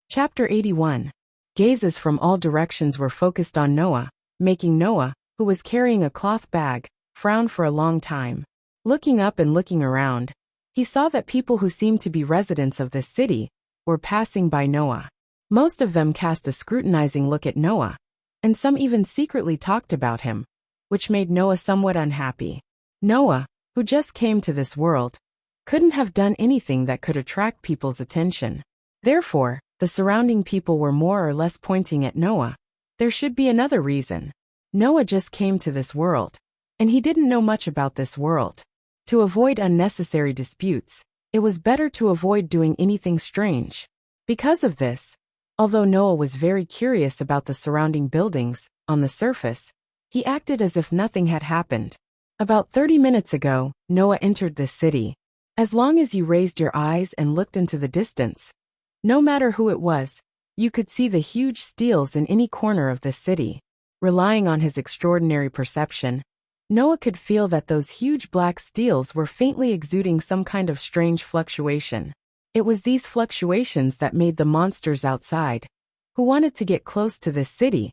Chapter 81. Gazes from all directions were focused on Noah, making Noah, who was carrying a cloth bag, frown for a long time. Looking up and looking around, he saw that people who seemed to be residents of this city were passing by Noah. Most of them cast a scrutinizing look at Noah, and some even secretly talked about him, which made Noah somewhat unhappy. Noah, who just came to this world, couldn't have done anything that could attract people's attention. Therefore, the surrounding people were more or less pointing at Noah. There should be another reason. Noah just came to this world, and he didn't know much about this world. To avoid unnecessary disputes, it was better to avoid doing anything strange. Because of this, although Noah was very curious about the surrounding buildings, on the surface, he acted as if nothing had happened. About 30 minutes ago, Noah entered this city. As long as you raised your eyes and looked into the distance, no matter who it was, you could see the huge steels in any corner of this city. Relying on his extraordinary perception, Noah could feel that those huge black steels were faintly exuding some kind of strange fluctuation. It was these fluctuations that made the monsters outside, who wanted to get close to this city,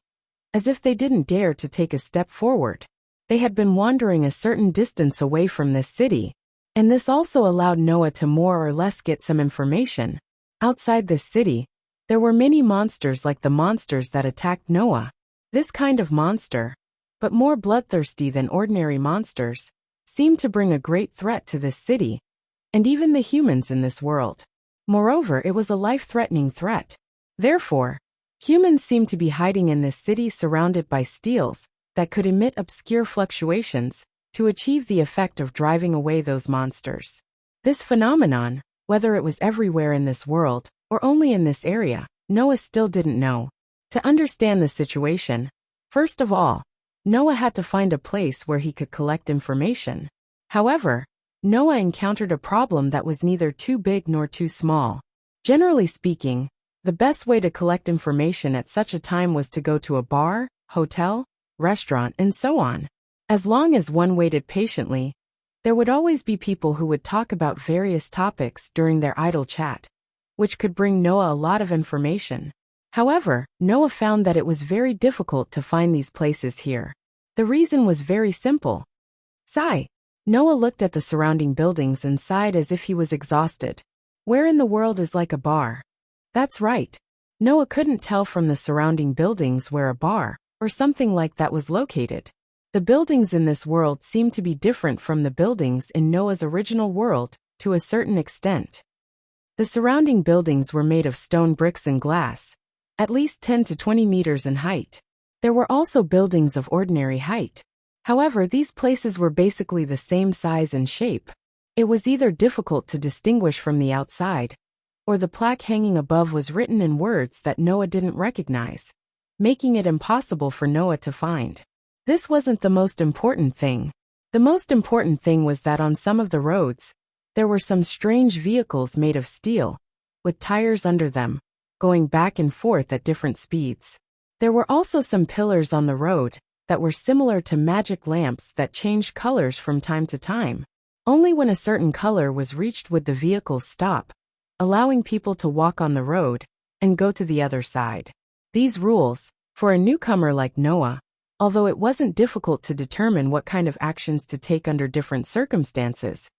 as if they didn't dare to take a step forward. They had been wandering a certain distance away from this city, and this also allowed Noah to more or less get some information. Outside this city, there were many monsters like the monsters that attacked Noah. This kind of monster, but more bloodthirsty than ordinary monsters, seemed to bring a great threat to this city, and even the humans in this world. Moreover, it was a life-threatening threat. Therefore, humans seemed to be hiding in this city surrounded by steels that could emit obscure fluctuations to achieve the effect of driving away those monsters. This phenomenon, whether it was everywhere in this world or only in this area, Noah still didn't know. To understand the situation, first of all, Noah had to find a place where he could collect information. However, Noah encountered a problem that was neither too big nor too small. Generally speaking, the best way to collect information at such a time was to go to a bar, hotel, restaurant, and so on. As long as one waited patiently, there would always be people who would talk about various topics during their idle chat, which could bring Noah a lot of information. However, Noah found that it was very difficult to find these places here. The reason was very simple. Sigh. Noah looked at the surrounding buildings and sighed as if he was exhausted. Where in the world is like a bar? That's right. Noah couldn't tell from the surrounding buildings where a bar, or something like that, was located. The buildings in this world seemed to be different from the buildings in Noah's original world, to a certain extent. The surrounding buildings were made of stone bricks and glass, at least 10 to 20 meters in height. There were also buildings of ordinary height. However, these places were basically the same size and shape. It was either difficult to distinguish from the outside, or the plaque hanging above was written in words that Noah didn't recognize, making it impossible for Noah to find. This wasn't the most important thing. The most important thing was that on some of the roads, there were some strange vehicles made of steel, with tires under them, going back and forth at different speeds. There were also some pillars on the road that were similar to magic lamps that changed colors from time to time. Only when a certain color was reached would the vehicles stop, allowing people to walk on the road and go to the other side. These rules, for a newcomer like Noah, although it wasn't difficult to determine what kind of actions to take under different circumstances,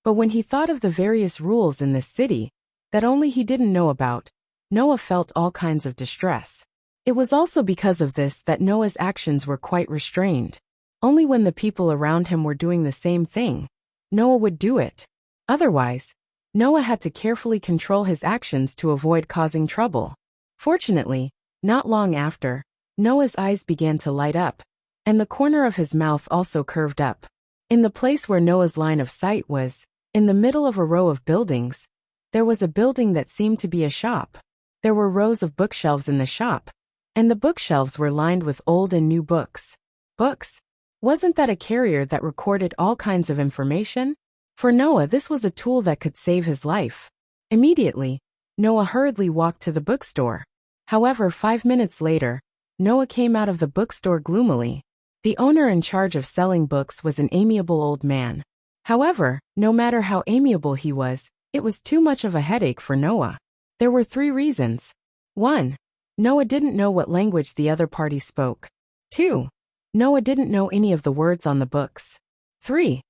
but when he thought of the various rules in this city that only he didn't know about, Noah felt all kinds of distress. It was also because of this that Noah's actions were quite restrained. Only when the people around him were doing the same thing, Noah would do it. Otherwise, Noah had to carefully control his actions to avoid causing trouble. Fortunately, not long after, Noah's eyes began to light up, and the corner of his mouth also curved up. In the place where Noah's line of sight was, in the middle of a row of buildings, there was a building that seemed to be a shop. There were rows of bookshelves in the shop, and the bookshelves were lined with old and new books. Books? Wasn't that a carrier that recorded all kinds of information? For Noah, this was a tool that could save his life. Immediately, Noah hurriedly walked to the bookstore. However, 5 minutes later, Noah came out of the bookstore gloomily. The owner in charge of selling books was an amiable old man. However, no matter how amiable he was, it was too much of a headache for Noah. There were 3 reasons. 1. Noah didn't know what language the other party spoke. 2. Noah didn't know any of the words on the books. 3.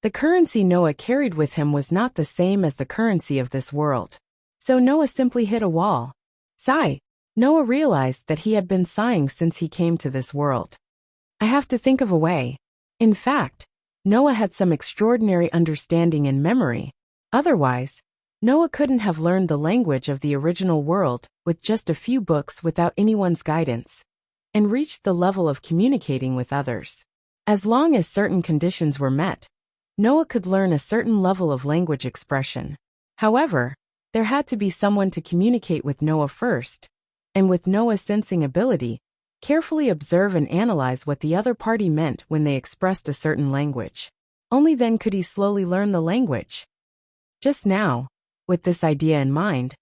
The currency Noah carried with him was not the same as the currency of this world. So Noah simply hit a wall. Sigh. Noah realized that he had been sighing since he came to this world. I have to think of a way. In fact, Noah had some extraordinary understanding and memory. Otherwise, Noah couldn't have learned the language of the original world with just a few books without anyone's guidance, and reached the level of communicating with others. As long as certain conditions were met, Noah could learn a certain level of language expression. However, there had to be someone to communicate with Noah first, and with Noah's sensing ability, carefully observe and analyze what the other party meant when they expressed a certain language. Only then could he slowly learn the language. Just now, with this idea in mind,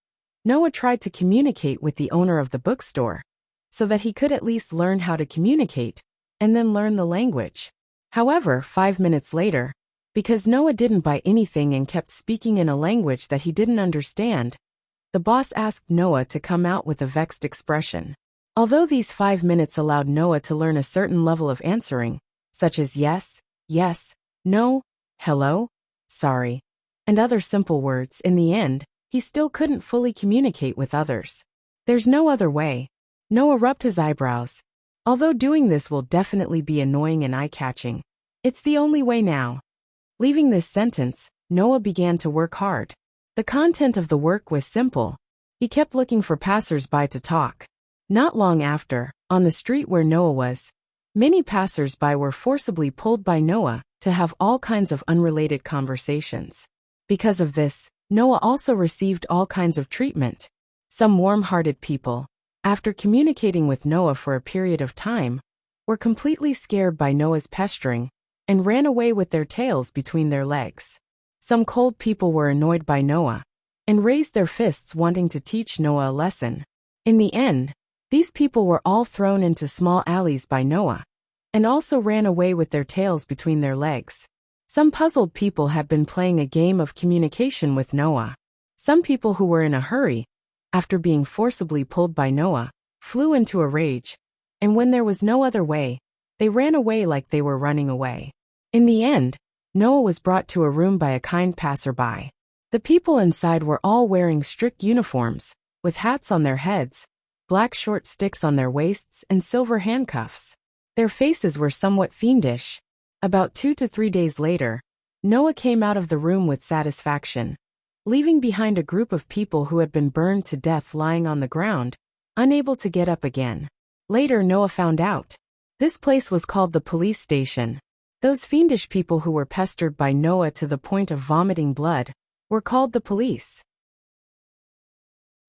Noah tried to communicate with the owner of the bookstore, so that he could at least learn how to communicate, and then learn the language. However, 5 minutes later, because Noah didn't buy anything and kept speaking in a language that he didn't understand, the boss asked Noah to come out with a vexed expression. Although these 5 minutes allowed Noah to learn a certain level of answering, such as yes, no, hello, sorry, and other simple words, in the end, he still couldn't fully communicate with others. There's no other way. Noah rubbed his eyebrows. Although doing this will definitely be annoying and eye-catching, it's the only way now. Leaving this sentence, Noah began to work hard. The content of the work was simple. He kept looking for passers-by to talk. Not long after, on the street where Noah was, many passers-by were forcibly pulled by Noah to have all kinds of unrelated conversations. Because of this, Noah also received all kinds of treatment. Some warm-hearted people, after communicating with Noah for a period of time, were completely scared by Noah's pestering and ran away with their tails between their legs. Some cold people were annoyed by Noah and raised their fists wanting to teach Noah a lesson. In the end, these people were all thrown into small alleys by Noah and also ran away with their tails between their legs. Some puzzled people had been playing a game of communication with Noah. Some people who were in a hurry, after being forcibly pulled by Noah, flew into a rage, and when there was no other way, they ran away like they were running away. In the end, Noah was brought to a room by a kind passerby. The people inside were all wearing strict uniforms, with hats on their heads, black short sticks on their waists, and silver handcuffs. Their faces were somewhat fiendish. About 2 to 3 days later, Noah came out of the room with satisfaction, leaving behind a group of people who had been burned to death lying on the ground, unable to get up again. Later Noah found out. This place was called the police station. Those fiendish people who were pestered by Noah to the point of vomiting blood were called the police.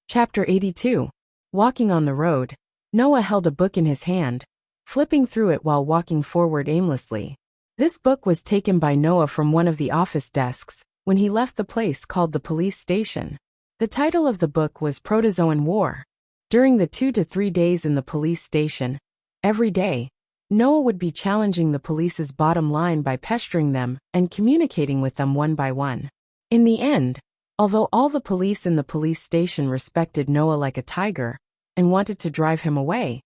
Chapter 82. Walking on the road, Noah held a book in his hand, flipping through it while walking forward aimlessly. This book was taken by Noah from one of the office desks when he left the place called the police station. The title of the book was Protozoan War. During the 2 to 3 days in the police station, every day, Noah would be challenging the police's bottom line by pestering them and communicating with them one by one. In the end, although all the police in the police station respected Noah like a tiger and wanted to drive him away,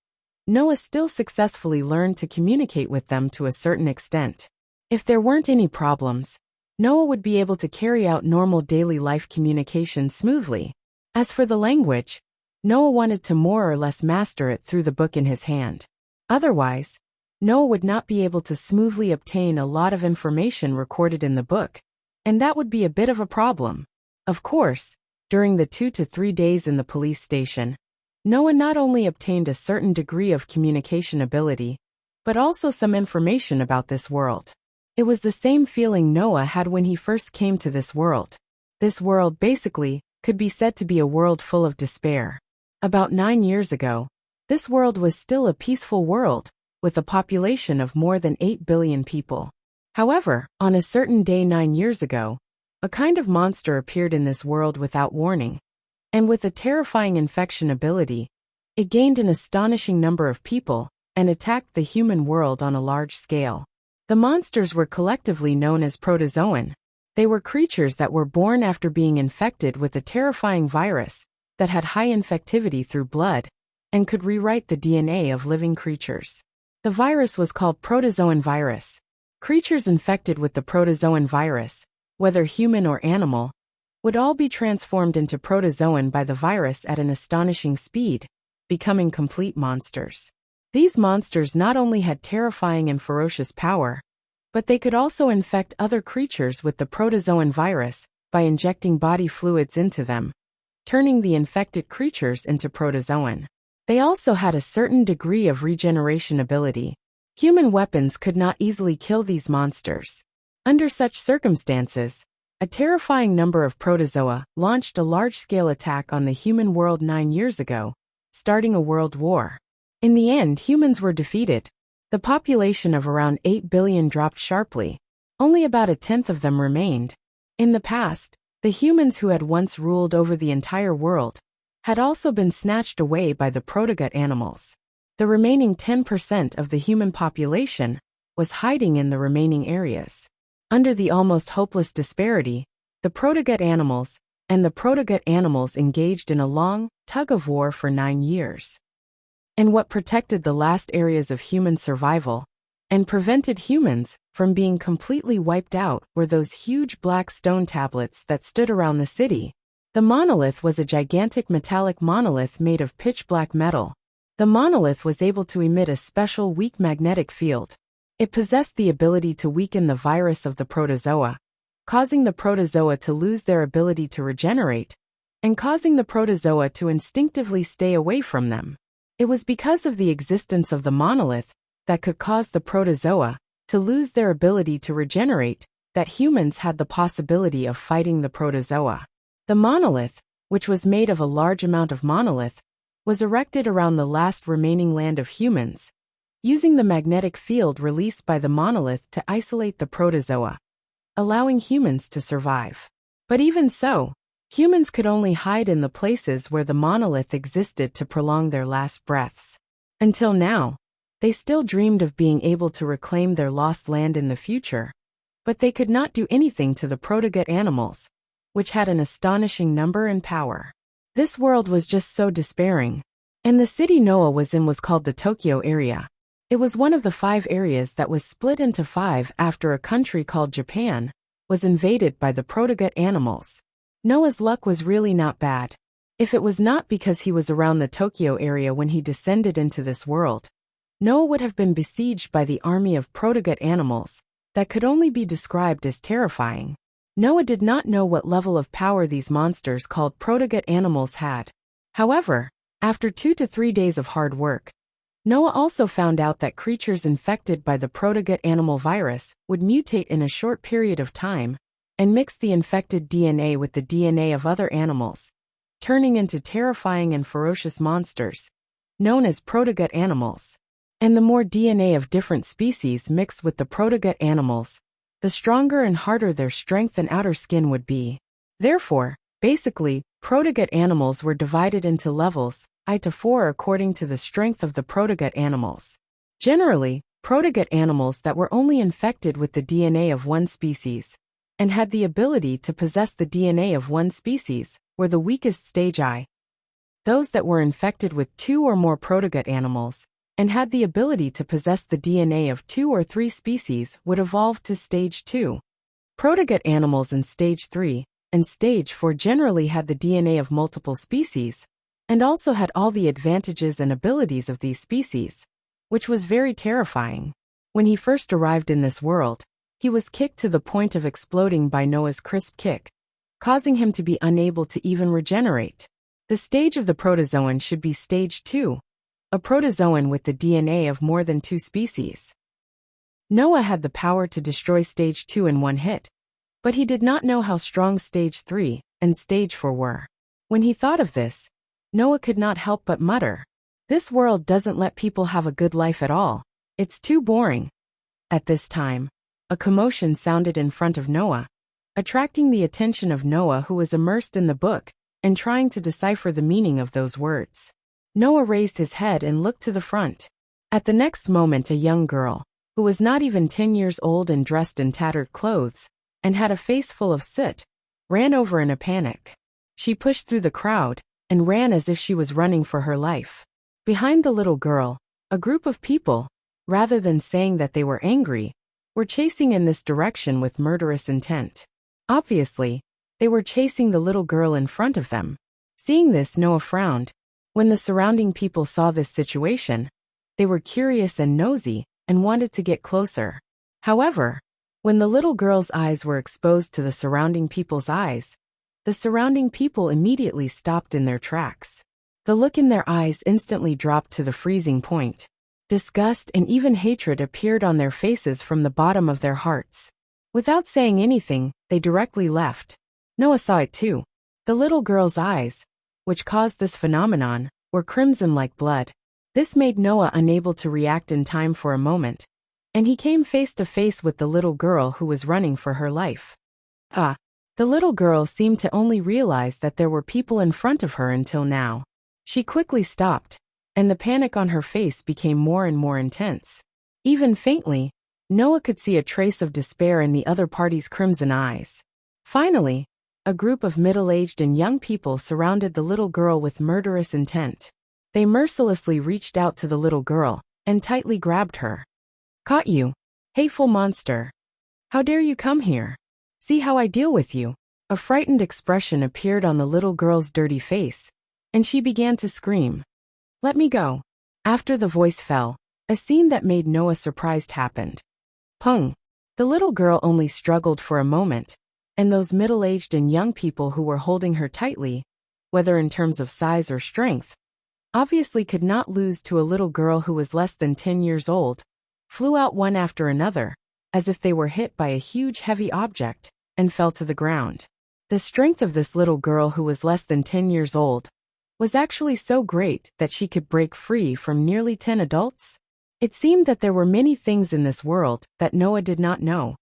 Noah still successfully learned to communicate with them to a certain extent. If there weren't any problems, Noah would be able to carry out normal daily life communication smoothly. As for the language, Noah wanted to more or less master it through the book in his hand. Otherwise, Noah would not be able to smoothly obtain a lot of information recorded in the book, and that would be a bit of a problem. Of course, during the 2 to 3 days in the police station, Noah not only obtained a certain degree of communication ability, but also some information about this world. It was the same feeling Noah had when he first came to this world. This world basically could be said to be a world full of despair. About 9 years ago, this world was still a peaceful world, with a population of more than 8 billion people. However, on a certain day 9 years ago, a kind of monster appeared in this world without warning. And with a terrifying infection ability, it gained an astonishing number of people and attacked the human world on a large scale. The monsters were collectively known as protozoan. They were creatures that were born after being infected with a terrifying virus that had high infectivity through blood and could rewrite the DNA of living creatures. The virus was called protozoan virus. Creatures infected with the protozoan virus, whether human or animal, would all be transformed into protozoan by the virus at an astonishing speed, becoming complete monsters. These monsters not only had terrifying and ferocious power, but they could also infect other creatures with the protozoan virus by injecting body fluids into them, turning the infected creatures into protozoan. They also had a certain degree of regeneration ability. Human weapons could not easily kill these monsters. Under such circumstances, a terrifying number of protozoa launched a large-scale attack on the human world 9 years ago, starting a world war. In the end, humans were defeated. The population of around 8 billion dropped sharply. Only about a tenth of them remained. In the past, the humans who had once ruled over the entire world had also been snatched away by the protogut animals. The remaining 10% of the human population was hiding in the remaining areas. Under the almost hopeless disparity, the protogut animals engaged in a long tug-of-war for 9 years. And what protected the last areas of human survival and prevented humans from being completely wiped out were those huge black stone tablets that stood around the city. The monolith was a gigantic metallic monolith made of pitch-black metal. The monolith was able to emit a special weak magnetic field. It possessed the ability to weaken the virus of the protozoa, causing the protozoa to lose their ability to regenerate, and causing the protozoa to instinctively stay away from them. It was because of the existence of the monolith that could cause the protozoa to lose their ability to regenerate that humans had the possibility of fighting the protozoa. The monolith, which was made of a large amount of monolith, was erected around the last remaining land of humans, using the magnetic field released by the monolith to isolate the protozoa, allowing humans to survive. But even so, humans could only hide in the places where the monolith existed to prolong their last breaths. Until now, they still dreamed of being able to reclaim their lost land in the future, but they could not do anything to the protogut animals, which had an astonishing number and power. This world was just so despairing, and the city Noah was in was called the Tokyo area. It was one of the 5 areas that was split into 5 after a country called Japan was invaded by the protogut animals. Noah's luck was really not bad. If it was not because he was around the Tokyo area when he descended into this world, Noah would have been besieged by the army of protogut animals that could only be described as terrifying. Noah did not know what level of power these monsters called protogut animals had. However, after 2 to 3 days of hard work, Noah also found out that creatures infected by the protogut animal virus would mutate in a short period of time and mix the infected DNA with the DNA of other animals, turning into terrifying and ferocious monsters, known as protogut animals. And the more DNA of different species mixed with the protogut animals, the stronger and harder their strength and outer skin would be. Therefore, basically, protogut animals were divided into levels, I to 4 according to the strength of the protogut animals. Generally, protogut animals that were only infected with the DNA of one species and had the ability to possess the DNA of one species were the weakest stage I. Those that were infected with 2 or more protogut animals and had the ability to possess the DNA of 2 or 3 species would evolve to stage 2. Protogut animals in stage 3 and stage 4 generally had the DNA of multiple species and also had all the advantages and abilities of these species, which was very terrifying. When he first arrived in this world, he was kicked to the point of exploding by Noah's crisp kick, causing him to be unable to even regenerate. The stage of the protozoan should be stage 2, a protozoan with the DNA of more than 2 species. Noah had the power to destroy stage 2 in one hit, but he did not know how strong stage 3 and stage 4 were. When he thought of this, Noah could not help but mutter, "This world doesn't let people have a good life at all. It's too boring." At this time, a commotion sounded in front of Noah, attracting the attention of Noah, who was immersed in the book and trying to decipher the meaning of those words. Noah raised his head and looked to the front. At the next moment, a young girl, who was not even 10 years old and dressed in tattered clothes, and had a face full of soot, ran over in a panic. She pushed through the crowd and ran as if she was running for her life. Behind the little girl, a group of people, rather than saying that they were angry, were chasing in this direction with murderous intent. Obviously, they were chasing the little girl in front of them. Seeing this, Noah frowned. When the surrounding people saw this situation, they were curious and nosy and wanted to get closer. However, when the little girl's eyes were exposed to the surrounding people's eyes, the surrounding people immediately stopped in their tracks. The look in their eyes instantly dropped to the freezing point. Disgust and even hatred appeared on their faces from the bottom of their hearts. Without saying anything, they directly left. Noah saw it too. The little girl's eyes, which caused this phenomenon, were crimson like blood. This made Noah unable to react in time for a moment, and he came face to face with the little girl who was running for her life. The little girl seemed to only realize that there were people in front of her until now. She quickly stopped, and the panic on her face became more and more intense. Even faintly, Noah could see a trace of despair in the other party's crimson eyes. Finally, a group of middle-aged and young people surrounded the little girl with murderous intent. They mercilessly reached out to the little girl and tightly grabbed her. "Caught you, hateful monster. How dare you come here? See how I deal with you." A frightened expression appeared on the little girl's dirty face, and she began to scream. "Let me go." After the voice fell, a scene that made Noah surprised happened. Pung! The little girl only struggled for a moment, and those middle-aged and young people who were holding her tightly, whether in terms of size or strength, obviously could not lose to a little girl who was less than 10 years old, flew out one after another, as if they were hit by a huge heavy object, and fell to the ground. The strength of this little girl who was less than 10 years old was actually so great that she could break free from nearly 10 adults. It seemed that there were many things in this world that Noah did not know.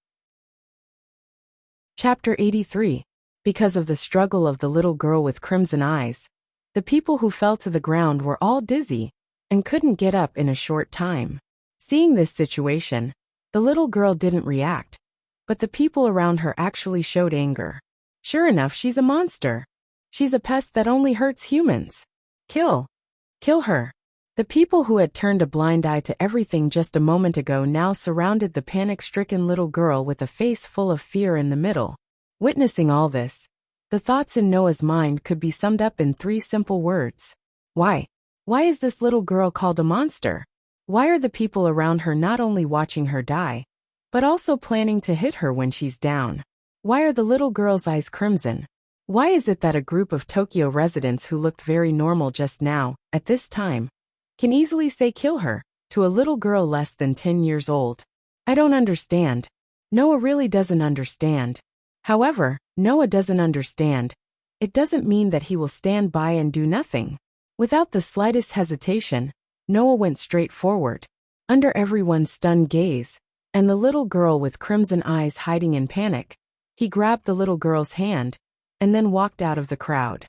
Chapter 83. Because of the struggle of the little girl with crimson eyes, the people who fell to the ground were all dizzy and couldn't get up in a short time. Seeing this situation, the little girl didn't react, but the people around her actually showed anger. Sure enough, she's a monster. She's a pest that only hurts humans. Kill her. The people who had turned a blind eye to everything just a moment ago now surrounded the panic-stricken little girl with a face full of fear in the middle. Witnessing all this, the thoughts in Noah's mind could be summed up in 3 simple words. Why? Why is this little girl called a monster? Why are the people around her not only watching her die, but also planning to hit her when she's down? Why are the little girl's eyes crimson? Why is it that a group of Tokyo residents who looked very normal just now, at this time, can easily say "kill her" to a little girl less than 10 years old? I don't understand. Noah really doesn't understand. However, Noah doesn't understand. It doesn't mean that he will stand by and do nothing. Without the slightest hesitation, Noah went straight forward. Under everyone's stunned gaze, and the little girl with crimson eyes hiding in panic, he grabbed the little girl's hand, and then walked out of the crowd.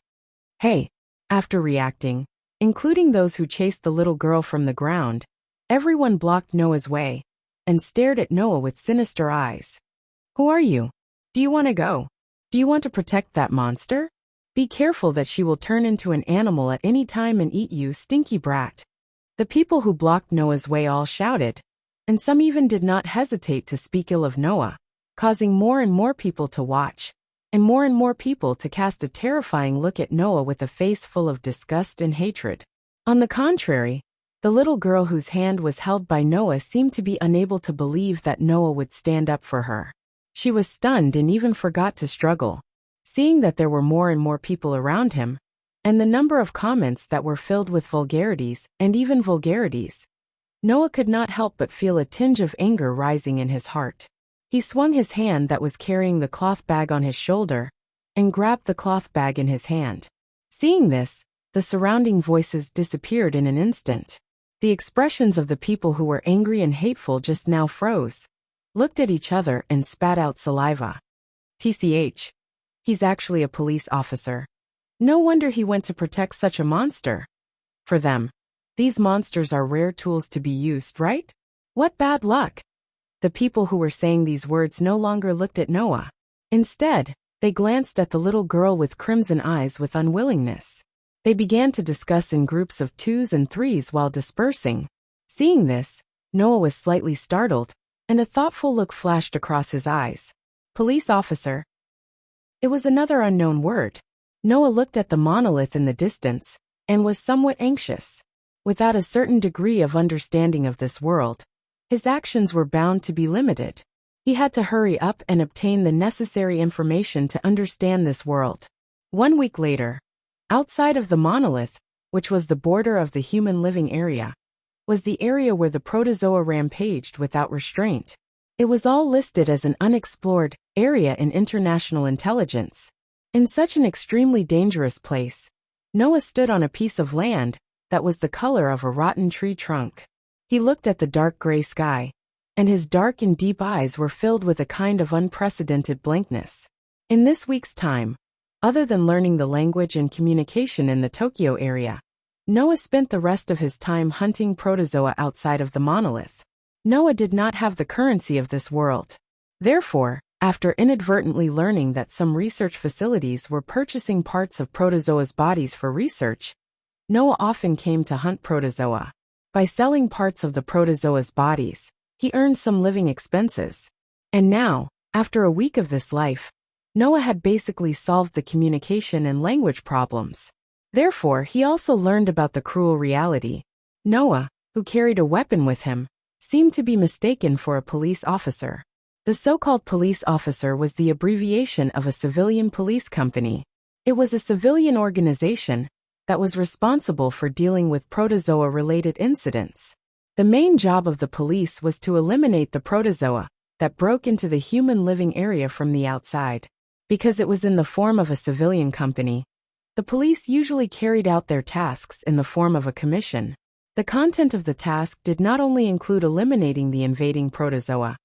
Hey! After reacting, including those who chased the little girl from the ground, everyone blocked Noah's way, and stared at Noah with sinister eyes. Who are you? Do you want to go? Do you want to protect that monster? Be careful that she will turn into an animal at any time and eat you, stinky brat. The people who blocked Noah's way all shouted, and some even did not hesitate to speak ill of Noah, causing more and more people to watch, and more people to cast a terrifying look at Noah with a face full of disgust and hatred. On the contrary, the little girl whose hand was held by Noah seemed to be unable to believe that Noah would stand up for her. She was stunned and even forgot to struggle. Seeing that there were more and more people around him, and the number of comments that were filled with vulgarities and even vulgarities, Noah could not help but feel a tinge of anger rising in his heart. He swung his hand that was carrying the cloth bag on his shoulder, and grabbed the cloth bag in his hand. Seeing this, the surrounding voices disappeared in an instant. The expressions of the people who were angry and hateful just now froze, looked at each other and spat out saliva. TCH. He's actually a police officer. No wonder he went to protect such a monster. For them, these monsters are rare tools to be used, right? What bad luck! The people who were saying these words no longer looked at Noah. Instead, they glanced at the little girl with crimson eyes with unwillingness. They began to discuss in groups of twos and threes while dispersing. Seeing this, Noah was slightly startled, and a thoughtful look flashed across his eyes. Police officer. It was another unknown word. Noah looked at the monolith in the distance, and was somewhat anxious. Without a certain degree of understanding of this world, his actions were bound to be limited. He had to hurry up and obtain the necessary information to understand this world. 1 week later, outside of the monolith, which was the border of the human living area, was the area where the protozoa rampaged without restraint. It was all listed as an unexplored area in international intelligence. In such an extremely dangerous place, Noah stood on a piece of land that was the color of a rotten tree trunk. He looked at the dark gray sky, and his dark and deep eyes were filled with a kind of unprecedented blankness. In this week's time, other than learning the language and communication in the Tokyo area, Noah spent the rest of his time hunting protozoa outside of the monolith. Noah did not have the currency of this world. Therefore, after inadvertently learning that some research facilities were purchasing parts of protozoa's bodies for research, Noah often came to hunt protozoa. By selling parts of the protozoa's bodies, he earned some living expenses. And now, after a week of this life, Noah had basically solved the communication and language problems. Therefore, he also learned about the cruel reality. Noah, who carried a weapon with him, seemed to be mistaken for a police officer. The so-called police officer was the abbreviation of a civilian police company. It was a civilian organization that was responsible for dealing with protozoa-related incidents. The main job of the police was to eliminate the protozoa that broke into the human living area from the outside. Because it was in the form of a civilian company, the police usually carried out their tasks in the form of a commission. The content of the task did not only include eliminating the invading protozoa,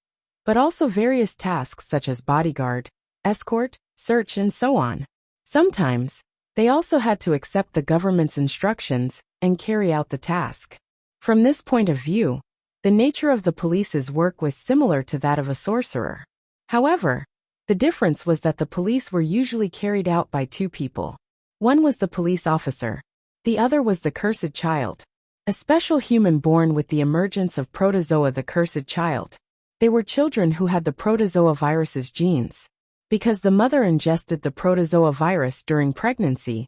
but also various tasks such as bodyguard, escort, search, and so on. Sometimes, they also had to accept the government's instructions and carry out the task. From this point of view, the nature of the police's work was similar to that of a sorcerer. However, the difference was that the police were usually carried out by two people. One was the police officer. The other was the cursed child, a special human born with the emergence of protozoa, the cursed child. They were children who had the protozoa virus's genes. Because the mother ingested the protozoa virus during pregnancy,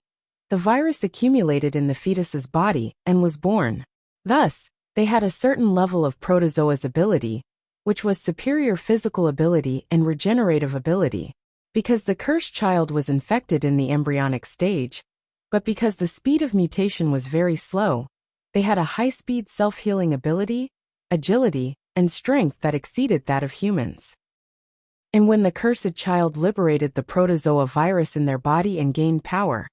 the virus accumulated in the fetus's body and was born. Thus, they had a certain level of protozoa's ability, which was superior physical ability and regenerative ability. Because the cursed child was infected in the embryonic stage, but because the speed of mutation was very slow, they had a high-speed self-healing ability, agility, and strength that exceeded that of humans. And when the cursed child liberated the protozoa virus in their body and gained power,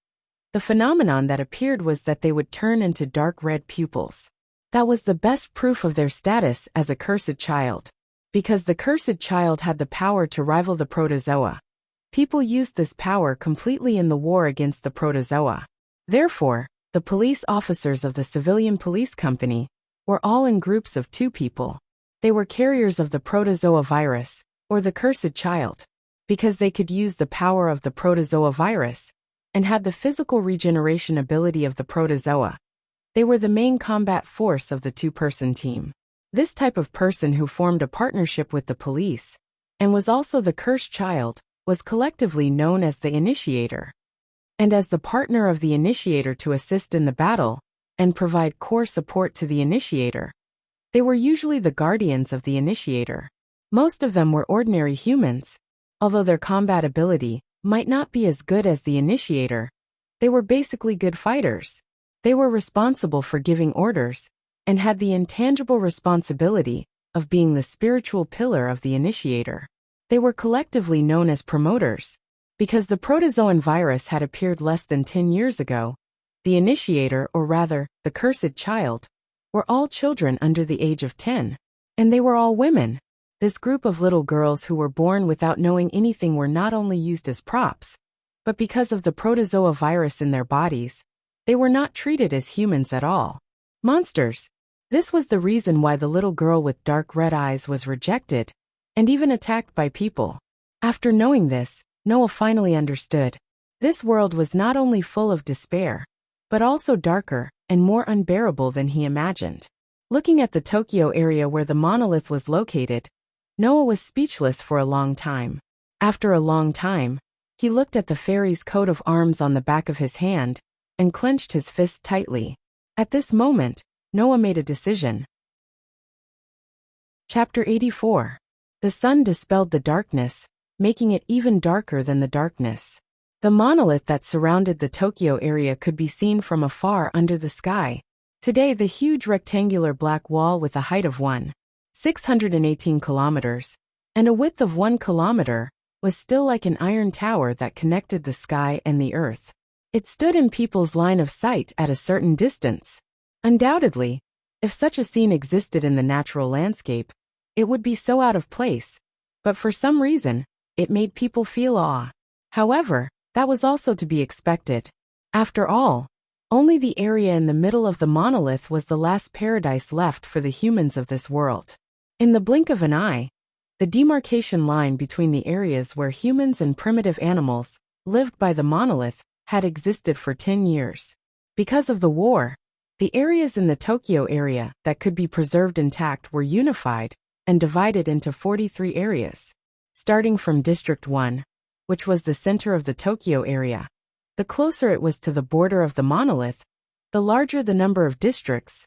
the phenomenon that appeared was that they would turn into dark red pupils. That was the best proof of their status as a cursed child. Because the cursed child had the power to rival the protozoa, people used this power completely in the war against the protozoa. Therefore, the police officers of the civilian police company were all in groups of two people. They were carriers of the protozoa virus, or the cursed child, because they could use the power of the protozoa virus and had the physical regeneration ability of the protozoa. They were the main combat force of the two-person team. This type of person who formed a partnership with the police and was also the cursed child was collectively known as the initiator. And as the partner of the initiator to assist in the battle and provide core support to the initiator, they were usually the guardians of the initiator. Most of them were ordinary humans. Although their combat ability might not be as good as the initiator, they were basically good fighters. They were responsible for giving orders and had the intangible responsibility of being the spiritual pillar of the initiator. They were collectively known as promoters. Because the protozoan virus had appeared less than 10 years ago, the initiator, or rather, the cursed child, were all children under the age of 10. And they were all women. This group of little girls who were born without knowing anything were not only used as props, but because of the protozoa virus in their bodies, they were not treated as humans at all. Monsters. This was the reason why the little girl with dark red eyes was rejected, and even attacked by people. After knowing this, Noah finally understood. This world was not only full of despair, but also darker and more unbearable than he imagined. Looking at the Tokyo area where the monolith was located, Noah was speechless for a long time. After a long time, he looked at the fairy's coat of arms on the back of his hand and clenched his fist tightly. At this moment, Noah made a decision. Chapter 84. The sun dispelled the darkness, making it even darker than the darkness. The monolith that surrounded the Tokyo area could be seen from afar under the sky. Today, the huge rectangular black wall with a height of 1,618 kilometers and a width of 1 kilometer was still like an iron tower that connected the sky and the earth. It stood in people's line of sight at a certain distance. Undoubtedly, if such a scene existed in the natural landscape, it would be so out of place, but for some reason, it made people feel awe. However, that was also to be expected. After all, only the area in the middle of the monolith was the last paradise left for the humans of this world. In the blink of an eye, the demarcation line between the areas where humans and primitive animals lived by the monolith had existed for 10 years. Because of the war, the areas in the Tokyo area that could be preserved intact were unified and divided into 43 areas. Starting from District 1, which was the center of the Tokyo area, the closer it was to the border of the monolith, the larger the number of districts,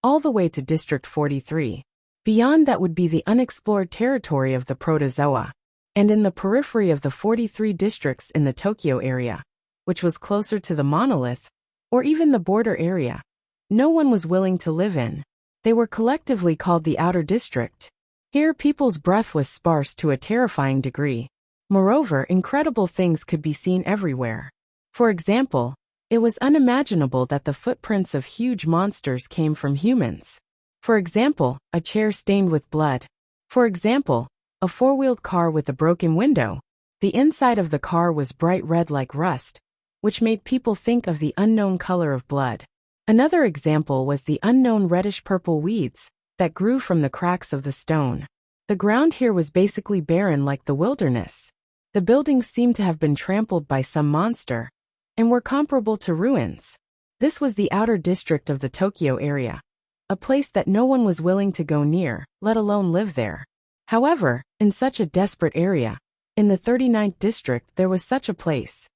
all the way to District 43. Beyond that would be the unexplored territory of the protozoa, and in the periphery of the 43 districts in the Tokyo area, which was closer to the monolith, or even the border area, no one was willing to live in. They were collectively called the Outer District. Here people's breath was sparse to a terrifying degree. Moreover, incredible things could be seen everywhere. For example, it was unimaginable that the footprints of huge monsters came from humans. For example, a chair stained with blood. For example, a four-wheeled car with a broken window. The inside of the car was bright red like rust, which made people think of the unknown color of blood. Another example was the unknown reddish-purple weeds that grew from the cracks of the stone. The ground here was basically barren like the wilderness. The buildings seemed to have been trampled by some monster and were comparable to ruins. This was the outer district of the Tokyo area, a place that no one was willing to go near, let alone live there. However, in such a desperate area, in the 39th district there was such a place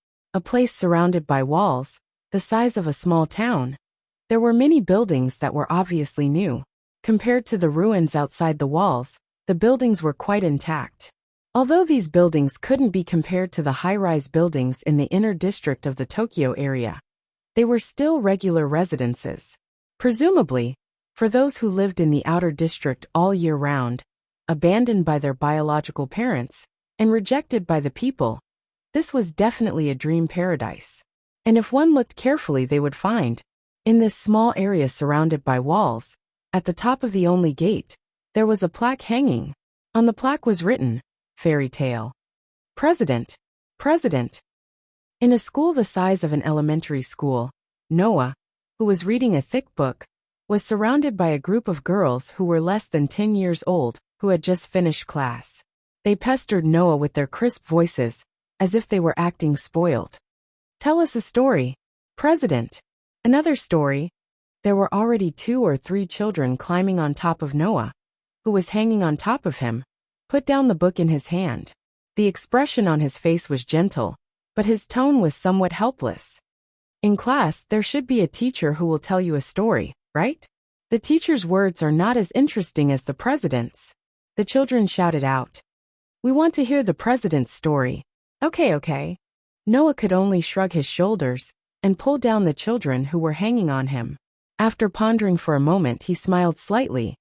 surrounded by walls, the size of a small town. There were many buildings that were obviously new. Compared to the ruins outside the walls, the buildings were quite intact. Although these buildings couldn't be compared to the high-rise buildings in the inner district of the Tokyo area, they were still regular residences. Presumably, for those who lived in the outer district all year round, abandoned by their biological parents, and rejected by the people, this was definitely a dream paradise. And if one looked carefully, they would find, in this small area surrounded by walls, at the top of the only gate, there was a plaque hanging. On the plaque was written, "Fairy Tale. President. President." In a school the size of an elementary school, Noah, who was reading a thick book, was surrounded by a group of girls who were less than 10 years old, who had just finished class. They pestered Noah with their crisp voices, as if they were acting spoiled. "Tell us a story, President." Another story. There were already 2 or 3 children climbing on top of Noah, who was hanging on top of him, put down the book in his hand. The expression on his face was gentle, but his tone was somewhat helpless. In class, there should be a teacher who will tell you a story, right? The teacher's words are not as interesting as the president's. The children shouted out. "We want to hear the president's story." Okay. Noah could only shrug his shoulders and pull down the children who were hanging on him. After pondering for a moment, he smiled slightly.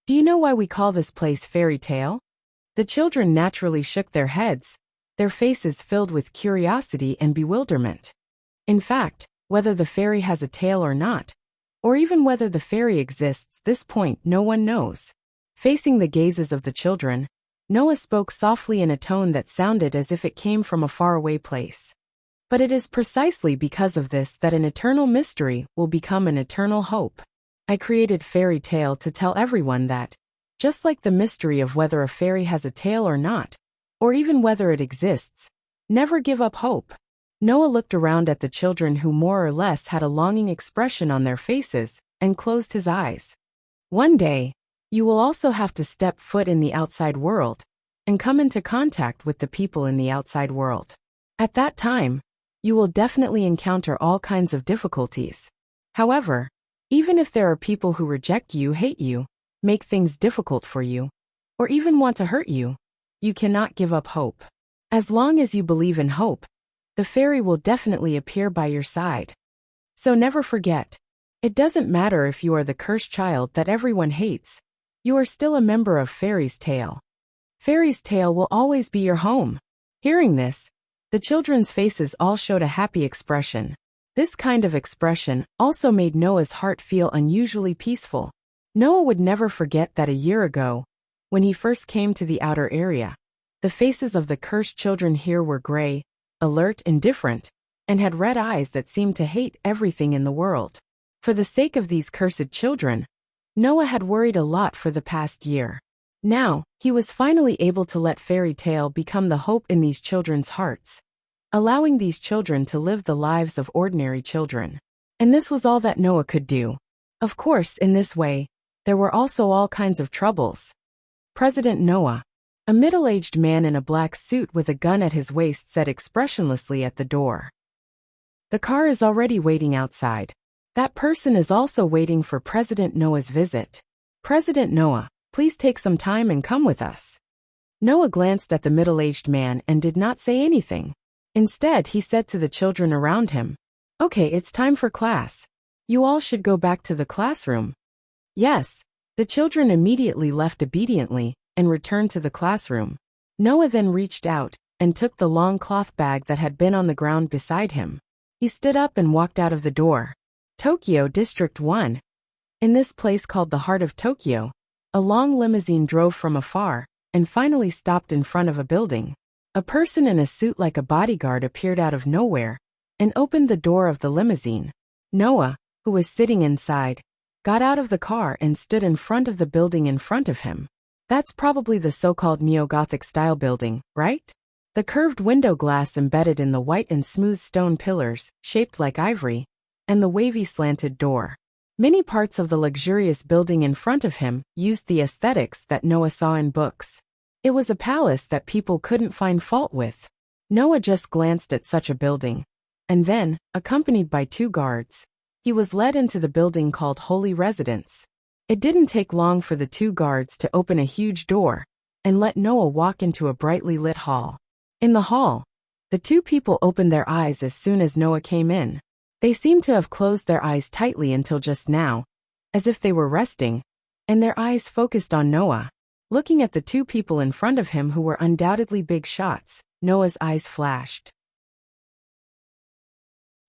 "Do you know why we call this place Fairy Tale?" The children naturally shook their heads, their faces filled with curiosity and bewilderment. In fact, whether the fairy has a tail or not, or even whether the fairy exists, this point no one knows. Facing the gazes of the children, Noah spoke softly in a tone that sounded as if it came from a faraway place. But it is precisely because of this that an eternal mystery will become an eternal hope. I created Fairy Tale to tell everyone that, just like the mystery of whether a fairy has a tail or not, or even whether it exists, never give up hope. Noah looked around at the children who more or less had a longing expression on their faces and closed his eyes. One day, you will also have to step foot in the outside world and come into contact with the people in the outside world. At that time, you will definitely encounter all kinds of difficulties. However, even if there are people who reject you, hate you, make things difficult for you, or even want to hurt you, you cannot give up hope. As long as you believe in hope, the fairy will definitely appear by your side. So never forget, it doesn't matter if you are the cursed child that everyone hates, you are still a member of Fairy's Tale. Fairy's Tale will always be your home. Hearing this, the children's faces all showed a happy expression. This kind of expression also made Noah's heart feel unusually peaceful. Noah would never forget that a year ago, when he first came to the outer area, the faces of the cursed children here were gray, alert and different, and had red eyes that seemed to hate everything in the world. For the sake of these cursed children, Noah had worried a lot for the past year. Now, he was finally able to let Fairy Tale become the hope in these children's hearts, allowing these children to live the lives of ordinary children. And this was all that Noah could do. Of course, in this way, there were also all kinds of troubles. President Noah, a middle-aged man in a black suit with a gun at his waist, sat expressionlessly at the door. The car is already waiting outside. That person is also waiting for President Noah's visit. President Noah, please take some time and come with us. Noah glanced at the middle-aged man and did not say anything. Instead, he said to the children around him, "Okay, it's time for class. You all should go back to the classroom." Yes, the children immediately left obediently and returned to the classroom. Noah then reached out and took the long cloth bag that had been on the ground beside him. He stood up and walked out of the door. Tokyo District 1. In this place called the heart of Tokyo, a long limousine drove from afar and finally stopped in front of a building. A person in a suit like a bodyguard appeared out of nowhere and opened the door of the limousine. Noah, who was sitting inside, got out of the car and stood in front of the building in front of him. That's probably the so-called neo-Gothic style building, right? The curved window glass embedded in the white and smooth stone pillars, shaped like ivory, and the wavy slanted door. Many parts of the luxurious building in front of him used the aesthetics that Noah saw in books. It was a palace that people couldn't find fault with. Noah just glanced at such a building, and then, accompanied by 2 guards, he was led into the building called Holy Residence. It didn't take long for the 2 guards to open a huge door and let Noah walk into a brightly lit hall. In the hall, the 2 people opened their eyes as soon as Noah came in. They seemed to have closed their eyes tightly until just now, as if they were resting, and their eyes focused on Noah. Looking at the 2 people in front of him who were undoubtedly big shots, Noah's eyes flashed.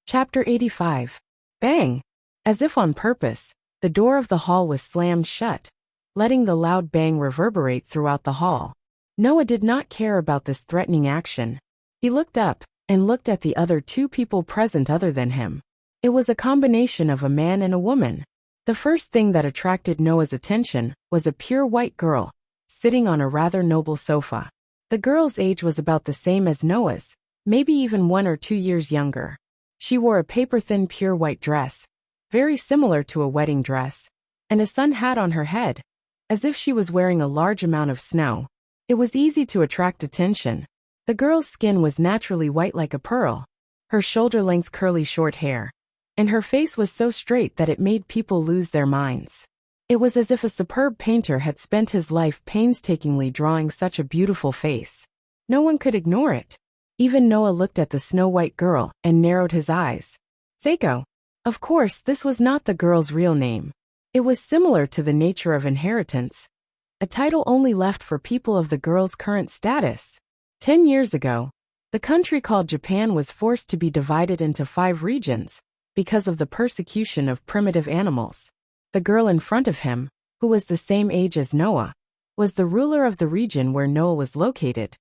Chapter 85. Bang! As if on purpose, the door of the hall was slammed shut, letting the loud bang reverberate throughout the hall. Noah did not care about this threatening action. He looked up and looked at the other 2 people present other than him. It was a combination of a man and a woman. The first thing that attracted Noah's attention was a pure white girl, sitting on a rather noble sofa. The girl's age was about the same as Noah's, maybe even 1 or 2 years younger. She wore a paper-thin pure white dress, very similar to a wedding dress, and a sun hat on her head, as if she was wearing a large amount of snow. It was easy to attract attention. The girl's skin was naturally white like a pearl, her shoulder-length curly short hair, and her face was so straight that it made people lose their minds. It was as if a superb painter had spent his life painstakingly drawing such a beautiful face. No one could ignore it. Even Noah looked at the snow-white girl and narrowed his eyes. Seiko. Of course, this was not the girl's real name. It was similar to the nature of inheritance, a title only left for people of the girl's current status. 10 years ago, the country called Japan was forced to be divided into 5 regions because of the persecution of primitive animals. The girl in front of him, who was the same age as Noah, was the ruler of the region where Noah was located,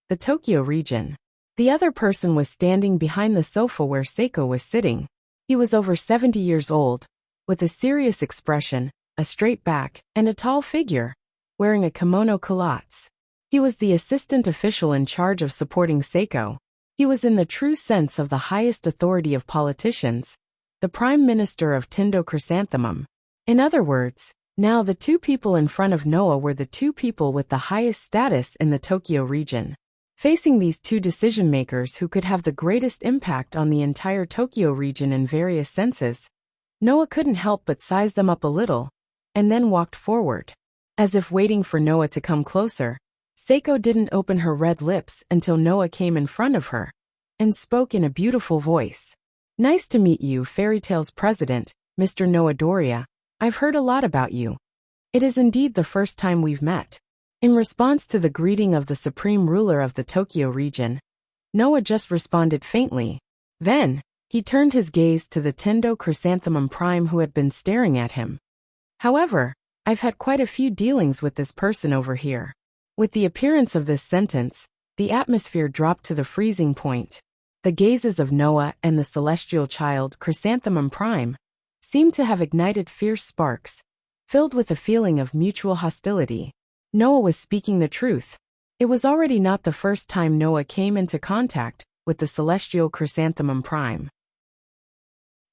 the Tokyo region. The other person was standing behind the sofa where Seiko was sitting. He was over 70 years old, with a serious expression, a straight back, and a tall figure, wearing a kimono culottes. He was the assistant official in charge of supporting Seiko. He was in the true sense of the highest authority of politicians, the Prime Minister of Tindo Chrysanthemum. In other words, now the two people in front of Noah were the two people with the highest status in the Tokyo region. Facing these two decision-makers who could have the greatest impact on the entire Tokyo region in various senses, Noah couldn't help but size them up a little, and then walked forward. As if waiting for Noah to come closer, Seiko didn't open her red lips until Noah came in front of her, and spoke in a beautiful voice. "Nice to meet you, Fairy Tail's president, Mr. Noah Doria. I've heard a lot about you. It is indeed the first time we've met." In response to the greeting of the supreme ruler of the Tokyo region, Noah just responded faintly. Then, he turned his gaze to the Tindo Chrysanthemum Prime who had been staring at him. "However, I've had quite a few dealings with this person over here." With the appearance of this sentence, the atmosphere dropped to the freezing point. The gazes of Noah and the celestial child Chrysanthemum Prime seemed to have ignited fierce sparks, filled with a feeling of mutual hostility. Noah was speaking the truth. It was already not the first time Noah came into contact with the celestial Chrysanthemum Prime.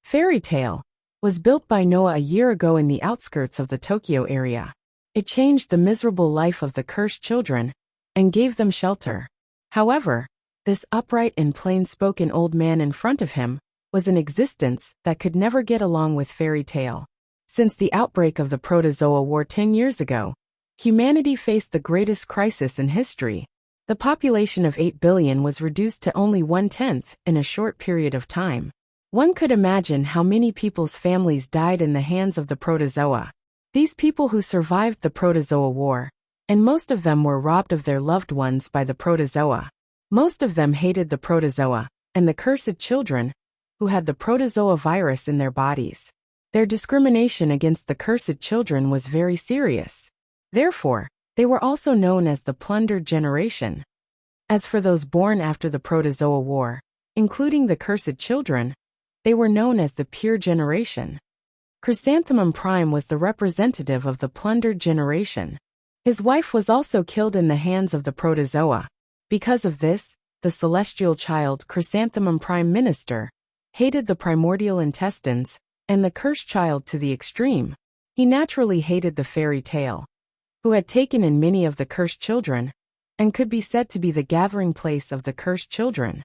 Fairy Tail was built by Noah a year ago in the outskirts of the Tokyo area. It changed the miserable life of the cursed children and gave them shelter. However, this upright and plain-spoken old man in front of him was an existence that could never get along with Fairy Tail. Since the outbreak of the Protozoa War 10 years ago, humanity faced the greatest crisis in history. The population of 8 billion was reduced to only 1/10 in a short period of time. One could imagine how many people's families died in the hands of the protozoa. These people who survived the Protozoa War, and most of them were robbed of their loved ones by the protozoa. Most of them hated the protozoa, and the cursed children, who had the protozoa virus in their bodies. Their discrimination against the cursed children was very serious. Therefore, they were also known as the plundered generation. As for those born after the Protozoa War, including the cursed children, they were known as the pure generation. Chrysanthemum Prime was the representative of the plundered generation. His wife was also killed in the hands of the protozoa. Because of this, the celestial child Chrysanthemum Prime Minister hated the primordial intestines and the cursed child to the extreme. He naturally hated the Fairy Tail, who had taken in many of the cursed children, and could be said to be the gathering place of the cursed children.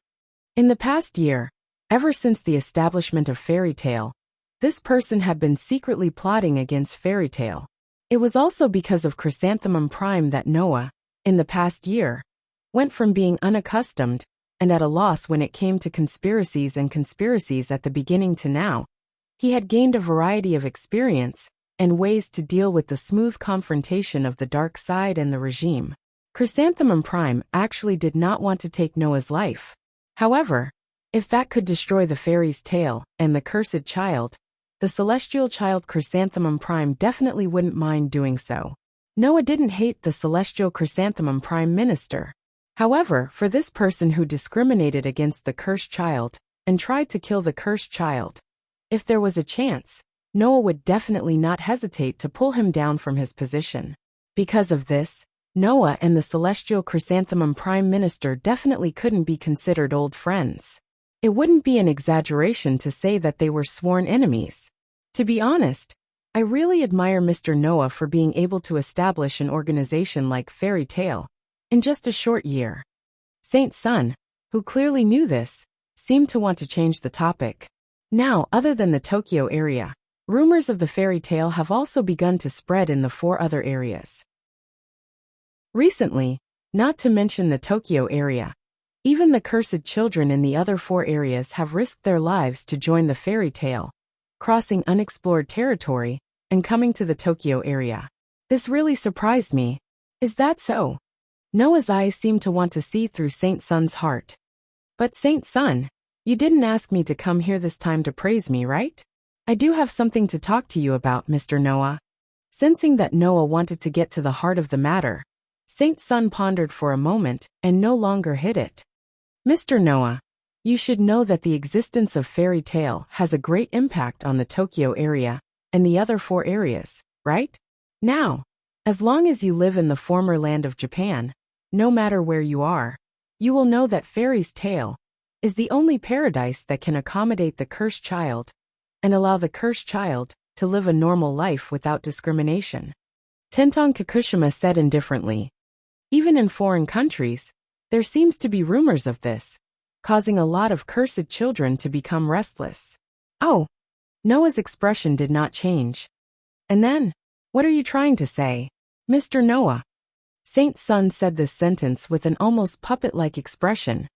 In the past year, ever since the establishment of Fairy Tail, this person had been secretly plotting against Fairy Tail. It was also because of Chrysanthemum Prime that Noah, in the past year, went from being unaccustomed and at a loss when it came to conspiracies at the beginning to now. He had gained a variety of experience and ways to deal with the smooth confrontation of the dark side and the regime. Chrysanthemum Prime actually did not want to take Noah's life. However, if that could destroy the fairy's tail and the cursed child, the celestial child Chrysanthemum Prime definitely wouldn't mind doing so. Noah didn't hate the celestial Chrysanthemum Prime Minister. However, for this person who discriminated against the cursed child and tried to kill the cursed child, if there was a chance, Noah would definitely not hesitate to pull him down from his position. Because of this, Noah and the celestial Chrysanthemum Prime Minister definitely couldn't be considered old friends. It wouldn't be an exaggeration to say that they were sworn enemies. To be honest, I really admire Mr. Noah for being able to establish an organization like Fairy Tail in just a short year. Saint Sun, who clearly knew this, seemed to want to change the topic. Now, other than the Tokyo area, rumors of the Fairy Tail have also begun to spread in the 4 other areas. Recently, not to mention the Tokyo area, even the cursed children in the other 4 areas have risked their lives to join the Fairy Tail, crossing unexplored territory and coming to the Tokyo area. This really surprised me. Is that so? Noah's eyes seemed to want to see through Saint Sun's heart. But Saint Sun, you didn't ask me to come here this time to praise me, right? I do have something to talk to you about, Mr. Noah. Sensing that Noah wanted to get to the heart of the matter, Saint Sun pondered for a moment and no longer hid it. Mr. Noah, you should know that the existence of Fairy Tail has a great impact on the Tokyo area and the other 4 areas, right? Now, as long as you live in the former land of Japan, no matter where you are, you will know that Fairy's Tail is the only paradise that can accommodate the cursed child and allow the cursed child to live a normal life without discrimination. Tentong Kikushima said indifferently. Even in foreign countries, there seems to be rumors of this, causing a lot of cursed children to become restless. Oh, Noah's expression did not change. And then, what are you trying to say, Mr. Noah? Saint Sun said this sentence with an almost puppet-like expression.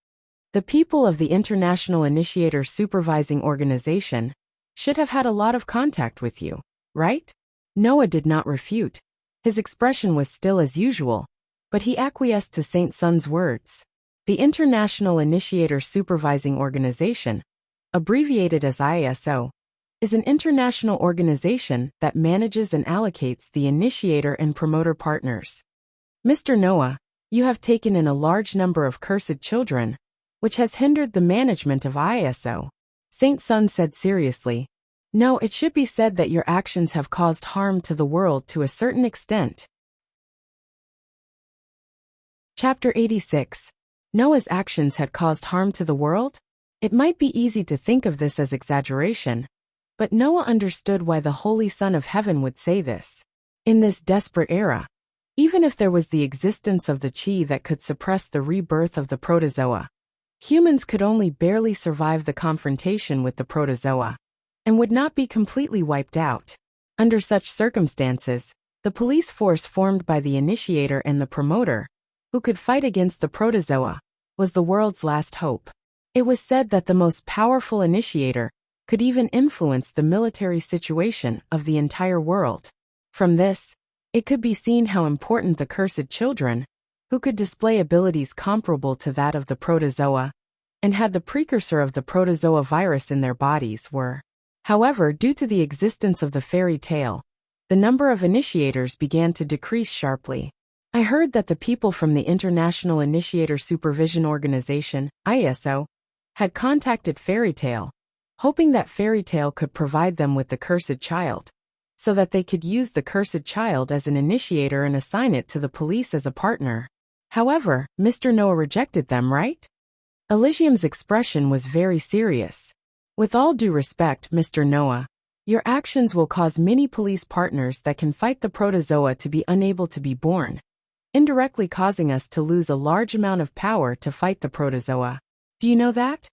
The people of the International Initiator Supervising Organization should have had a lot of contact with you, right? Noah did not refute. His expression was still as usual, but he acquiesced to Saint Sun's words. The International Initiator Supervising Organization, abbreviated as ISO, is an international organization that manages and allocates the initiator and promoter partners. Mr. Noah, you have taken in a large number of cursed children, which has hindered the management of ISO. Saint Sun said seriously. No, it should be said that your actions have caused harm to the world to a certain extent. Chapter 86. Noah's actions had caused harm to the world? It might be easy to think of this as exaggeration, but Noah understood why the Holy Son of Heaven would say this. In this desperate era, even if there was the existence of the chi that could suppress the rebirth of the protozoa, humans could only barely survive the confrontation with the protozoa, and would not be completely wiped out. Under such circumstances, the police force formed by the initiator and the promoter, who could fight against the protozoa, was the world's last hope. It was said that the most powerful initiator could even influence the military situation of the entire world. From this, it could be seen how important the cursed children, who could display abilities comparable to that of the protozoa, and had the precursor of the protozoa virus in their bodies, were. However, due to the existence of the fairy tale, the number of initiators began to decrease sharply. I heard that the people from the International Initiator Supervision Organization, ISO, had contacted Fairy Tale, hoping that Fairy Tale could provide them with the cursed child, so that they could use the cursed child as an initiator and assign it to the police as a partner. However, Mr. Noah rejected them, right? Elysium's expression was very serious. With all due respect, Mr. Noah, your actions will cause many police partners that can fight the protozoa to be unable to be born, indirectly causing us to lose a large amount of power to fight the protozoa. Do you know that?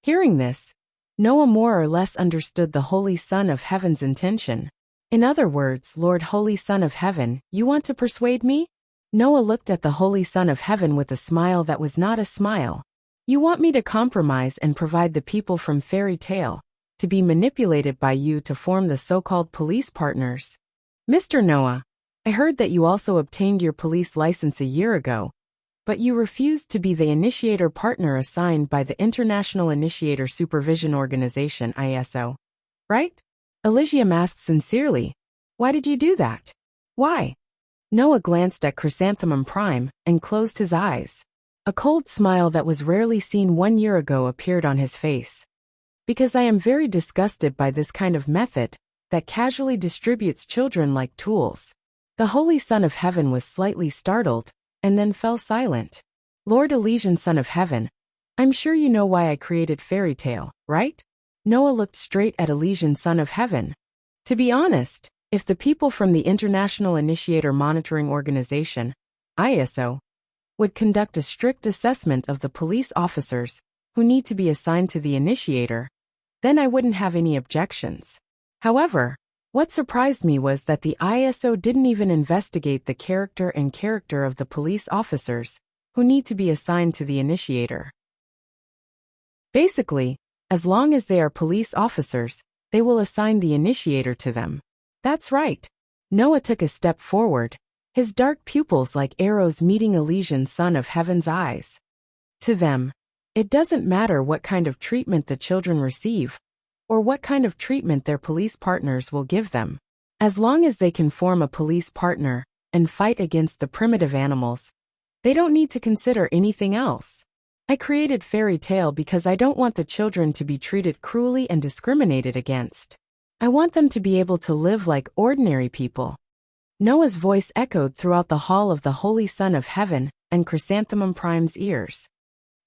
Hearing this, Noah more or less understood the Holy Son of Heaven's intention. In other words, Lord Holy Son of Heaven, you want to persuade me? Noah looked at the Holy Son of Heaven with a smile that was not a smile. You want me to compromise and provide the people from Fairy Tale to be manipulated by you to form the so-called police partners? Mr. Noah, I heard that you also obtained your police license a year ago, but you refused to be the initiator partner assigned by the International Initiator Supervision Organization, ISO. Right? Elysium asked sincerely. Why did you do that? Why? Noah glanced at Chrysanthemum Prime and closed his eyes. A cold smile that was rarely seen 1 year ago appeared on his face. Because I am very disgusted by this kind of method that casually distributes children like tools. The Holy Son of Heaven was slightly startled, and then fell silent. Lord Elysian Son of Heaven, I'm sure you know why I created Fairy Tale, right? Noah looked straight at Elysian Son of Heaven. To be honest, if the people from the International Initiator Monitoring Organization, ISO, would conduct a strict assessment of the police officers who need to be assigned to the initiator, then I wouldn't have any objections. However, what surprised me was that the ISO didn't even investigate the character of the police officers who need to be assigned to the initiator. Basically, as long as they are police officers, they will assign the initiator to them. That's right. Noah took a step forward, his dark pupils like arrows meeting Elysian Son of Heaven's eyes. To them, it doesn't matter what kind of treatment the children receive, or what kind of treatment their police partners will give them. As long as they can form a police partner and fight against the primitive animals, they don't need to consider anything else. I created Fairy Tale because I don't want the children to be treated cruelly and discriminated against. I want them to be able to live like ordinary people. Noah's voice echoed throughout the hall of the Holy Son of Heaven and Chrysanthemum Prime's ears.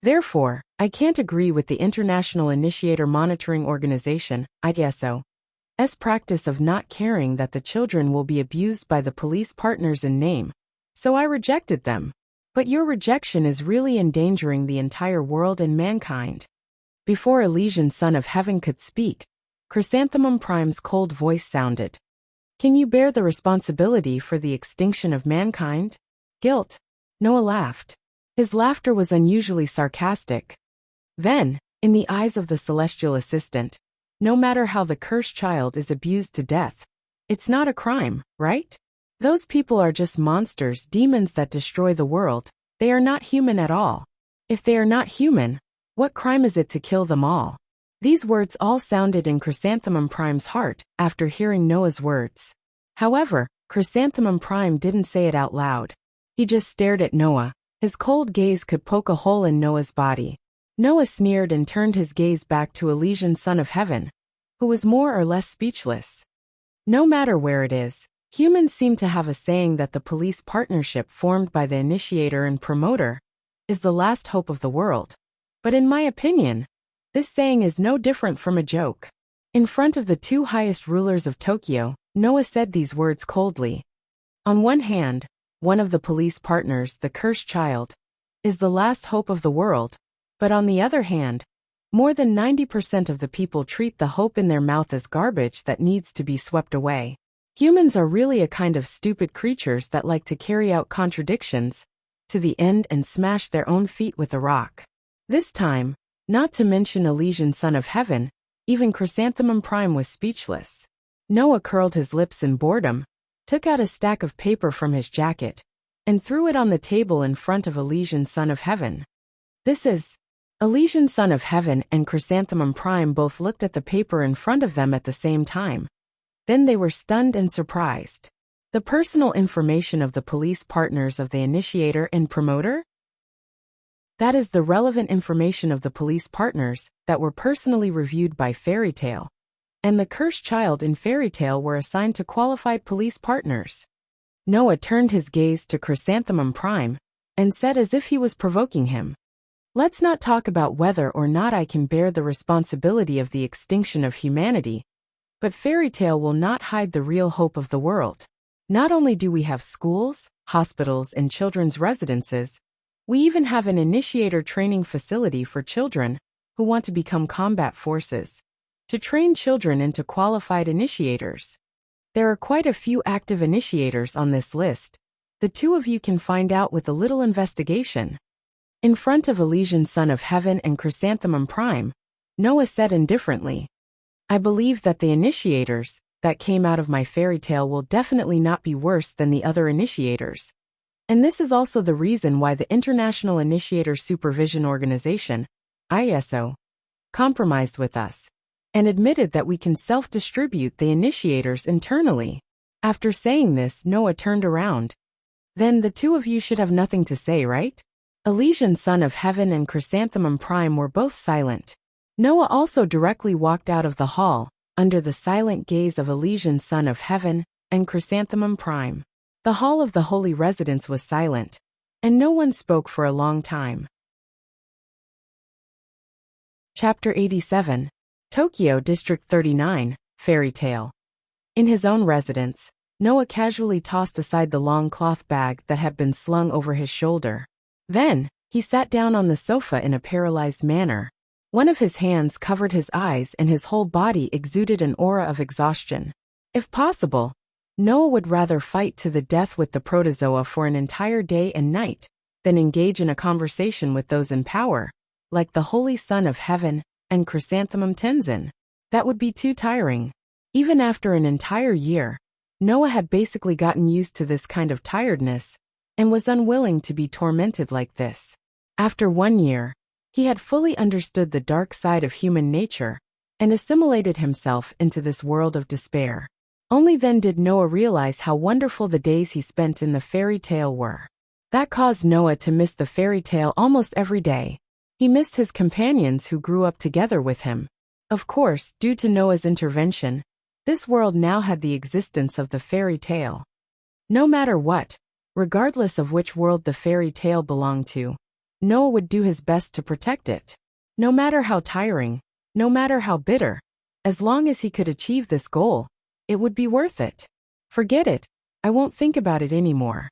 Therefore, I can't agree with the International Initiator Monitoring Organization, ISO's practice of not caring that the children will be abused by the police partners in name, so I rejected them. But your rejection is really endangering the entire world and mankind. Before Elysian Son of Heaven could speak, Chrysanthemum Prime's cold voice sounded. Can you bear the responsibility for the extinction of mankind? Guilt. Noah laughed. His laughter was unusually sarcastic. Then, in the eyes of the celestial assistant, no matter how the cursed child is abused to death, it's not a crime, right? Those people are just monsters, demons that destroy the world. They are not human at all. If they are not human, what crime is it to kill them all? These words all sounded in Chrysanthemum Prime's heart after hearing Noah's words. However, Chrysanthemum Prime didn't say it out loud. He just stared at Noah. His cold gaze could poke a hole in Noah's body. Noah sneered and turned his gaze back to Elysian Son of Heaven, who was more or less speechless. No matter where it is, humans seem to have a saying that the police partnership formed by the initiator and promoter is the last hope of the world. But in my opinion, this saying is no different from a joke. In front of the two highest rulers of Tokyo, Noah said these words coldly. On one hand, one of the police partners, the cursed child, is the last hope of the world, but on the other hand, more than 90% of the people treat the hope in their mouth as garbage that needs to be swept away. Humans are really a kind of stupid creatures that like to carry out contradictions to the end and smash their own feet with a rock. This time, not to mention Elysian Son of Heaven, even Chrysanthemum Prime was speechless. Noah curled his lips in boredom, took out a stack of paper from his jacket, and threw it on the table in front of Elysian Son of Heaven. This is... Elysian Son of Heaven and Chrysanthemum Prime both looked at the paper in front of them at the same time. Then they were stunned and surprised. The personal information of the police partners of the initiator and promoter? That is the relevant information of the police partners that were personally reviewed by Fairy Tail. And the cursed child in Fairy Tail were assigned to qualified police partners. Noah turned his gaze to Chrysanthemum Prime and said as if he was provoking him. Let's not talk about whether or not I can bear the responsibility of the extinction of humanity, but Fairy Tail will not hide the real hope of the world. Not only do we have schools, hospitals, and children's residences, we even have an initiator training facility for children who want to become combat forces, to train children into qualified initiators. There are quite a few active initiators on this list. The two of you can find out with a little investigation. In front of Elysian Son of Heaven and Chrysanthemum Prime, Noah said indifferently, I believe that the initiators that came out of my fairy tale will definitely not be worse than the other initiators. And this is also the reason why the International Initiator Supervision Organization, ISO, compromised with us and admitted that we can self-distribute the initiators internally. After saying this, Noah turned around. Then the two of you should have nothing to say, right? Elysian Son of Heaven and Chrysanthemum Prime were both silent. Noah also directly walked out of the hall, under the silent gaze of Elysian Son of Heaven and Chrysanthemum Prime. The hall of the holy residence was silent, and no one spoke for a long time. Chapter 87, Tokyo District 39, Fairy Tail. In his own residence, Noah casually tossed aside the long cloth bag that had been slung over his shoulder. Then, he sat down on the sofa in a paralyzed manner. One of his hands covered his eyes and his whole body exuded an aura of exhaustion. If possible, Noah would rather fight to the death with the protozoa for an entire day and night than engage in a conversation with those in power, like the Holy Son of Heaven and Chrysanthemum Tenzin. That would be too tiring. Even after an entire year, Noah had basically gotten used to this kind of tiredness and was unwilling to be tormented like this. After 1 year, he had fully understood the dark side of human nature and assimilated himself into this world of despair. Only then did Noah realize how wonderful the days he spent in the fairy tale were. That caused Noah to miss the fairy tale almost every day. He missed his companions who grew up together with him. Of course, due to Noah's intervention, this world now had the existence of the fairy tale. No matter what, regardless of which world the fairy tale belonged to, Noah would do his best to protect it. No matter how tiring, no matter how bitter, as long as he could achieve this goal, it would be worth it. Forget it. I won't think about it anymore.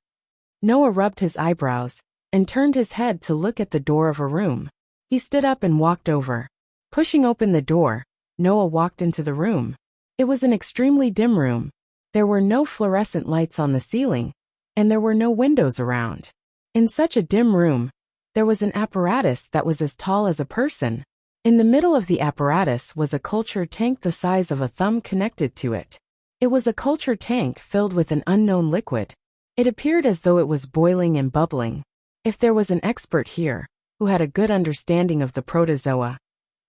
Noah rubbed his eyebrows and turned his head to look at the door of a room. He stood up and walked over. Pushing open the door, Noah walked into the room. It was an extremely dim room. There were no fluorescent lights on the ceiling, and there were no windows around. In such a dim room, there was an apparatus that was as tall as a person. In the middle of the apparatus was a culture tank the size of a thumb connected to it. It was a culture tank filled with an unknown liquid. It appeared as though it was boiling and bubbling. If there was an expert here, who had a good understanding of the protozoa,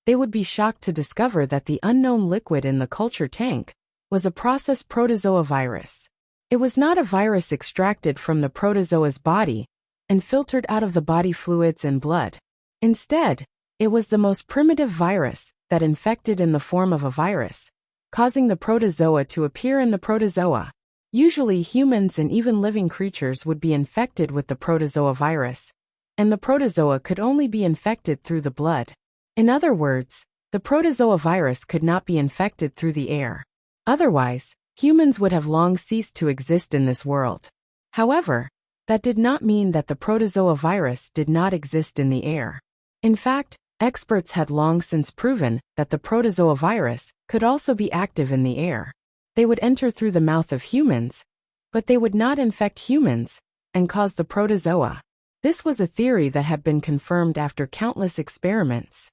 they would be shocked to discover that the unknown liquid in the culture tank was a processed protozoa virus. It was not a virus extracted from the protozoa's body and filtered out of the body fluids and blood. Instead, it was the most primitive virus that infected in the form of a virus, causing the protozoa to appear in the protozoa. Usually humans and even living creatures would be infected with the protozoa virus, and the protozoa could only be infected through the blood. In other words, the protozoa virus could not be infected through the air. Otherwise, humans would have long ceased to exist in this world. However, that did not mean that the protozoa virus did not exist in the air. In fact, experts had long since proven that the protozoa virus could also be active in the air. They would enter through the mouth of humans, but they would not infect humans and cause the protozoa. This was a theory that had been confirmed after countless experiments.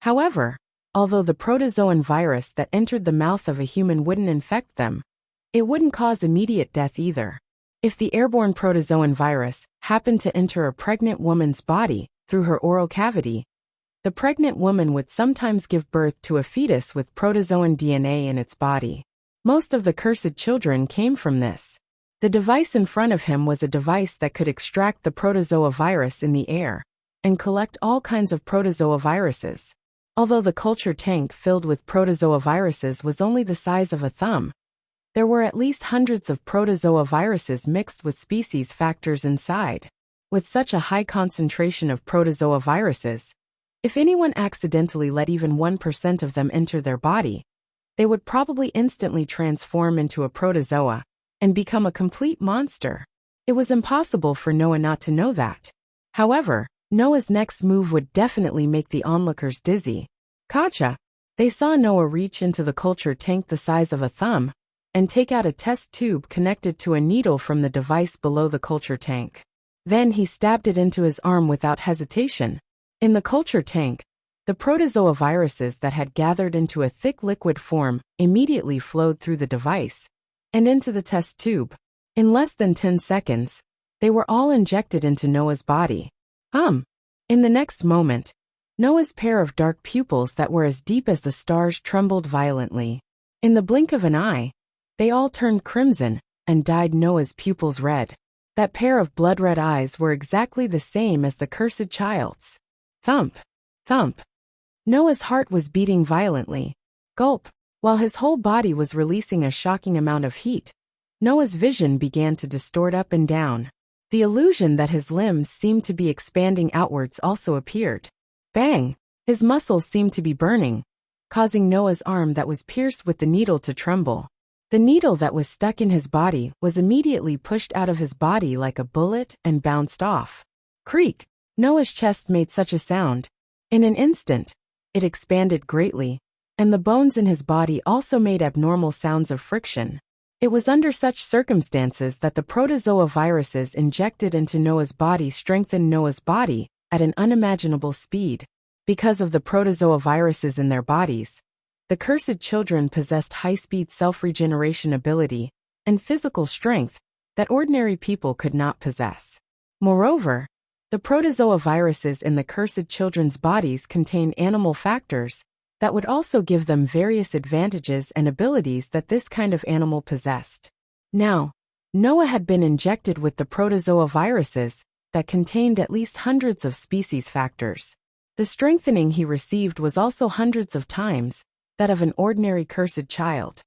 However, although the protozoan virus that entered the mouth of a human wouldn't infect them, it wouldn't cause immediate death either. If the airborne protozoan virus happened to enter a pregnant woman's body through her oral cavity, the pregnant woman would sometimes give birth to a fetus with protozoan DNA in its body. Most of the cursed children came from this. The device in front of him was a device that could extract the protozoa virus in the air and collect all kinds of protozoa viruses. Although the culture tank filled with protozoa viruses was only the size of a thumb, there were at least hundreds of protozoa viruses mixed with species factors inside. With such a high concentration of protozoa viruses, if anyone accidentally let even 1% of them enter their body, they would probably instantly transform into a protozoa and become a complete monster. It was impossible for Noah not to know that. However, Noah's next move would definitely make the onlookers dizzy. Gotcha! They saw Noah reach into the culture tank the size of a thumb and take out a test tube connected to a needle from the device below the culture tank. Then he stabbed it into his arm without hesitation. In the culture tank, the protozoa viruses that had gathered into a thick liquid form immediately flowed through the device and into the test tube. In less than 10 seconds, they were all injected into Noah's body. In the next moment, Noah's pair of dark pupils that were as deep as the stars trembled violently. In the blink of an eye, they all turned crimson and dyed Noah's pupils red. That pair of blood-red eyes were exactly the same as the cursed child's. Thump! Thump! Noah's heart was beating violently. Gulp! While his whole body was releasing a shocking amount of heat, Noah's vision began to distort up and down. The illusion that his limbs seemed to be expanding outwards also appeared. Bang! His muscles seemed to be burning, causing Noah's arm that was pierced with the needle to tremble. The needle that was stuck in his body was immediately pushed out of his body like a bullet and bounced off. Creak! Noah's chest made such a sound. In an instant, it expanded greatly, and the bones in his body also made abnormal sounds of friction. It was under such circumstances that the protozoa viruses injected into Noah's body strengthened Noah's body at an unimaginable speed. Because of the protozoa viruses in their bodies, the cursed children possessed high-speed self-regeneration ability and physical strength that ordinary people could not possess. Moreover, the protozoa viruses in the cursed children's bodies contain animal factors that would also give them various advantages and abilities that this kind of animal possessed. Now, Noah had been injected with the protozoa viruses that contained at least hundreds of species factors. The strengthening he received was also hundreds of times that of an ordinary cursed child.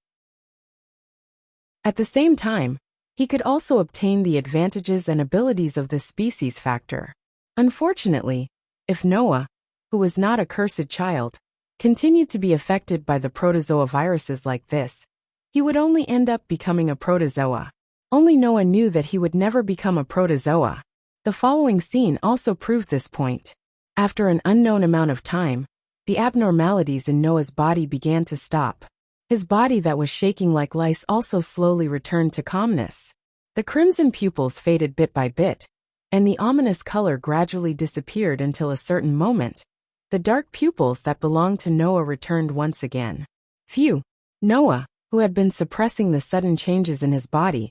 At the same time, he could also obtain the advantages and abilities of this species factor. Unfortunately, if Noah, who was not a cursed child, continued to be affected by the protozoa viruses like this, he would only end up becoming a protozoa. Only Noah knew that he would never become a protozoa. The following scene also proved this point. After an unknown amount of time, the abnormalities in Noah's body began to stop. His body that was shaking like lice also slowly returned to calmness. The crimson pupils faded bit by bit, and the ominous color gradually disappeared until a certain moment. The dark pupils that belonged to Noah returned once again. Phew! Noah, who had been suppressing the sudden changes in his body,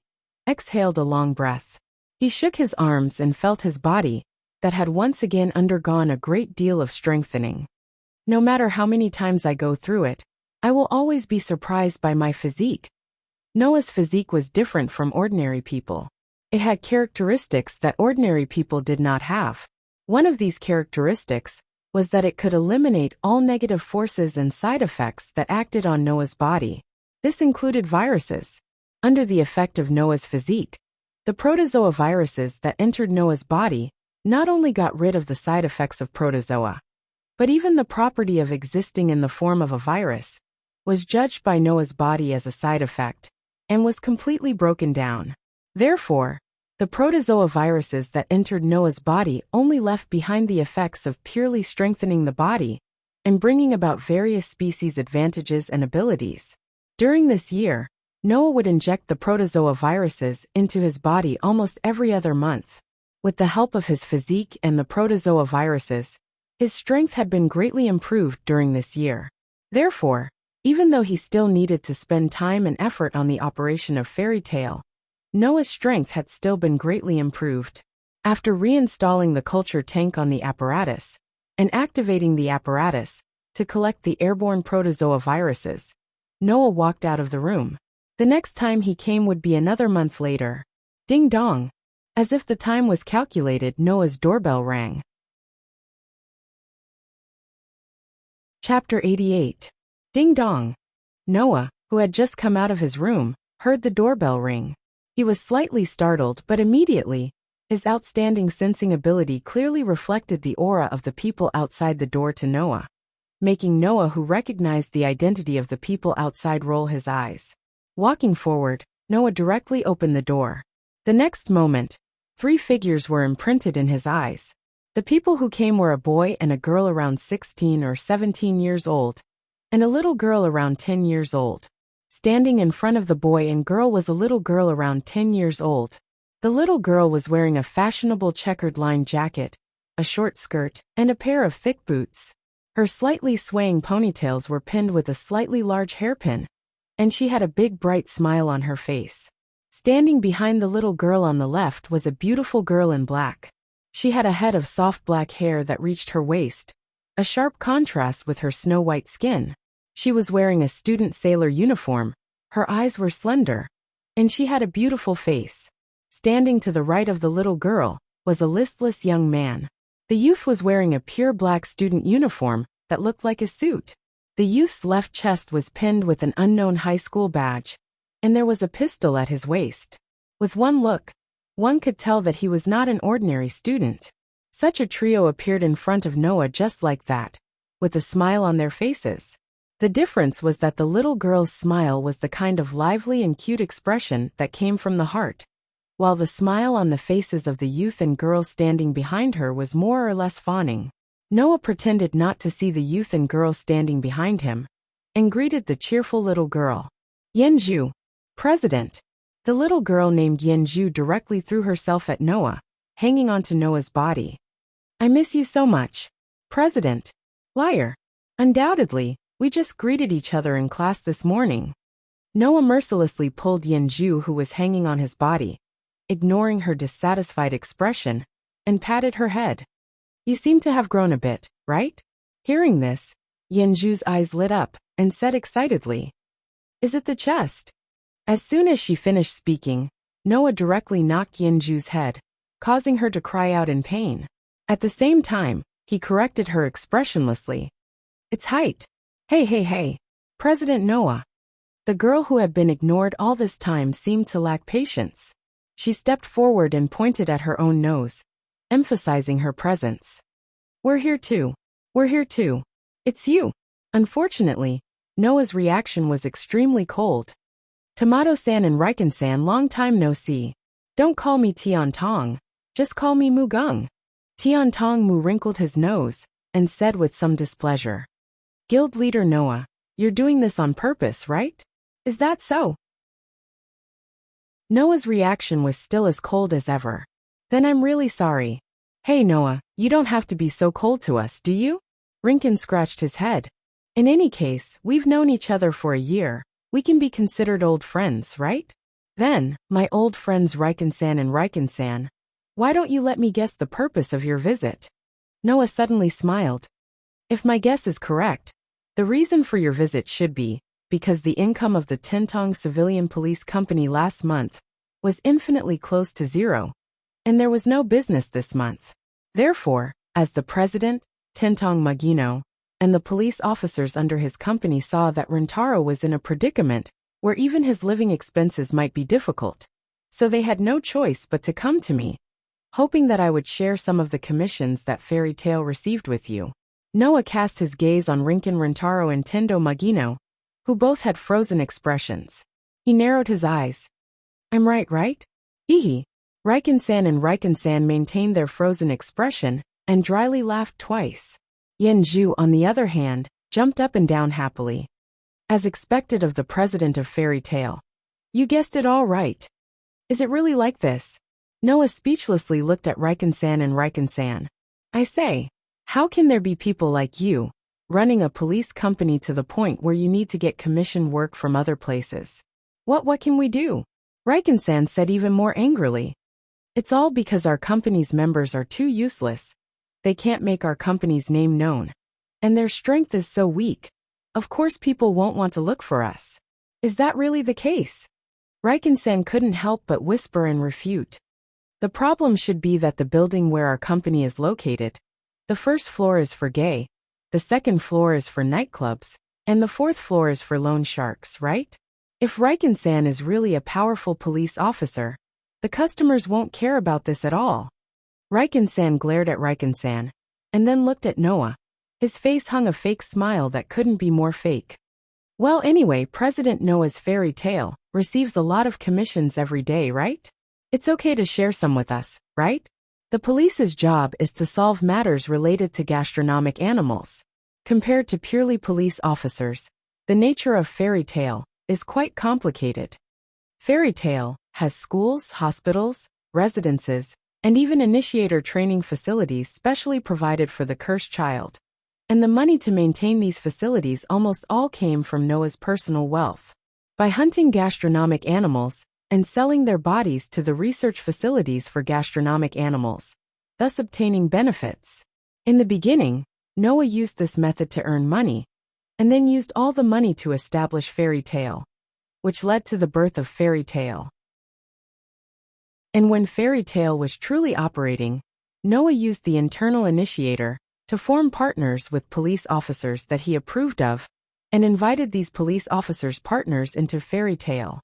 exhaled a long breath. He shook his arms and felt his body, that had once again undergone a great deal of strengthening. No matter how many times I go through it, I will always be surprised by my physique. Noah's physique was different from ordinary people. It had characteristics that ordinary people did not have. One of these characteristics was that it could eliminate all negative forces and side effects that acted on Noah's body. This included viruses. Under the effect of Noah's physique, the protozoa viruses that entered Noah's body not only got rid of the side effects of protozoa, but even the property of existing in the form of a virus was judged by Noah's body as a side effect and was completely broken down. Therefore, the protozoa viruses that entered Noah's body only left behind the effects of purely strengthening the body and bringing about various species advantages and abilities. During this year, Noah would inject the protozoa viruses into his body almost every other month. With the help of his physique and the protozoa viruses, his strength had been greatly improved during this year. Therefore, even though he still needed to spend time and effort on the operation of Fairy Tale, Noah's strength had still been greatly improved. After reinstalling the culture tank on the apparatus and activating the apparatus to collect the airborne protozoa viruses, Noah walked out of the room. The next time he came would be another month later. Ding dong! As if the time was calculated, Noah's doorbell rang. Chapter 88. Ding dong! Noah, who had just come out of his room, heard the doorbell ring. He was slightly startled, but immediately, his outstanding sensing ability clearly reflected the aura of the people outside the door to Noah, making Noah, who recognized the identity of the people outside, roll his eyes. Walking forward, Noah directly opened the door. The next moment, 3 figures were imprinted in his eyes. The people who came were a boy and a girl around 16 or 17 years old, and a little girl around 10 years old. Standing in front of the boy and girl was a little girl around 10 years old. The little girl was wearing a fashionable checkered lined jacket, a short skirt, and a pair of thick boots. Her slightly swaying ponytails were pinned with a slightly large hairpin, and she had a big bright smile on her face. Standing behind the little girl on the left was a beautiful girl in black. She had a head of soft black hair that reached her waist, a sharp contrast with her snow-white skin. She was wearing a student sailor uniform, her eyes were slender, and she had a beautiful face. Standing to the right of the little girl was a listless young man. The youth was wearing a pure black student uniform that looked like a suit. The youth's left chest was pinned with an unknown high school badge, and there was a pistol at his waist. With one look, one could tell that he was not an ordinary student. Such a trio appeared in front of Noah just like that, with a smile on their faces. The difference was that the little girl's smile was the kind of lively and cute expression that came from the heart, while the smile on the faces of the youth and girl standing behind her was more or less fawning. Noah pretended not to see the youth and girl standing behind him, and greeted the cheerful little girl. Yenju, President. The little girl named Yenju directly threw herself at Noah, hanging onto Noah's body. I miss you so much, President. Liar. Undoubtedly, we just greeted each other in class this morning. Noah mercilessly pulled Yenju, who was hanging on his body, ignoring her dissatisfied expression, and patted her head. You seem to have grown a bit, right? Hearing this, Yenju's eyes lit up and said excitedly, Is it the chest? As soon as she finished speaking, Noah directly knocked Yenju's head, causing her to cry out in pain. At the same time, he corrected her expressionlessly. It's height. Hey, President Noah. The girl who had been ignored all this time seemed to lack patience. She stepped forward and pointed at her own nose, emphasizing her presence. We're here too. We're here too. It's you. Unfortunately, Noah's reaction was extremely cold. Tomato-san and Riken-san, long time no see. Don't call me Tian Tong. Just call me Mu Gung. Tian Tong Mu wrinkled his nose and said with some displeasure. Guild leader Noah, you're doing this on purpose, right? Is that so? Noah's reaction was still as cold as ever. Then I'm really sorry. Hey Noah, you don't have to be so cold to us, do you? Rinken scratched his head. In any case, we've known each other for a year. We can be considered old friends, right? Then, my old friends Riken-san and Riken-san, why don't you let me guess the purpose of your visit? Noah suddenly smiled. If my guess is correct, the reason for your visit should be because the income of the Tintong Civilian Police Company last month was infinitely close to zero, and there was no business this month. Therefore, as the president, Tintong Magino, and the police officers under his company saw that Rintaro was in a predicament where even his living expenses might be difficult, so they had no choice but to come to me, hoping that I would share some of the commissions that Fairy Tail received with you. Noah cast his gaze on Rinken Rintaro and Tendo Magino, who both had frozen expressions. He narrowed his eyes. I'm right? Ehe. Riken-san and Riken-san maintained their frozen expression and dryly laughed twice. Yenju, on the other hand, jumped up and down happily. As expected of the president of Fairy Tail. You guessed it all right. Is it really like this? Noah speechlessly looked at Riken-san and Riken-san. I say, how can there be people like you, running a police company to the point where you need to get commission work from other places? What can we do? Riken-san said even more angrily. It's all because our company's members are too useless. They can't make our company's name known. And their strength is so weak. Of course people won't want to look for us. Is that really the case? Riken-san couldn't help but whisper and refute. The problem should be that the building where our company is located, the first floor is for gay, the second floor is for nightclubs, and the fourth floor is for loan sharks, right? If Riken-san is really a powerful police officer, the customers won't care about this at all. Riken-san glared at Riken-san, and then looked at Noah. His face hung a fake smile that couldn't be more fake. Well anyway, President Noah's Fairy Tail receives a lot of commissions every day, right? It's okay to share some with us, right? The police's job is to solve matters related to gastronomic animals. Compared to purely police officers, the nature of Fairy Tail is quite complicated. Fairy Tail has schools, hospitals, residences, and even initiator training facilities specially provided for the cursed child. And the money to maintain these facilities almost all came from Noah's personal wealth. By hunting gastronomic animals and selling their bodies to the research facilities for gastronomic animals, thus obtaining benefits. In the beginning, Noah used this method to earn money, and then used all the money to establish Fairy Tail, which led to the birth of Fairy Tail. And when Fairy Tail was truly operating, Noah used the internal initiator to form partners with police officers that he approved of, and invited these police officers' partners into Fairy Tail.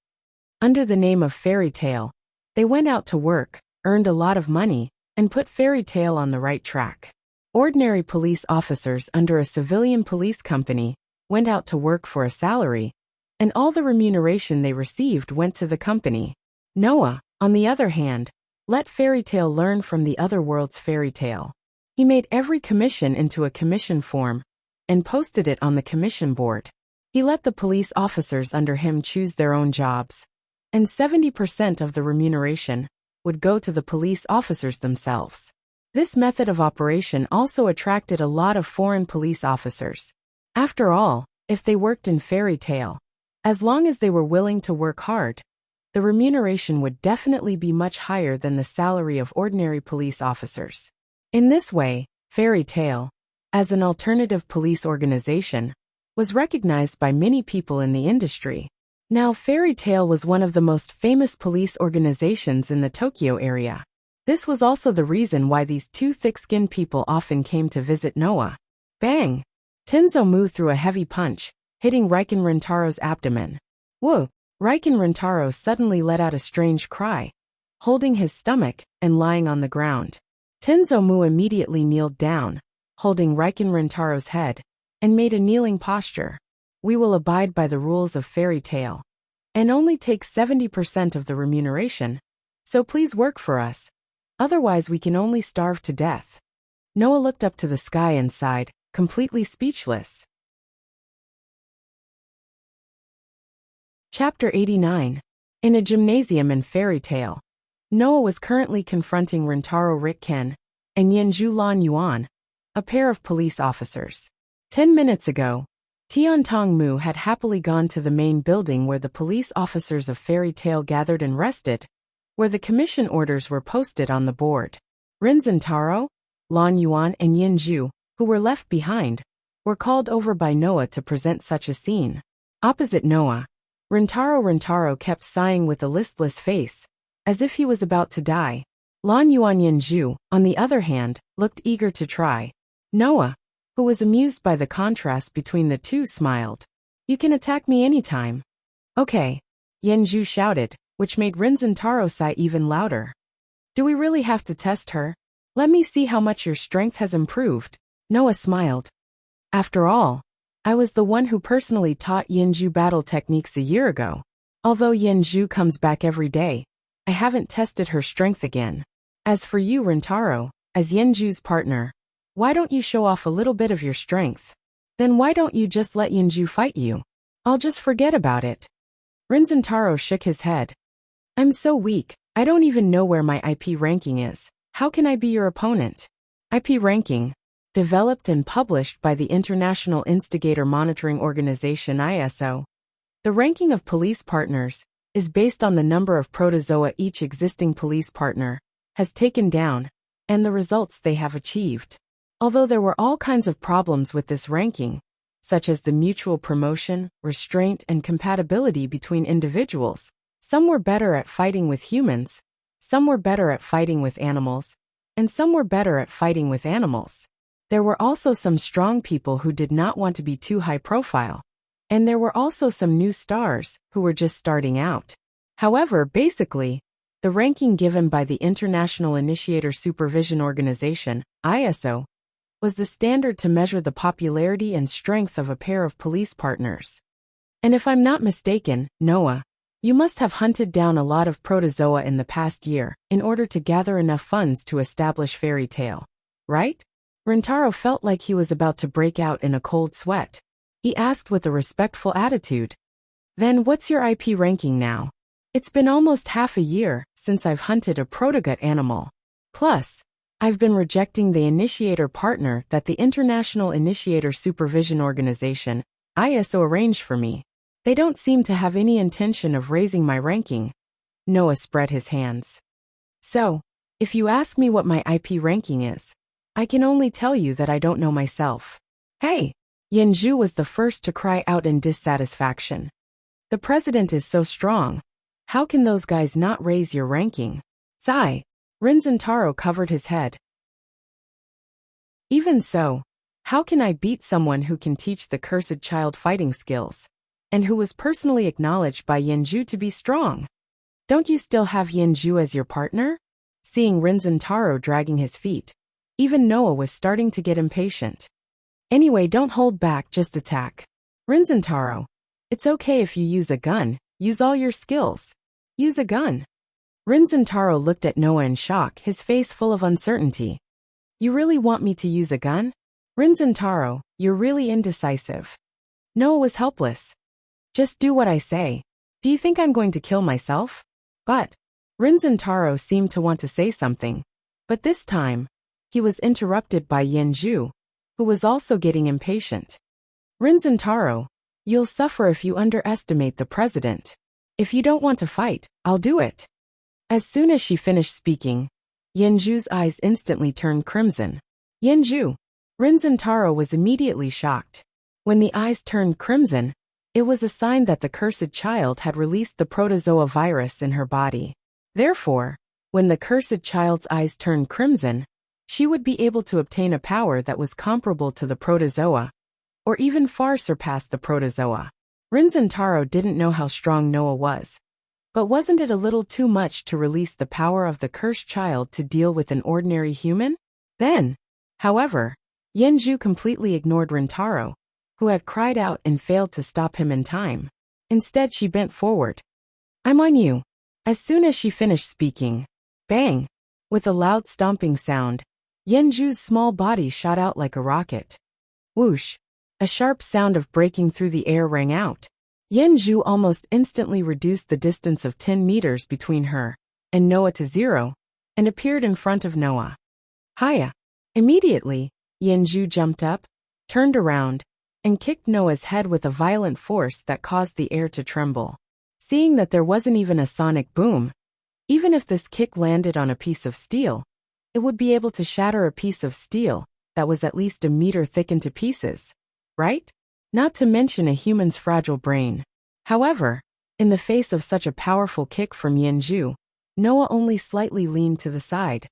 Under the name of Fairy Tail, they went out to work, earned a lot of money, and put Fairy Tail on the right track. Ordinary police officers under a civilian police company went out to work for a salary, and all the remuneration they received went to the company. Noah, on the other hand, let Fairy Tail learn from the other world's Fairy Tail. He made every commission into a commission form and posted it on the commission board. He let the police officers under him choose their own jobs, and 70% of the remuneration would go to the police officers themselves. This method of operation also attracted a lot of foreign police officers. After all, if they worked in Fairy Tail, as long as they were willing to work hard, the remuneration would definitely be much higher than the salary of ordinary police officers. In this way, Fairy Tail, as an alternative police organization, was recognized by many people in the industry. Now, Fairy Tail was one of the most famous police organizations in the Tokyo area. This was also the reason why these two thick-skinned people often came to visit Noah. Bang! Tenzo Mu threw a heavy punch, hitting Riken Rintaro's abdomen. Whoa! Riken Rintaro suddenly let out a strange cry, holding his stomach and lying on the ground. Tenzomu immediately kneeled down, holding Riken Rintaro's head, and made a kneeling posture. We will abide by the rules of Fairy Tail, and only take 70% of the remuneration, so please work for us. Otherwise we can only starve to death. Noah looked up to the sky and sighed, completely speechless. Chapter 89. In a gymnasium in Fairy Tail. Noah was currently confronting Rintaro Rikken and Yenju Lan Yuan, a pair of police officers. 10 minutes ago, Tian Tong Mu had happily gone to the main building where the police officers of Fairy Tail gathered and rested, where the commission orders were posted on the board. Rinzantaro, Lan Yuan and Yenju, who were left behind, were called over by Noah to present such a scene. Opposite Noah, Rintaro kept sighing with a listless face, as if he was about to die. Lan Yuan Yenju, on the other hand, looked eager to try. Noah, who was amused by the contrast between the two, smiled. You can attack me anytime. Okay, Yenju shouted, which made Rinzantaro sigh even louder. Do we really have to test her? Let me see how much your strength has improved. Noah smiled. After all, I was the one who personally taught Yenju battle techniques a year ago. Although Yenju comes back every day, I haven't tested her strength again. As for you, Rintaro, as Yenju's partner, why don't you show off a little bit of your strength? Then why don't you just let Yenju fight you? I'll just forget about it. Rinzantaro shook his head. I'm so weak, I don't even know where my IP ranking is. How can I be your opponent? IP ranking, developed and published by the International Instigator Monitoring Organization ISO. The ranking of police partners is based on the number of protozoa each existing police partner has taken down and the results they have achieved. Although there were all kinds of problems with this ranking, such as the mutual promotion, restraint, and compatibility between individuals, some were better at fighting with humans, some were better at fighting with animals, and some were better at fighting with animals. There were also some strong people who did not want to be too high profile, and there were also some new stars who were just starting out. However, basically, the ranking given by the International Initiator Supervision Organization, ISO, was the standard to measure the popularity and strength of a pair of police partners. And if I'm not mistaken, Noah, you must have hunted down a lot of protozoa in the past year in order to gather enough funds to establish Fairy Tail, right? Rintaro felt like he was about to break out in a cold sweat. He asked with a respectful attitude. Then what's your IP ranking now? It's been almost half a year since I've hunted a protogut animal. Plus, I've been rejecting the initiator partner that the International Initiator Supervision Organization, ISO, arranged for me. They don't seem to have any intention of raising my ranking. Noah spread his hands. So, if you ask me what my IP ranking is, I can only tell you that I don't know myself. Hey! Yenju was the first to cry out in dissatisfaction. The president is so strong. How can those guys not raise your ranking? Sigh. Rinzantaro covered his head. Even so, how can I beat someone who can teach the cursed child fighting skills, and who was personally acknowledged by Yenju to be strong? Don't you still have Yenju as your partner? Seeing Rinzantaro dragging his feet, even Noah was starting to get impatient. Anyway, don't hold back, just attack. Rinzantaro, it's okay if you use a gun, use all your skills. Use a gun. Rinzantaro looked at Noah in shock, his face full of uncertainty. You really want me to use a gun? Rinzantaro, you're really indecisive. Noah was helpless. Just do what I say. Do you think I'm going to kill myself? But Rinzantaro seemed to want to say something, but this time, he was interrupted by Yenju, who was also getting impatient. Rinzantaro, you'll suffer if you underestimate the president. If you don't want to fight, I'll do it. As soon as she finished speaking, Yenju's eyes instantly turned crimson. Yenju! Rinzantaro was immediately shocked. When the eyes turned crimson, it was a sign that the cursed child had released the protozoa virus in her body. Therefore, when the cursed child's eyes turned crimson, she would be able to obtain a power that was comparable to the protozoa, or even far surpass the protozoa. Rinzantaro didn't know how strong Noah was. But wasn't it a little too much to release the power of the cursed child to deal with an ordinary human? Then, however, Yenju completely ignored Rintaro, who had cried out and failed to stop him in time. Instead, she bent forward. "I'm on you." As soon as she finished speaking, bang! With a loud stomping sound, Yenju's small body shot out like a rocket. Whoosh! A sharp sound of breaking through the air rang out. Yenju almost instantly reduced the distance of 10 meters between her and Noah to 0, and appeared in front of Noah. Hiya! Immediately, Yenju jumped up, turned around, and kicked Noah's head with a violent force that caused the air to tremble. Seeing that there wasn't even a sonic boom, even if this kick landed on a piece of steel, it would be able to shatter a piece of steel that was at least a meter thick into pieces, right? Not to mention a human's fragile brain. However, in the face of such a powerful kick from Yenju, Noah only slightly leaned to the side.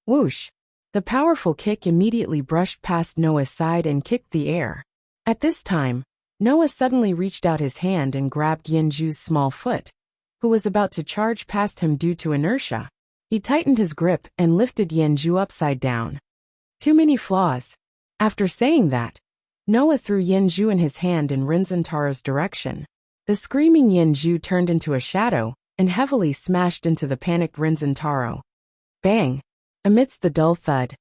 Whoosh! The powerful kick immediately brushed past Noah's side and kicked the air. At this time, Noah suddenly reached out his hand and grabbed Yenju's small foot, who was about to charge past him due to inertia. He tightened his grip and lifted Yenju upside down. Too many flaws. After saying that, Noah threw Yenju in his hand in Rinzantaro's direction. The screaming Yenju turned into a shadow and heavily smashed into the panicked Rinzantaro. Bang! Amidst the dull thud,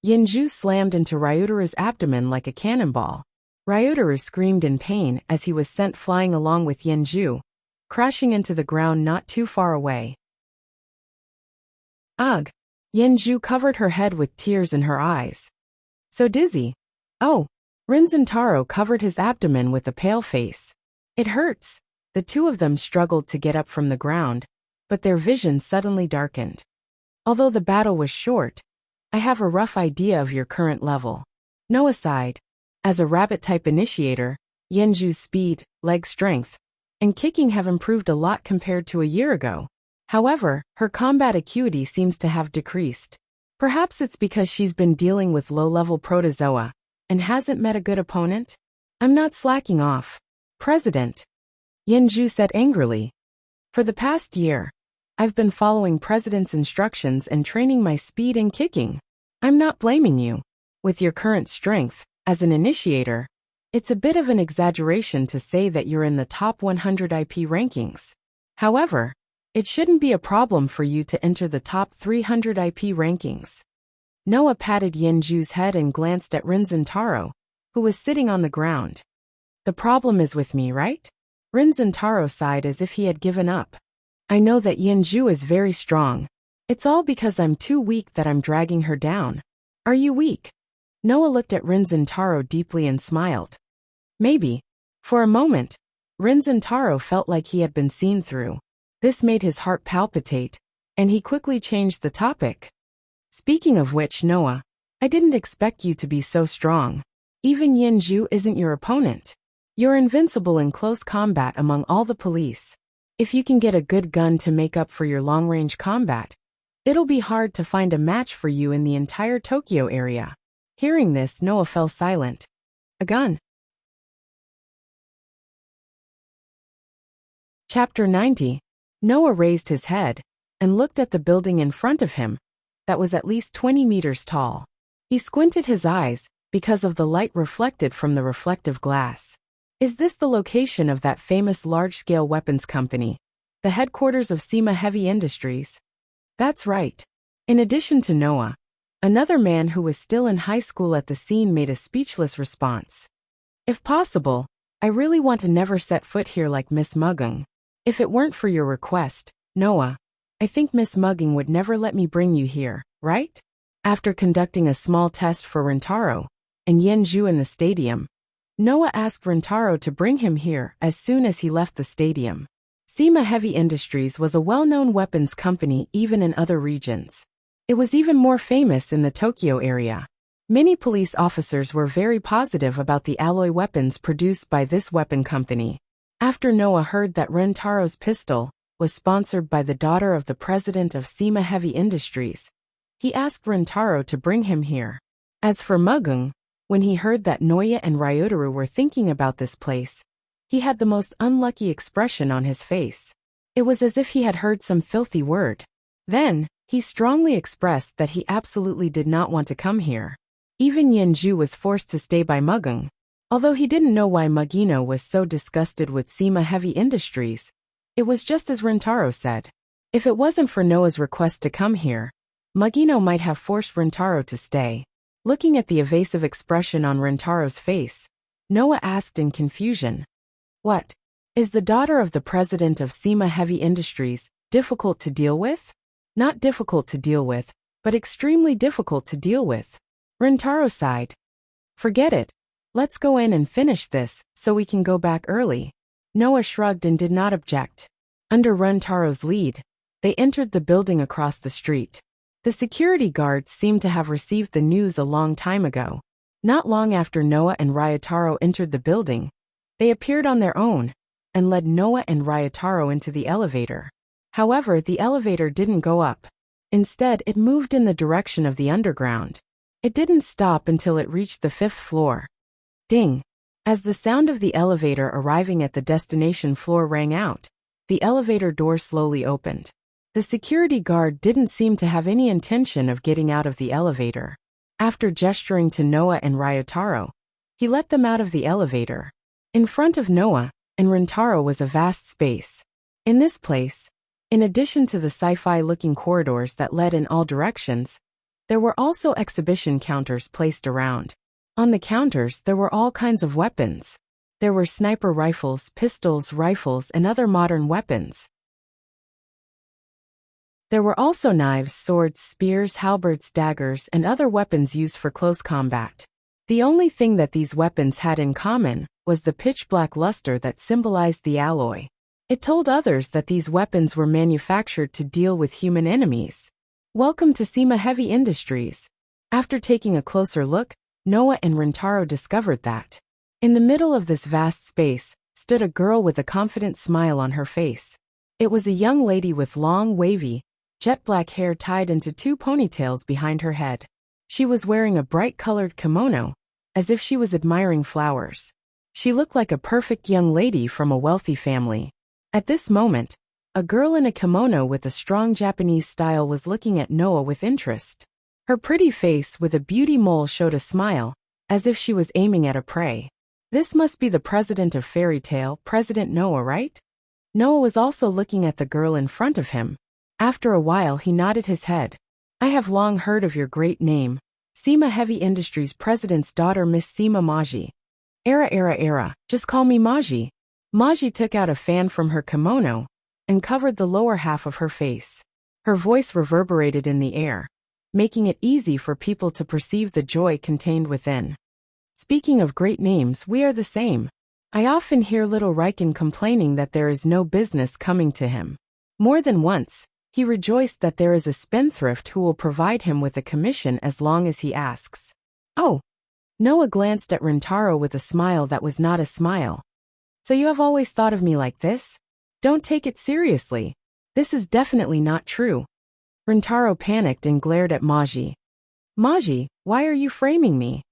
Yenju slammed into Ryutaru's abdomen like a cannonball. Ryutaru screamed in pain as he was sent flying along with Yenju, crashing into the ground not too far away. Ugh! Yenju covered her head with tears in her eyes. So dizzy. Oh! Rinzantaro covered his abdomen with a pale face. It hurts. The two of them struggled to get up from the ground, but their vision suddenly darkened. Although the battle was short, I have a rough idea of your current level. Noah sighed. As a rabbit-type initiator, Yenju's speed, leg strength, and kicking have improved a lot compared to a year ago. However, her combat acuity seems to have decreased. Perhaps it's because she's been dealing with low-level protozoa and hasn't met a good opponent? I'm not slacking off, President, Yenju said angrily. For the past year, I've been following President's instructions and training my speed and kicking. I'm not blaming you. With your current strength, as an initiator, it's a bit of an exaggeration to say that you're in the top 100 IP rankings. However, it shouldn't be a problem for you to enter the top 300 IP rankings. Noah patted Yenju's head and glanced at Rinzantaro, who was sitting on the ground. The problem is with me, right? Rinzantaro sighed as if he had given up. I know that Yenju is very strong. It's all because I'm too weak that I'm dragging her down. Are you weak? Noah looked at Rinzantaro deeply and smiled. Maybe. For a moment, Rinzantaro felt like he had been seen through. This made his heart palpitate, and he quickly changed the topic. Speaking of which, Noah, I didn't expect you to be so strong. Even Yenju isn't your opponent. You're invincible in close combat among all the police. If you can get a good gun to make up for your long-range combat, it'll be hard to find a match for you in the entire Tokyo area. Hearing this, Noah fell silent. A gun. Chapter 90. Noah raised his head and looked at the building in front of him that was at least 20 meters tall. He squinted his eyes because of the light reflected from the reflective glass. Is this the location of that famous large-scale weapons company, the headquarters of SEMA Heavy Industries? That's right. In addition to Noah, another man who was still in high school at the scene made a speechless response. If possible, I really want to never set foot here like Miss Mugung. If it weren't for your request, Noah, I think Miss Mugging would never let me bring you here, right? After conducting a small test for Rintaro and Yenju in the stadium, Noah asked Rintaro to bring him here as soon as he left the stadium. SEMA Heavy Industries was a well-known weapons company even in other regions. It was even more famous in the Tokyo area. Many police officers were very positive about the alloy weapons produced by this weapon company. After Noah heard that Rintaro's pistol was sponsored by the daughter of the president of SEMA Heavy Industries, he asked Rintaro to bring him here. As for Mugung, when he heard that Noya and Ryutaru were thinking about this place, He had the most unlucky expression on his face. It was as if he had heard some filthy word. Then, he strongly expressed that he absolutely did not want to come here. Even Yanju was forced to stay by Mugung. Although he didn't know why Mugino was so disgusted with Sima Heavy Industries, it was just as Rintaro said. If it wasn't for Noah's request to come here, Mugino might have forced Rintaro to stay. Looking at the evasive expression on Rintaro's face, Noah asked in confusion, "What? Is the daughter of the president of Sima Heavy Industries difficult to deal with?" "Not difficult to deal with, but extremely difficult to deal with." Rintaro sighed. "Forget it. Let's go in and finish this, so we can go back early." Noah shrugged and did not object. Under Rintaro's lead, they entered the building across the street. The security guards seemed to have received the news a long time ago. Not long after Noah and Ryotaro entered the building, they appeared on their own and led Noah and Ryotaro into the elevator. However, the elevator didn't go up. Instead, it moved in the direction of the underground. It didn't stop until it reached the 5th floor. Ding! As the sound of the elevator arriving at the destination floor rang out, the elevator door slowly opened. The security guard didn't seem to have any intention of getting out of the elevator. After gesturing to Noah and Ryotaro, he let them out of the elevator. In front of Noah and Rintaro was a vast space. In this place, in addition to the sci-fi-looking corridors that led in all directions, there were also exhibition counters placed around. On the counters there were all kinds of weapons. There were sniper rifles, pistols, rifles, and other modern weapons. There were also knives, swords, spears, halberds, daggers, and other weapons used for close combat. The only thing that these weapons had in common was the pitch-black luster that symbolized the alloy. It told others that these weapons were manufactured to deal with human enemies. Welcome to Sima Heavy Industries. After taking a closer look, Noah and Rintaro discovered that in the middle of this vast space stood a girl with a confident smile on her face. It was a young lady with long, wavy, jet-black hair tied into 2 ponytails behind her head. She was wearing a bright-colored kimono, as if she was admiring flowers. She looked like a perfect young lady from a wealthy family. At this moment, a girl in a kimono with a strong Japanese style was looking at Noah with interest. Her pretty face with a beauty mole showed a smile, as if she was aiming at a prey. This must be the president of Fairy Tail, President Noah, right? Noah was also looking at the girl in front of him. After a while he nodded his head. "I have long heard of your great name, Sima Heavy Industries President's daughter Miss Sima Maji. Era, just call me Maji." Maji took out a fan from her kimono and covered the lower half of her face. Her voice reverberated in the air, making it easy for people to perceive the joy contained within. "Speaking of great names, we are the same. I often hear little Riken complaining that there is no business coming to him. More than once, he rejoiced that there is a spendthrift who will provide him with a commission as long as he asks." "Oh." Noah glanced at Rintaro with a smile that was not a smile. "So you have always thought of me like this? Don't take it seriously. This is definitely not true." Rintaro panicked and glared at Maji. "Maji, why are you framing me?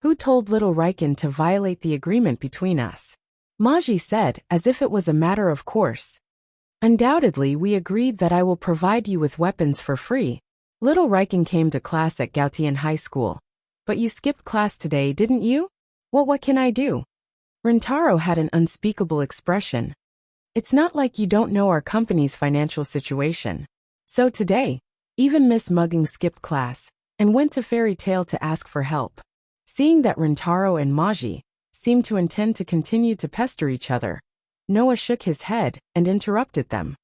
Who told little Riken to violate the agreement between us?" Maji said, as if it was a matter of course. "Undoubtedly, we agreed that I will provide you with weapons for free. Little Riken came to class at Gaotian High School. But you skipped class today, didn't you? What can I do?" Rintaro had an unspeakable expression. "It's not like you don't know our company's financial situation. So today, even Miss Mugging skipped class and went to Fairy Tail to ask for help." Seeing that Rintaro and Maji seemed to intend to continue to pester each other, Noah shook his head and interrupted them.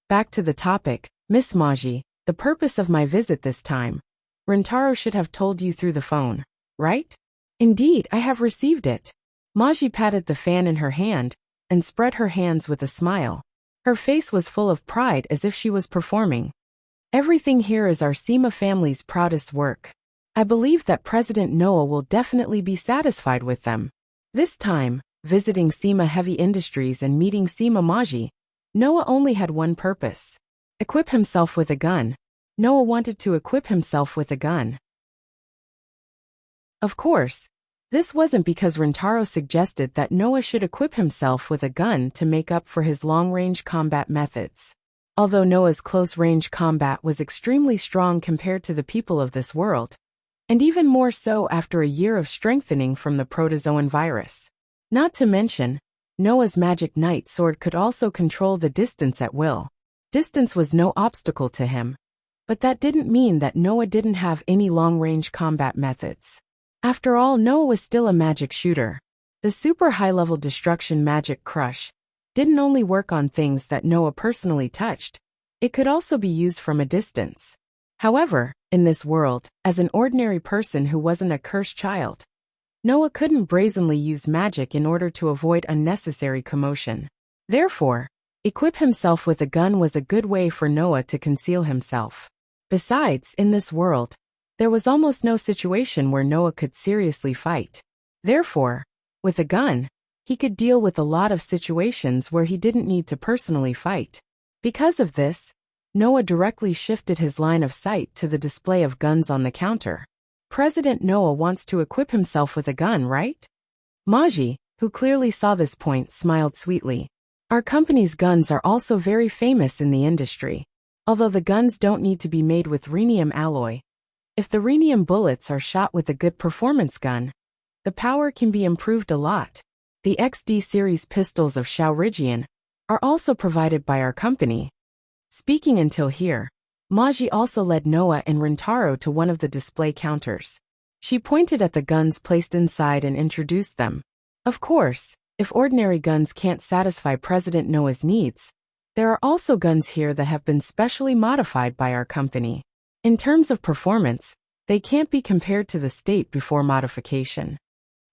"Back to the topic, Miss Maji, the purpose of my visit this time. Rintaro should have told you through the phone, right?" "Indeed, I have received it." Maji patted the fan in her hand and spread her hands with a smile. Her face was full of pride as if she was performing. "Everything here is our Sima family's proudest work. I believe that President Noah will definitely be satisfied with them." This time, visiting Sima Heavy Industries and meeting Sima Maji, Noah only had one purpose: equip himself with a gun. Noah wanted to equip himself with a gun. Of course, This wasn't because Rintaro suggested that Noah should equip himself with a gun to make up for his long-range combat methods. Although Noah's close-range combat was extremely strong compared to the people of this world, and even more so after a year of strengthening from the protozoan virus. Not to mention, Noah's magic knight sword could also control the distance at will. Distance was no obstacle to him, but that didn't mean that Noah didn't have any long-range combat methods. After all, Noah was still a magic shooter. The super high-level destruction magic crush didn't only work on things that Noah personally touched, it could also be used from a distance. However, in this world, as an ordinary person who wasn't a cursed child, Noah couldn't brazenly use magic in order to avoid unnecessary commotion. Therefore, equip himself with a gun was a good way for Noah to conceal himself. Besides, in this world, there was almost no situation where Noah could seriously fight. Therefore, with a gun, he could deal with a lot of situations where he didn't need to personally fight. Because of this, Noah directly shifted his line of sight to the display of guns on the counter. President Noah wants to equip himself with a gun, right? Maji, who clearly saw this point, smiled sweetly. Our company's guns are also very famous in the industry. Although the guns don't need to be made with rhenium alloy, if the rhenium bullets are shot with a good performance gun, the power can be improved a lot. The XD series pistols of Shaorigian are also provided by our company. Speaking until here, Maji also led Noah and Rintaro to one of the display counters. She pointed at the guns placed inside and introduced them. Of course, if ordinary guns can't satisfy President Noah's needs, there are also guns here that have been specially modified by our company. In terms of performance, they can't be compared to the state before modification.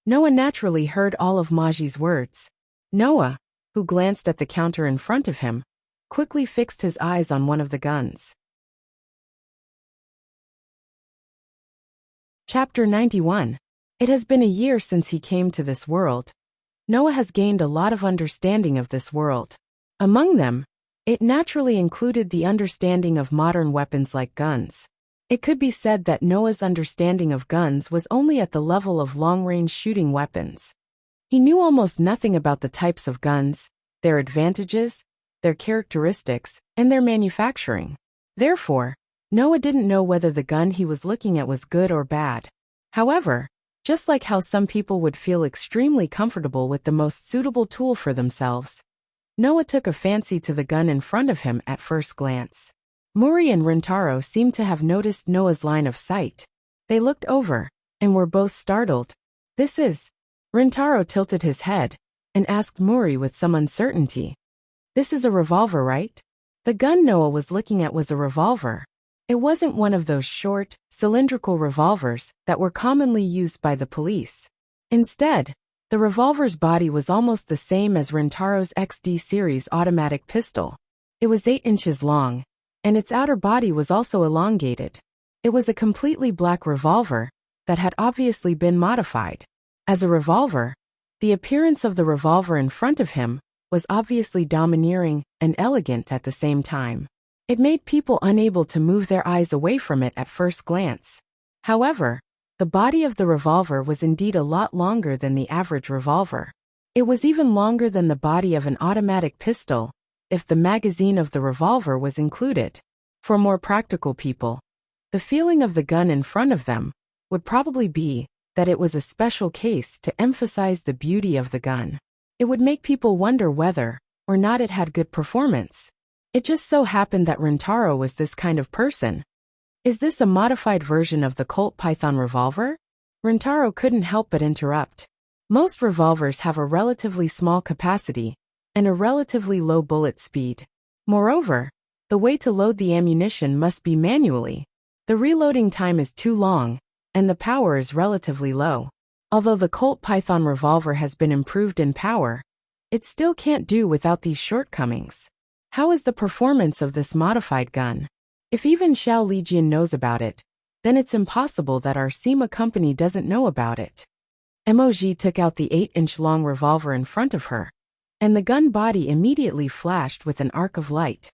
Noah naturally heard all of Maji's words. Noah, who glanced at the counter in front of him, quickly fixed his eyes on one of the guns. Chapter 91. It has been a year since he came to this world. Noah has gained a lot of understanding of this world. Among them, it naturally included the understanding of modern weapons like guns. It could be said that Noah's understanding of guns was only at the level of long-range shooting weapons. He knew almost nothing about the types of guns, their advantages, their characteristics, and their manufacturing. Therefore, Noah didn't know whether the gun he was looking at was good or bad. However, just like how some people would feel extremely comfortable with the most suitable tool for themselves, Noah took a fancy to the gun in front of him at first glance. Muri and Rintaro seemed to have noticed Noah's line of sight. They looked over, and were both startled. This is... Rintaro tilted his head, and asked Muri with some uncertainty. This is a revolver, right? The gun Noah was looking at was a revolver. It wasn't one of those short, cylindrical revolvers that were commonly used by the police. Instead, the revolver's body was almost the same as Rintaro's XD series automatic pistol. It was 8 inches long, and its outer body was also elongated. It was a completely black revolver that had obviously been modified. As a revolver, the appearance of the revolver in front of him was obviously domineering and elegant at the same time. It made people unable to move their eyes away from it at first glance. However, the body of the revolver was indeed a lot longer than the average revolver. It was even longer than the body of an automatic pistol, if the magazine of the revolver was included. For more practical people, the feeling of the gun in front of them would probably be that it was a special case to emphasize the beauty of the gun. It would make people wonder whether or not it had good performance. It just so happened that Rintaro was this kind of person. Is this a modified version of the Colt Python revolver? Rintaro couldn't help but interrupt. Most revolvers have a relatively small capacity and a relatively low bullet speed. Moreover, the way to load the ammunition must be manually. The reloading time is too long, and the power is relatively low. Although the Colt Python revolver has been improved in power, it still can't do without these shortcomings. How is the performance of this modified gun? If even Shaorigian knows about it, then it's impossible that our SEMA company doesn't know about it. Emoji took out the 8-inch long revolver in front of her, and the gun body immediately flashed with an arc of light.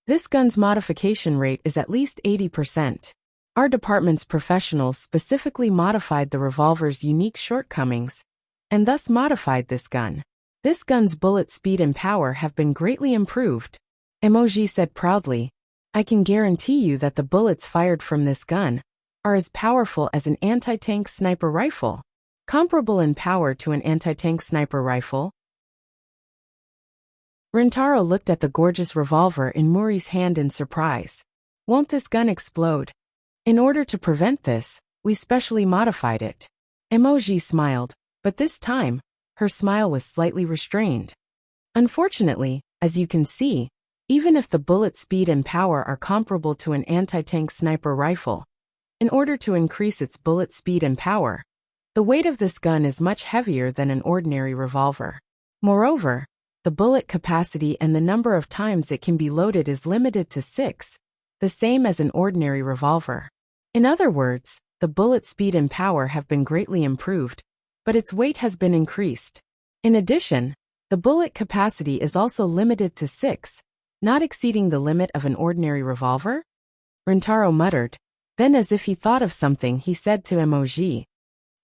This gun's modification rate is at least 80%. Our department's professionals specifically modified the revolver's unique shortcomings, and thus modified this gun. This gun's bullet speed and power have been greatly improved. Emoji said proudly. I can guarantee you that the bullets fired from this gun are as powerful as an anti-tank sniper rifle. Comparable in power to an anti-tank sniper rifle. Rintaro looked at the gorgeous revolver in Mori's hand in surprise. Won't this gun explode? In order to prevent this, we specially modified it. Emoji smiled, but this time, her smile was slightly restrained. Unfortunately, as you can see, even if the bullet speed and power are comparable to an anti-tank sniper rifle, in order to increase its bullet speed and power, the weight of this gun is much heavier than an ordinary revolver. Moreover, the bullet capacity and the number of times it can be loaded is limited to 6, the same as an ordinary revolver. In other words, the bullet speed and power have been greatly improved, but its weight has been increased. In addition, the bullet capacity is also limited to 6, not exceeding the limit of an ordinary revolver? Rintaro muttered. Then as if he thought of something he said to Emoji.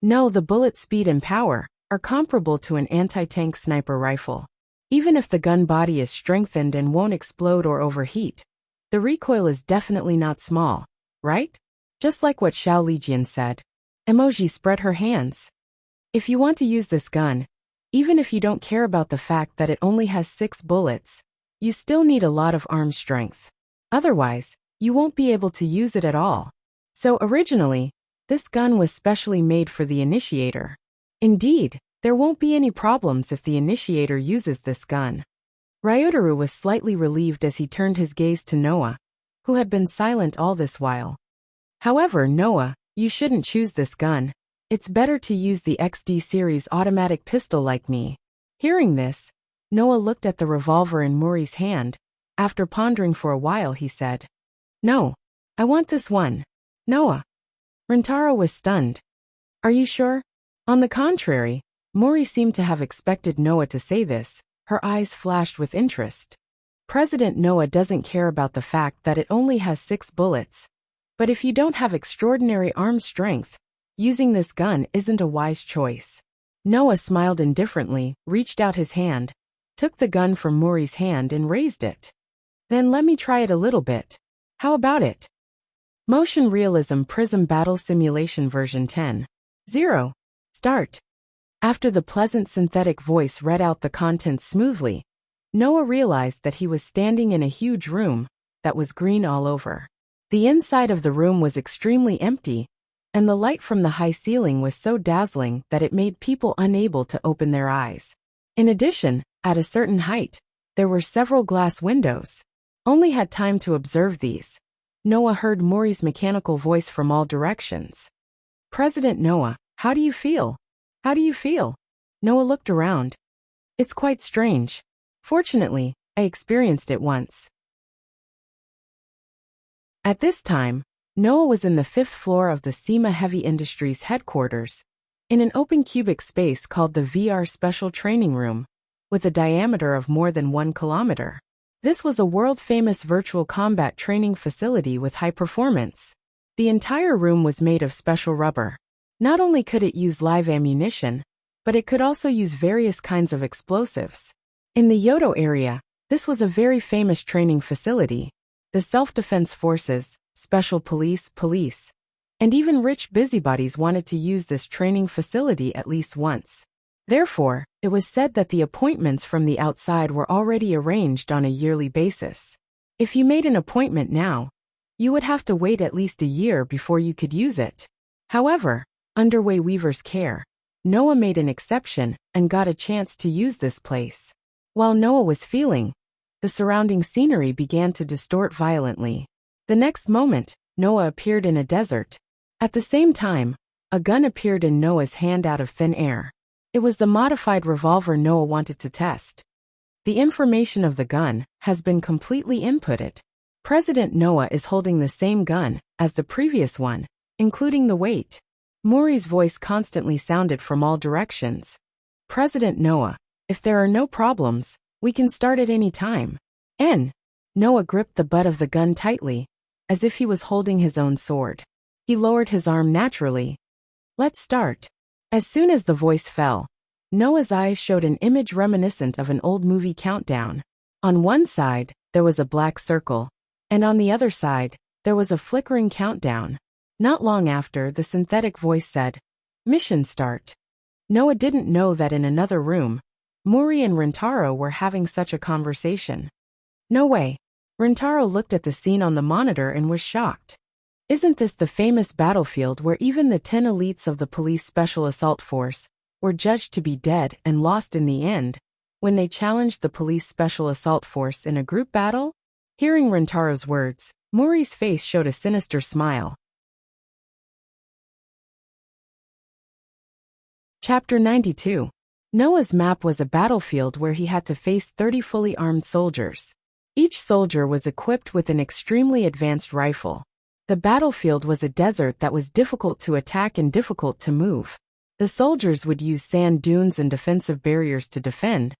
No, the bullet speed and power are comparable to an anti-tank sniper rifle. Even if the gun body is strengthened and won't explode or overheat, the recoil is definitely not small, right? Just like what Xiao Lijian said. Emoji spread her hands. If you want to use this gun, even if you don't care about the fact that it only has 6 bullets, you still need a lot of arm strength. Otherwise, you won't be able to use it at all. So originally, this gun was specially made for the initiator. Indeed, there won't be any problems if the initiator uses this gun. Ryotaro was slightly relieved as he turned his gaze to Noah, who had been silent all this while. However, Noah, you shouldn't choose this gun. It's better to use the XD series automatic pistol like me. Hearing this, Noah looked at the revolver in Mori's hand. After pondering for a while, he said, No, I want this one. Noah. Rintaro was stunned. Are you sure? On the contrary, Mori seemed to have expected Noah to say this. Her eyes flashed with interest. President Noah doesn't care about the fact that it only has 6 bullets. But if you don't have extraordinary arm strength, using this gun isn't a wise choice. Noah smiled indifferently, reached out his hand, took the gun from Mori's hand and raised it. Then let me try it a little bit. How about it? Motion Realism Prism Battle Simulation version 10.0. Start. After the pleasant synthetic voice read out the contents smoothly, Noah realized that he was standing in a huge room that was green all over. The inside of the room was extremely empty, and the light from the high ceiling was so dazzling that it made people unable to open their eyes. In addition, at a certain height, there were several glass windows. Only had time to observe these. Noah heard Mori's mechanical voice from all directions. President Noah, how do you feel? How do you feel? Noah looked around. It's quite strange. Fortunately, I experienced it once. At this time, Noah was in the 5th floor of the SEMA Heavy Industries headquarters, in an open cubic space called the VR Special Training Room, with a diameter of more than 1 kilometer. This was a world-famous virtual combat training facility with high performance. The entire room was made of special rubber. Not only could it use live ammunition, but it could also use various kinds of explosives. In the Yodo area, this was a very famous training facility. The self-defense forces, special police, and even rich busybodies wanted to use this training facility at least once. Therefore, it was said that the appointments from the outside were already arranged on a yearly basis. If you made an appointment now, you would have to wait at least a year before you could use it. However, under Wei Weaver's care, Noah made an exception and got a chance to use this place. While Noah was feeling, the surrounding scenery began to distort violently. The next moment, Noah appeared in a desert. At the same time, a gun appeared in Noah's hand out of thin air. It was the modified revolver Noah wanted to test. The information of the gun has been completely inputted. President Noah is holding the same gun as the previous one, including the weight. Mori's voice constantly sounded from all directions. President Noah, if there are no problems, we can start at any time. Noah gripped the butt of the gun tightly, as if he was holding his own sword. He lowered his arm naturally. Let's start. As soon as the voice fell, Noah's eyes showed an image reminiscent of an old movie countdown. On one side, there was a black circle, and on the other side, there was a flickering countdown. Not long after, the synthetic voice said, "Mission start." Noah didn't know that in another room, Mori and Rintaro were having such a conversation. No way. Rintaro looked at the scene on the monitor and was shocked. Isn't this the famous battlefield where even the 10 elites of the police special assault force were judged to be dead and lost in the end when they challenged the police special assault force in a group battle? Hearing Rintaro's words, Mori's face showed a sinister smile. Chapter 92. Noah's map was a battlefield where he had to face 30 fully armed soldiers. Each soldier was equipped with an extremely advanced rifle. The battlefield was a desert that was difficult to attack and difficult to move. The soldiers would use sand dunes and defensive barriers to defend,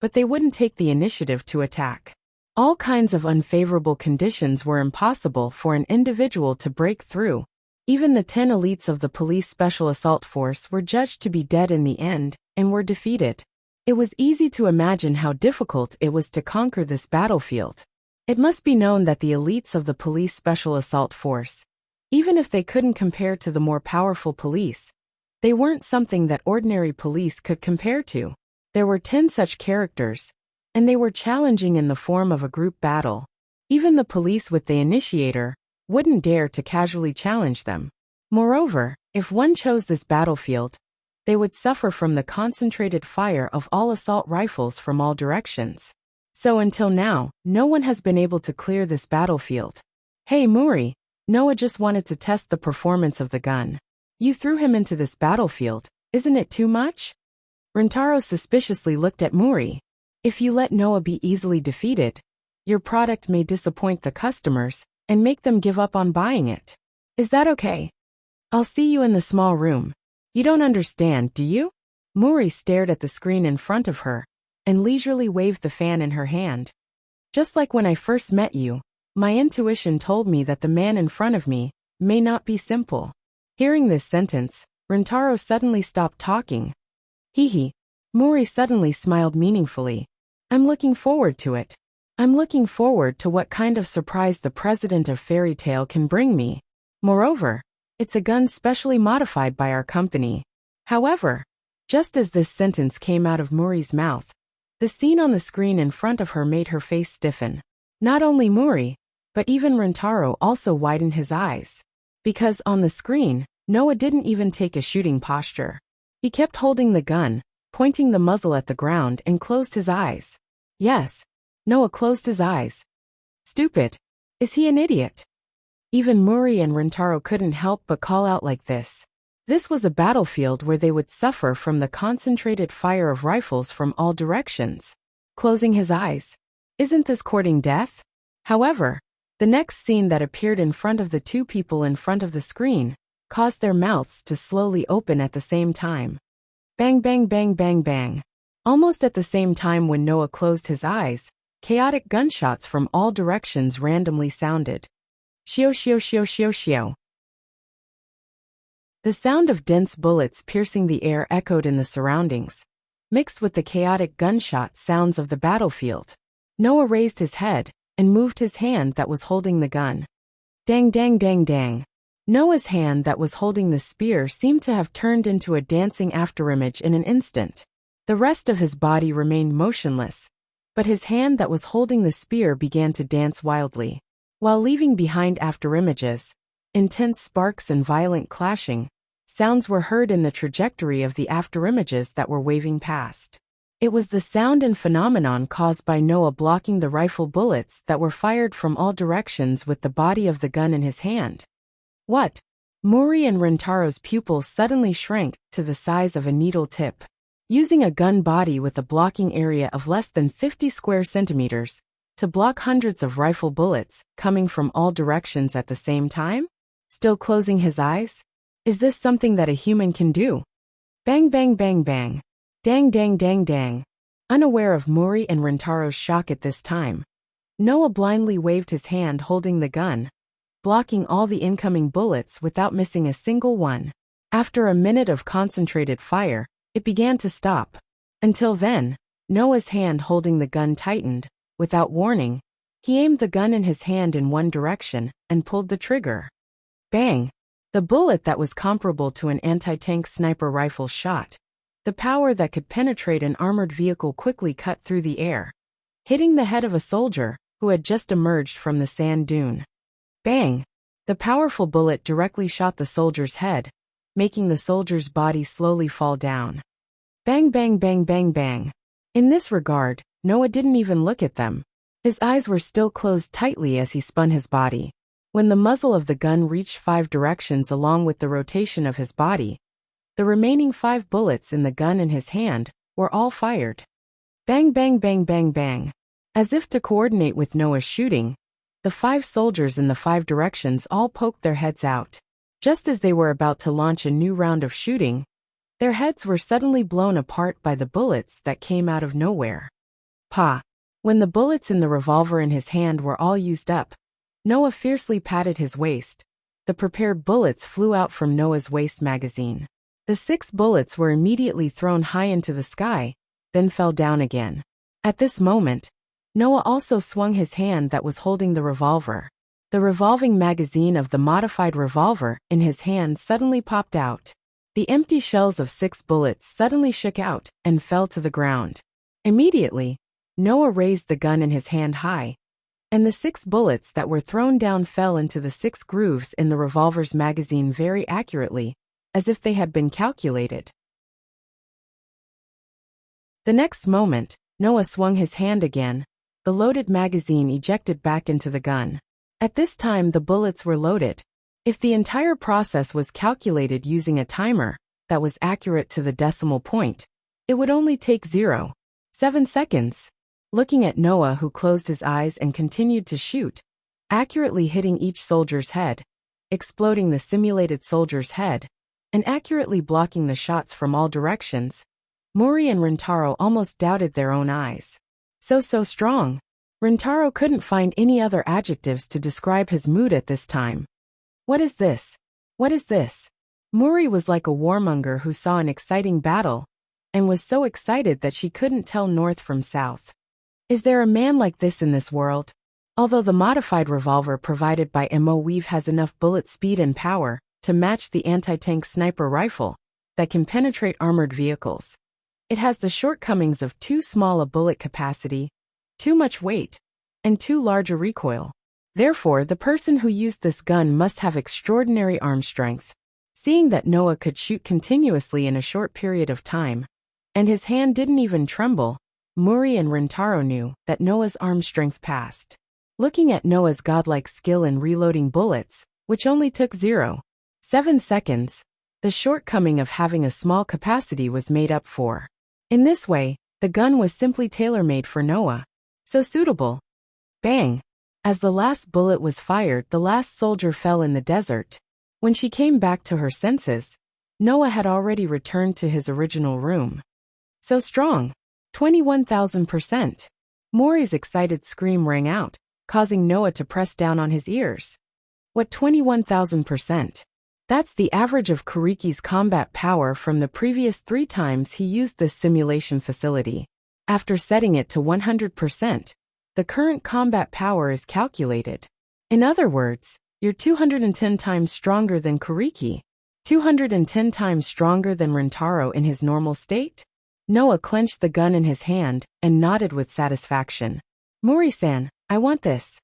but they wouldn't take the initiative to attack. All kinds of unfavorable conditions were impossible for an individual to break through. Even the 10 elites of the police special assault force were judged to be dead in the end and were defeated. It was easy to imagine how difficult it was to conquer this battlefield. It must be known that the elites of the police special assault force, even if they couldn't compare to the more powerful police, they weren't something that ordinary police could compare to. There were 10 such characters, and they were challenging in the form of a group battle. Even the police with the initiator wouldn't dare to casually challenge them. Moreover, if one chose this battlefield, they would suffer from the concentrated fire of all assault rifles from all directions. So until now, no one has been able to clear this battlefield. Hey Mori, Noah just wanted to test the performance of the gun. You threw him into this battlefield, isn't it too much? Rintaro suspiciously looked at Mori. If you let Noah be easily defeated, your product may disappoint the customers and make them give up on buying it. Is that okay? I'll see you in the small room. You don't understand, do you? Mori stared at the screen in front of her and leisurely waved the fan in her hand. Just like when I first met you, my intuition told me that the man in front of me may not be simple. Hearing this sentence, Rintaro suddenly stopped talking. Hee. Mori suddenly smiled meaningfully. I'm looking forward to it. I'm looking forward to what kind of surprise the president of Fairy Tail can bring me. Moreover, it's a gun specially modified by our company. However, just as this sentence came out of Mori's mouth, the scene on the screen in front of her made her face stiffen. Not only Mori, but even Rintaro also widened his eyes. Because on the screen, Noah didn't even take a shooting posture. He kept holding the gun, pointing the muzzle at the ground and closed his eyes. Yes, Noah closed his eyes. Stupid. Is he an idiot? Even Mori and Rintaro couldn't help but call out like this. This was a battlefield where they would suffer from the concentrated fire of rifles from all directions. Closing his eyes. Isn't this courting death? However, the next scene that appeared in front of the two people in front of the screen caused their mouths to slowly open at the same time. Bang bang bang bang bang. Almost at the same time when Noah closed his eyes, chaotic gunshots from all directions randomly sounded. Shio shio shio shio shio. The sound of dense bullets piercing the air echoed in the surroundings, mixed with the chaotic gunshot sounds of the battlefield. Noah raised his head and moved his hand that was holding the gun. Dang dang dang dang. Noah's hand that was holding the spear seemed to have turned into a dancing afterimage in an instant. The rest of his body remained motionless, but his hand that was holding the spear began to dance wildly. While leaving behind afterimages, intense sparks and violent clashing sounds were heard in the trajectory of the afterimages that were waving past. It was the sound and phenomenon caused by Noah blocking the rifle bullets that were fired from all directions with the body of the gun in his hand. What? Mori and Rintaro's pupils suddenly shrank to the size of a needle tip. Using a gun body with a blocking area of less than 50 square centimeters to block hundreds of rifle bullets coming from all directions at the same time? Still closing his eyes? Is this something that a human can do? Bang bang bang bang. Dang dang dang dang. Unaware of Mori and Rintaro's shock at this time, Noah blindly waved his hand holding the gun, blocking all the incoming bullets without missing a single one. After a minute of concentrated fire, it began to stop. Until then, Noah's hand holding the gun tightened. Without warning, he aimed the gun in his hand in one direction and pulled the trigger. Bang! The bullet that was comparable to an anti-tank sniper rifle shot. The power that could penetrate an armored vehicle quickly cut through the air, hitting the head of a soldier who had just emerged from the sand dune. Bang! The powerful bullet directly shot the soldier's head, making the soldier's body slowly fall down. Bang bang bang bang bang. In this regard, Noah didn't even look at them. His eyes were still closed tightly as he spun his body. When the muzzle of the gun reached 5 directions along with the rotation of his body, the remaining 5 bullets in the gun in his hand were all fired. Bang bang bang bang bang. As if to coordinate with Noah's shooting, the 5 soldiers in the 5 directions all poked their heads out. Just as they were about to launch a new round of shooting, their heads were suddenly blown apart by the bullets that came out of nowhere. Pa! When the bullets in the revolver in his hand were all used up, Noah fiercely patted his waist. The prepared bullets flew out from Noah's waist magazine. The 6 bullets were immediately thrown high into the sky, then fell down again. At this moment, Noah also swung his hand that was holding the revolver. The revolving magazine of the modified revolver in his hand suddenly popped out. The empty shells of 6 bullets suddenly shook out and fell to the ground. Immediately, Noah raised the gun in his hand high, and the 6 bullets that were thrown down fell into the 6 grooves in the revolver's magazine very accurately, as if they had been calculated. The next moment, Noah swung his hand again, the loaded magazine ejected back into the gun. At this time the bullets were loaded. If the entire process was calculated using a timer that was accurate to the decimal point, it would only take 0.7 seconds. Looking at Noah, who closed his eyes and continued to shoot, accurately hitting each soldier's head, exploding the simulated soldier's head, and accurately blocking the shots from all directions, Mori and Rintaro almost doubted their own eyes. So strong. Rintaro couldn't find any other adjectives to describe his mood at this time. What is this? What is this? Mori was like a warmonger who saw an exciting battle, and was so excited that she couldn't tell north from south. Is there a man like this in this world? Although the modified revolver provided by Mo Weave has enough bullet speed and power to match the anti-tank sniper rifle that can penetrate armored vehicles, it has the shortcomings of too small a bullet capacity, too much weight, and too large a recoil. Therefore, the person who used this gun must have extraordinary arm strength. Seeing that Noah could shoot continuously in a short period of time, and his hand didn't even tremble, Mori and Rintaro knew that Noah's arm strength passed. Looking at Noah's godlike skill in reloading bullets, which only took 0.7 seconds, the shortcoming of having a small capacity was made up for. In this way, the gun was simply tailor-made for Noah. So suitable. Bang! As the last bullet was fired, the last soldier fell in the desert. When she came back to her senses, Noah had already returned to his original room. So strong. 21,000%. Mori's excited scream rang out, causing Noah to press down on his ears. What 21,000%? That's the average of Kuriki's combat power from the previous 3 times he used this simulation facility. After setting it to 100%, the current combat power is calculated. In other words, you're 210 times stronger than Kuriki, 210 times stronger than Rintaro in his normal state? Noah clenched the gun in his hand and nodded with satisfaction. Mori-san, I want this.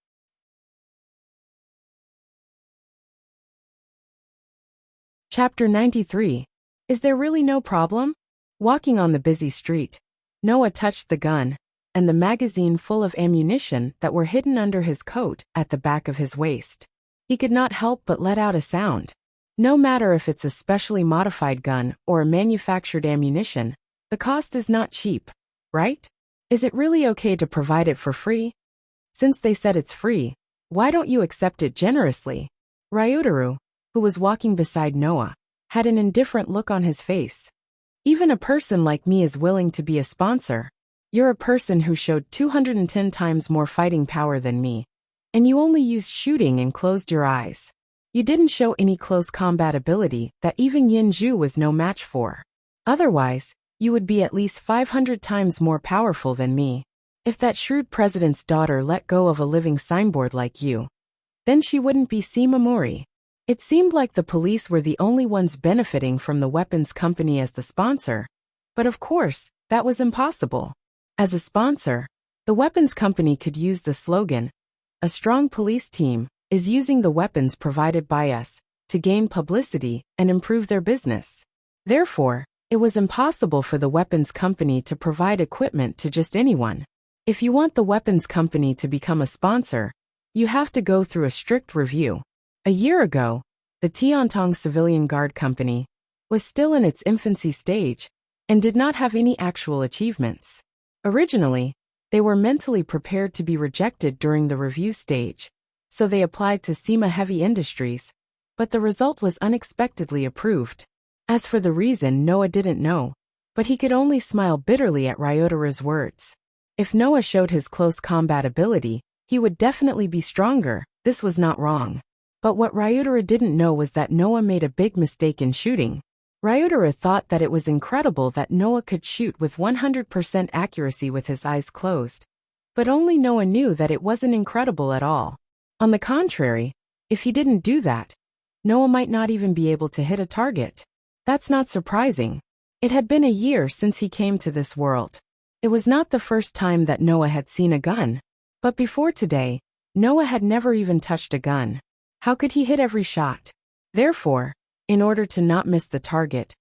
Chapter 93. Is there really no problem? Walking on the busy street, Noah touched the gun and the magazine full of ammunition that were hidden under his coat at the back of his waist. He could not help but let out a sound. No matter if it's a specially modified gun or a manufactured ammunition, the cost is not cheap, right? Is it really okay to provide it for free? Since they said it's free, why don't you accept it generously? Ryutaru, who was walking beside Noah, had an indifferent look on his face. Even a person like me is willing to be a sponsor. You're a person who showed 210 times more fighting power than me. And you only used shooting and closed your eyes. You didn't show any close combat ability that even Yinju was no match for. Otherwise, you would be at least 500 times more powerful than me. If that shrewd president's daughter let go of a living signboard like you, then she wouldn't be Sima Mori. It seemed like the police were the only ones benefiting from the weapons company as the sponsor. But of course, that was impossible. As a sponsor, the weapons company could use the slogan, "A strong police team is using the weapons provided by us to gain publicity and improve their business." Therefore, it was impossible for the weapons company to provide equipment to just anyone. If you want the weapons company to become a sponsor, you have to go through a strict review. A year ago, the Tiantong Civilian Guard Company was still in its infancy stage and did not have any actual achievements. Originally, they were mentally prepared to be rejected during the review stage, so they applied to Sima Heavy Industries, but the result was unexpectedly approved. As for the reason, Noah didn't know, but he could only smile bitterly at Ryotara's words. If Noah showed his close combat ability, he would definitely be stronger. This was not wrong. But what Ryotara didn't know was that Noah made a big mistake in shooting. Ryotara thought that it was incredible that Noah could shoot with 100% accuracy with his eyes closed. But only Noah knew that it wasn't incredible at all. On the contrary, if he didn't do that, Noah might not even be able to hit a target. That's not surprising. It had been a year since he came to this world. It was not the first time that Noah had seen a gun. But before today, Noah had never even touched a gun. How could he hit every shot? Therefore, in order to not miss the target,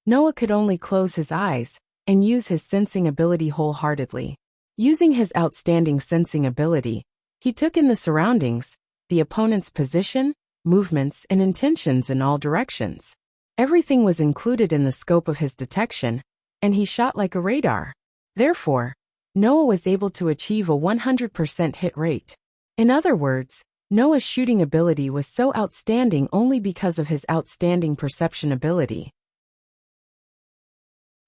Noah could only close his eyes and use his sensing ability wholeheartedly. Using his outstanding sensing ability, he took in the surroundings, the opponent's position, movements, and intentions in all directions. Everything was included in the scope of his detection, and he shot like a radar. Therefore, Noah was able to achieve a 100% hit rate. In other words, Noah's shooting ability was so outstanding only because of his outstanding perception ability.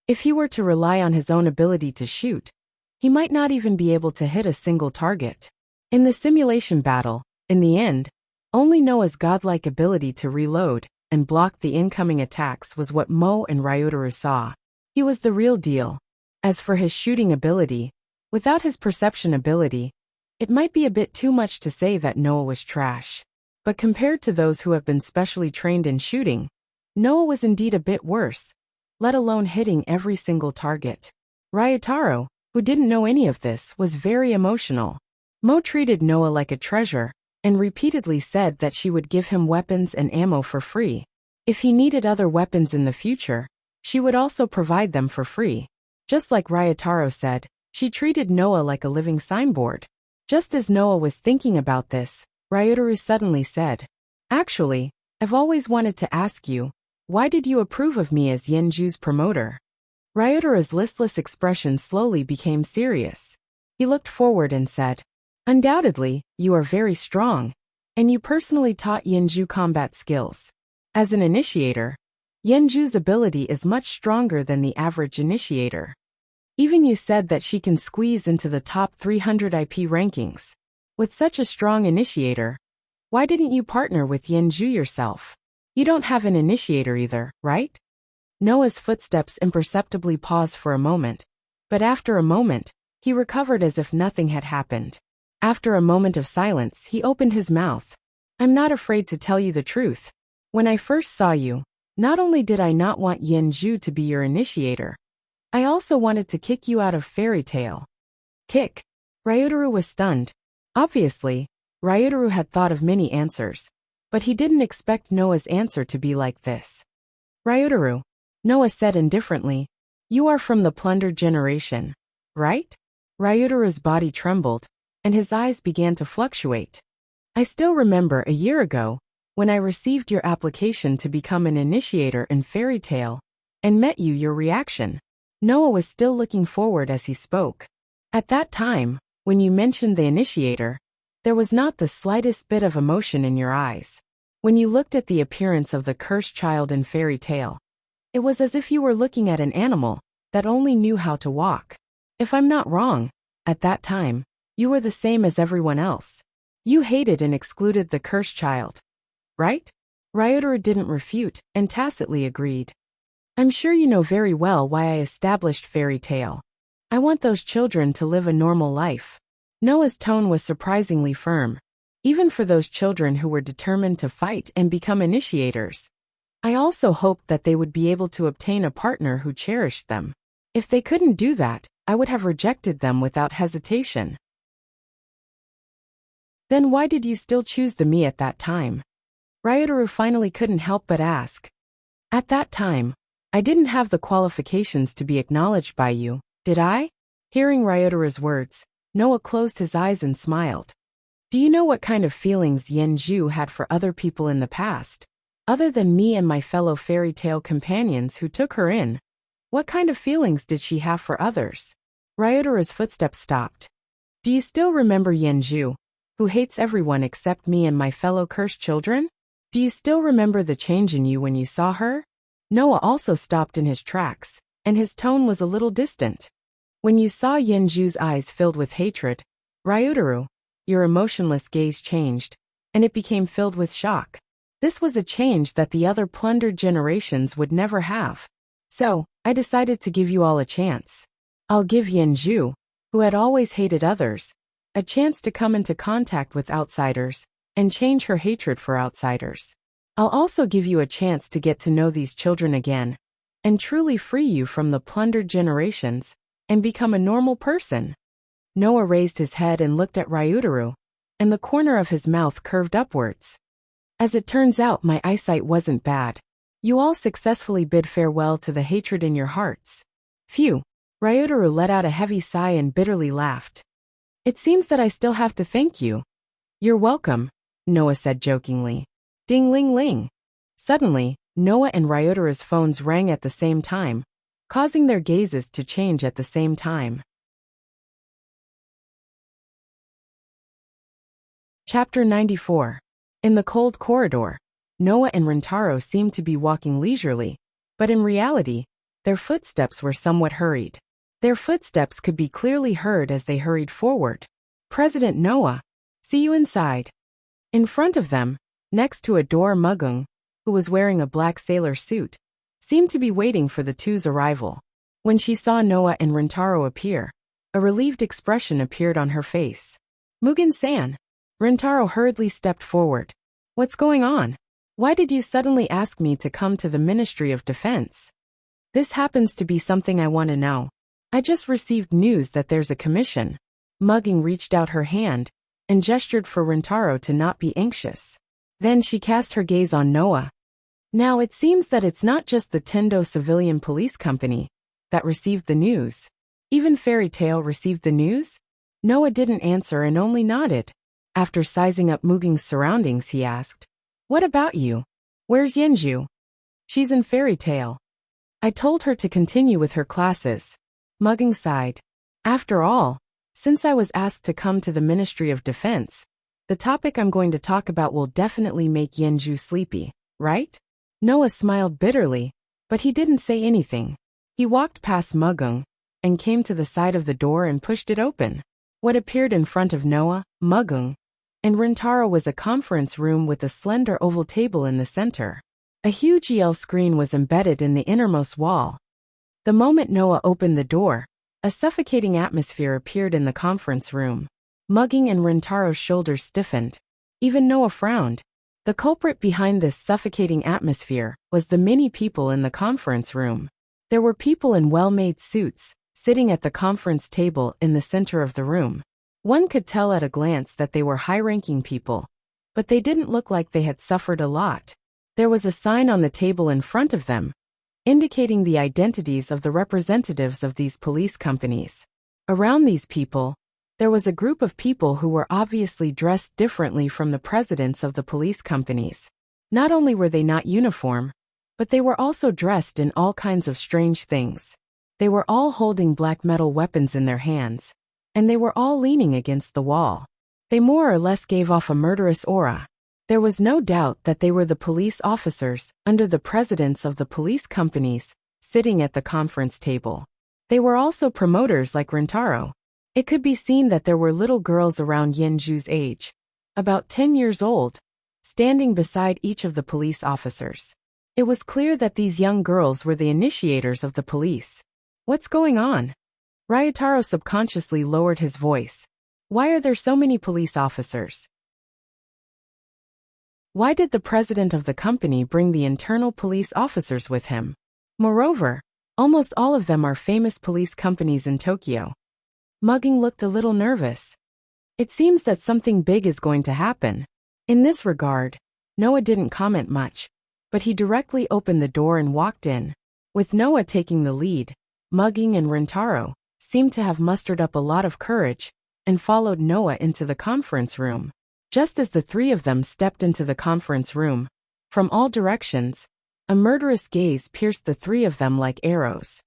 If he were to rely on his own ability to shoot, he might not even be able to hit a single target. In the simulation battle, in the end, only Noah's godlike ability to reload and block the incoming attacks was what Mo and Ryotaro saw. He was the real deal. As for his shooting ability, without his perception ability, it might be a bit too much to say that Noah was trash. But compared to those who have been specially trained in shooting, Noah was indeed a bit worse, let alone hitting every single target. Ryotaro, who didn't know any of this, was very emotional. Mo treated Noah like a treasure, and repeatedly said that she would give him weapons and ammo for free. If he needed other weapons in the future, she would also provide them for free. Just like Ryotaro said, she treated Noah like a living signboard. Just as Noah was thinking about this, Ryotaro suddenly said, "Actually, I've always wanted to ask you, why did you approve of me as Yenju's promoter?" Ryotaro's listless expression slowly became serious. He looked forward and said, "Undoubtedly, you are very strong, and you personally taught Yenju combat skills. As an initiator, Yenju's ability is much stronger than the average initiator. Even you said that she can squeeze into the top 300 IP rankings. With such a strong initiator, why didn't you partner with Yenju yourself? You don't have an initiator either, right?" Noah's footsteps imperceptibly paused for a moment, but after a moment, he recovered as if nothing had happened. After a moment of silence, he opened his mouth. "I'm not afraid to tell you the truth. When I first saw you, not only did I not want Yenju to be your initiator, I also wanted to kick you out of Fairy Tail." Kick. Ryotaro was stunned. Obviously, Ryotaro had thought of many answers, but he didn't expect Noah's answer to be like this. "Ryotaro," Noah said indifferently, "you are from the plundered generation, right?" Ryotaro's body trembled, and his eyes began to fluctuate. "I still remember a year ago, when I received your application to become an initiator in Fairy Tail, and met you, your reaction." Noah was still looking forward as he spoke. "At that time, when you mentioned the initiator, there was not the slightest bit of emotion in your eyes. When you looked at the appearance of the cursed child in Fairy Tail, it was as if you were looking at an animal that only knew how to walk. If I'm not wrong, at that time, you were the same as everyone else. You hated and excluded the cursed child, right? Ryotaro didn't refute, and tacitly agreed. I'm sure you know very well why I established Fairy Tail. I want those children to live a normal life. Noah's tone was surprisingly firm, even for those children who were determined to fight and become initiators. I also hoped that they would be able to obtain a partner who cherished them. If they couldn't do that, I would have rejected them without hesitation. Then why did you still choose me at that time? Ryotaro finally couldn't help but ask. At that time, I didn't have the qualifications to be acknowledged by you, did I? Hearing Ryotaro's words, Noah closed his eyes and smiled. Do you know what kind of feelings Yenju had for other people in the past? Other than me and my fellow fairy tale companions who took her in, what kind of feelings did she have for others? Ryotaro's footsteps stopped. Do you still remember Yenju, who hates everyone except me and my fellow cursed children? Do you still remember the change in you when you saw her? Noah also stopped in his tracks, and his tone was a little distant. When you saw Yenju's eyes filled with hatred, Ryotaro, your emotionless gaze changed, and it became filled with shock. This was a change that the other plundered generations would never have. So, I decided to give you all a chance. I'll give Yenju, who had always hated others, a chance to come into contact with outsiders, and change her hatred for outsiders. I'll also give you a chance to get to know these children again, and truly free you from the plundered generations, and become a normal person. Noah raised his head and looked at Ryotaro, and the corner of his mouth curved upwards. As it turns out, my eyesight wasn't bad. You all successfully bid farewell to the hatred in your hearts. Phew. Ryotaro let out a heavy sigh and bitterly laughed. It seems that I still have to thank you. You're welcome, Noah said jokingly. Ding-ling-ling. Suddenly, Noah and Ryotaro's phones rang at the same time, causing their gazes to change at the same time. Chapter 94. In the cold corridor, Noah and Rintaro seemed to be walking leisurely, but in reality, their footsteps were somewhat hurried. Their footsteps could be clearly heard as they hurried forward. President Noah, see you inside. In front of them, next to a door, Mugung, who was wearing a black sailor suit, seemed to be waiting for the two's arrival. When she saw Noah and Rintaro appear, a relieved expression appeared on her face. Mugen-san. Rintaro hurriedly stepped forward. What's going on? Why did you suddenly ask me to come to the Ministry of Defense? This happens to be something I want to know. I just received news that there's a commission. Mugung reached out her hand and gestured for Rintaro to not be anxious. Then she cast her gaze on Noah. Now it seems that it's not just the Tendo Civilian Police Company that received the news. Even Fairy Tail received the news? Noah didn't answer and only nodded. After sizing up Mugung's surroundings, he asked, What about you? Where's Yenju? She's in Fairy Tail. I told her to continue with her classes. Mugung sighed. After all, since I was asked to come to the Ministry of Defense, the topic I'm going to talk about will definitely make Yenju sleepy, right? Noah smiled bitterly, but he didn't say anything. He walked past Mugung and came to the side of the door and pushed it open. What appeared in front of Noah, Mugung, and Rintaro was a conference room with a slender oval table in the center. A huge EL screen was embedded in the innermost wall. The moment Noah opened the door, a suffocating atmosphere appeared in the conference room. Mugung and Rintaro's shoulders stiffened. Even Noah frowned. The culprit behind this suffocating atmosphere was the many people in the conference room. There were people in well-made suits, sitting at the conference table in the center of the room. One could tell at a glance that they were high-ranking people, but they didn't look like they had suffered a lot. There was a sign on the table in front of them, indicating the identities of the representatives of these police companies. Around these people, there was a group of people who were obviously dressed differently from the presidents of the police companies. Not only were they not uniform, but they were also dressed in all kinds of strange things. They were all holding black metal weapons in their hands, and they were all leaning against the wall. They more or less gave off a murderous aura. There was no doubt that they were the police officers, under the presidents of the police companies, sitting at the conference table. They were also promoters like Rintaro. It could be seen that there were little girls around Yenju's age, about 10 years old, standing beside each of the police officers. It was clear that these young girls were the initiators of the police. What's going on? Ryotaro subconsciously lowered his voice. Why are there so many police officers? Why did the president of the company bring the internal police officers with him? Moreover, almost all of them are famous police companies in Tokyo. Mugging looked a little nervous. It seems that something big is going to happen. In this regard, Noah didn't comment much, but he directly opened the door and walked in. With Noah taking the lead, Mugging and Rintaro seemed to have mustered up a lot of courage and followed Noah into the conference room. Just as the three of them stepped into the conference room, from all directions, a murderous gaze pierced the three of them like arrows.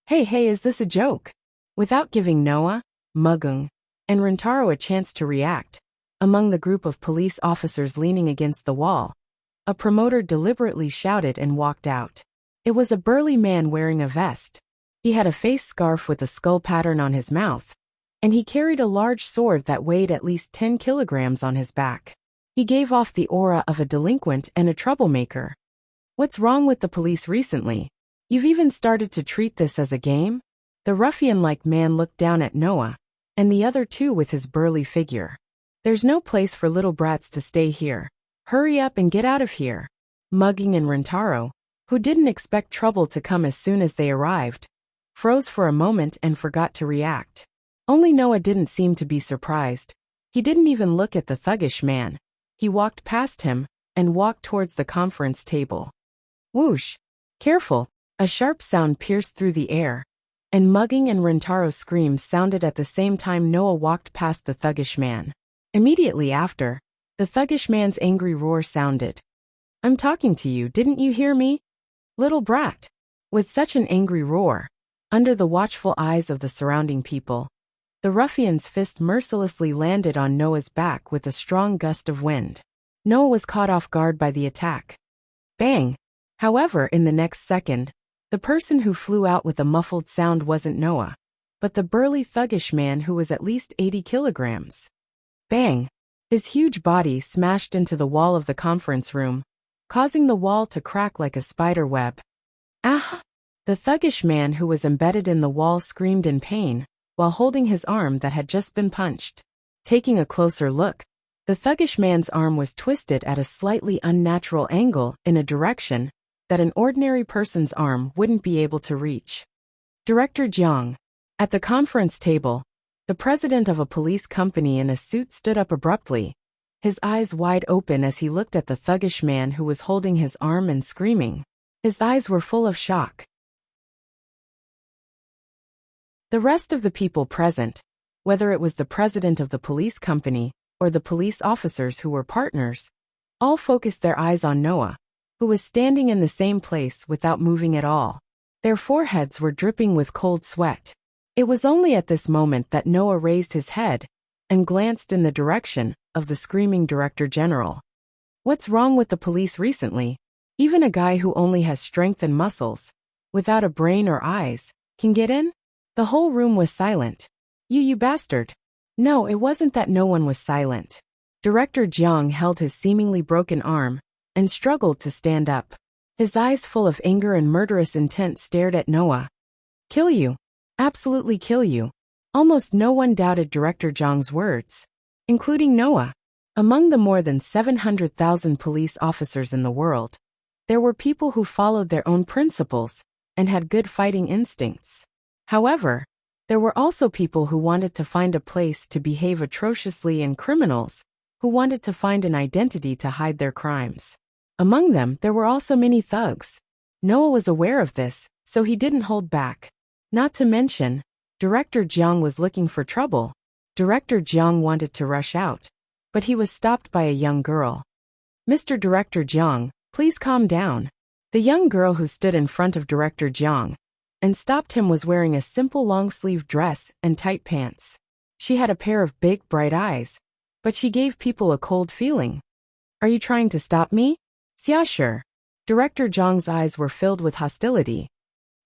Hey, is this a joke? Without giving Noah, Mugging, and Rintaro a chance to react, among the group of police officers leaning against the wall, a promoter deliberately shouted and walked out. It was a burly man wearing a vest. He had a face scarf with a skull pattern on his mouth, and he carried a large sword that weighed at least 10 kilograms on his back. He gave off the aura of a delinquent and a troublemaker. What's wrong with the police recently? You've even started to treat this as a game? The ruffian-like man looked down at Noah, and the other two with his burly figure. There's no place for little brats to stay here. Hurry up and get out of here. Mugging and Rintaro, who didn't expect trouble to come as soon as they arrived, froze for a moment and forgot to react. Only Noah didn't seem to be surprised. He didn't even look at the thuggish man. He walked past him and walked towards the conference table. Whoosh! Careful! A sharp sound pierced through the air, and Mugging and Rintaro's screams sounded at the same time Noah walked past the thuggish man. Immediately after, the thuggish man's angry roar sounded. I'm talking to you, didn't you hear me? Little brat! With such an angry roar, under the watchful eyes of the surrounding people, the ruffian's fist mercilessly landed on Noah's back with a strong gust of wind. Noah was caught off guard by the attack. Bang! However, in the next second, the person who flew out with a muffled sound wasn't Noah, but the burly thuggish man who was at least 80 kilograms. Bang! His huge body smashed into the wall of the conference room, causing the wall to crack like a spider web. Ah! The thuggish man who was embedded in the wall screamed in pain, while holding his arm that had just been punched. Taking a closer look, the thuggish man's arm was twisted at a slightly unnatural angle in a direction that an ordinary person's arm wouldn't be able to reach. Director Jiang. At the conference table, the president of a police company in a suit stood up abruptly, his eyes wide open as he looked at the thuggish man who was holding his arm and screaming. His eyes were full of shock. The rest of the people present, whether it was the president of the police company or the police officers who were partners, all focused their eyes on Noah, who was standing in the same place without moving at all. Their foreheads were dripping with cold sweat. It was only at this moment that Noah raised his head and glanced in the direction of the screaming director general. What's wrong with the police recently? Even a guy who only has strength and muscles, without a brain or eyes, can get in? The whole room was silent. You bastard. No, it wasn't that no one was silent. Director Jiang held his seemingly broken arm and struggled to stand up. His eyes full of anger and murderous intent stared at Noah. Kill you. Absolutely kill you. Almost no one doubted Director Jiang's words, including Noah. Among the more than 700,000 police officers in the world, there were people who followed their own principles and had good fighting instincts. However, there were also people who wanted to find a place to behave atrociously and criminals who wanted to find an identity to hide their crimes. Among them, there were also many thugs. Noah was aware of this, so he didn't hold back. Not to mention, Director Jiang was looking for trouble. Director Jiang wanted to rush out, but he was stopped by a young girl. Mr. Director Jiang, please calm down. The young girl who stood in front of Director Jiang and stopped him was wearing a simple long-sleeve dress and tight pants. She had a pair of big, bright eyes, but she gave people a cold feeling. Are you trying to stop me? Yeah, sure. Director Jiang's eyes were filled with hostility.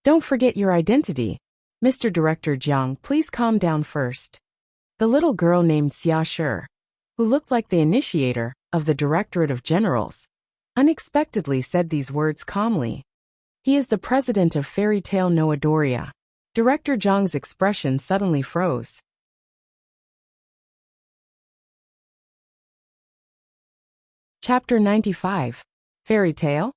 Don't forget your identity. Mr. Director Jiang, please calm down first. The little girl named Xia Shi who looked like the initiator of the Directorate of Generals, unexpectedly said these words calmly. He is the president of Fairy Tail Noah Doria. Director Zhang's expression suddenly froze. Chapter 95. Fairy Tail?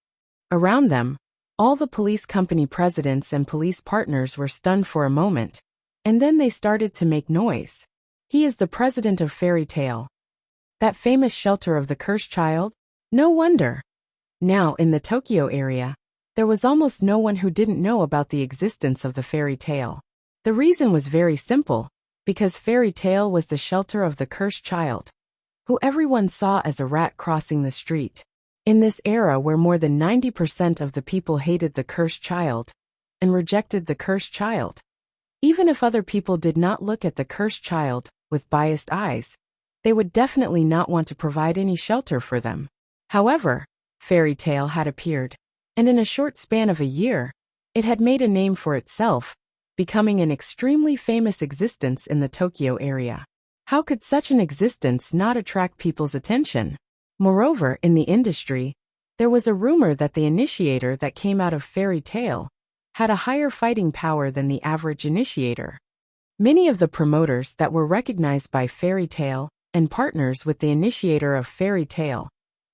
Around them, all the police company presidents and police partners were stunned for a moment, and then they started to make noise. He is the president of Fairy Tail. That famous shelter of the cursed child? No wonder. Now, in the Tokyo area, there was almost no one who didn't know about the existence of the Fairy Tail. The reason was very simple, because Fairy Tail was the shelter of the cursed child, who everyone saw as a rat crossing the street. In this era where more than 90% of the people hated the cursed child and rejected the cursed child, even if other people did not look at the cursed child with biased eyes, they would definitely not want to provide any shelter for them. However, Fairy Tail had appeared, and in a short span of a year, it had made a name for itself, becoming an extremely famous existence in the Tokyo area. How could such an existence not attract people's attention? Moreover, in the industry, there was a rumor that the initiator that came out of Fairy Tail had a higher fighting power than the average initiator. Many of the promoters that were recognized by Fairy Tail and partners with the initiator of Fairy Tail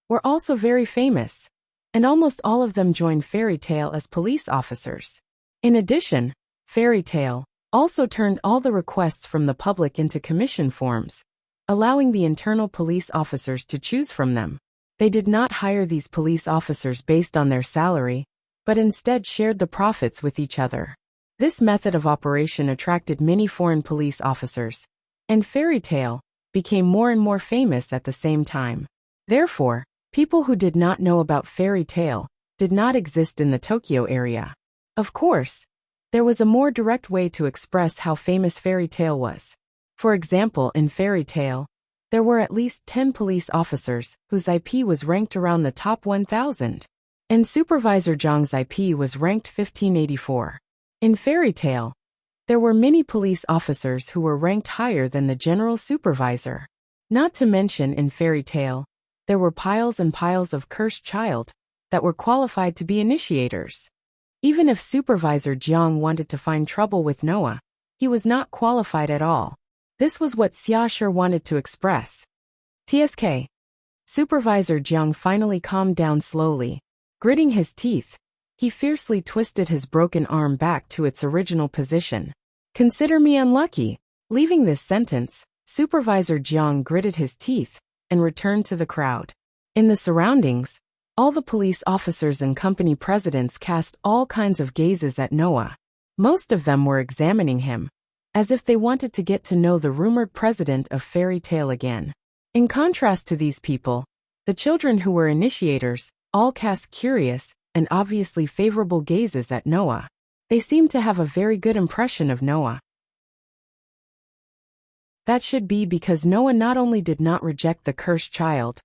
were also very famous, and almost all of them joined Fairy Tail as police officers. In addition, Fairy Tail also turned all the requests from the public into commission forms, allowing the internal police officers to choose from them. They did not hire these police officers based on their salary, but instead shared the profits with each other. This method of operation attracted many foreign police officers, and Fairy Tail became more and more famous at the same time. Therefore, people who did not know about Fairy Tail did not exist in the Tokyo area. Of course, there was a more direct way to express how famous Fairy Tail was. For example, in Fairy Tail, there were at least 10 police officers whose IP was ranked around the top 1,000, and Supervisor Zhang's IP was ranked 1584. In Fairy Tail, there were many police officers who were ranked higher than the general supervisor. Not to mention, in Fairy Tail, there were piles and piles of cursed child that were qualified to be initiators. Even if Supervisor Jiang wanted to find trouble with Noah, he was not qualified at all. This was what Xiaoshi wanted to express. TSK. Supervisor Jiang finally calmed down slowly. Gritting his teeth, he fiercely twisted his broken arm back to its original position. Consider me unlucky. Leaving this sentence, Supervisor Jiang gritted his teeth and returned to the crowd. In the surroundings, all the police officers and company presidents cast all kinds of gazes at Noah. Most of them were examining him, as if they wanted to get to know the rumored president of Fairy Tail again. In contrast to these people, the children who were initiators all cast curious and obviously favorable gazes at Noah. They seemed to have a very good impression of Noah. That should be because Noah not only did not reject the cursed child,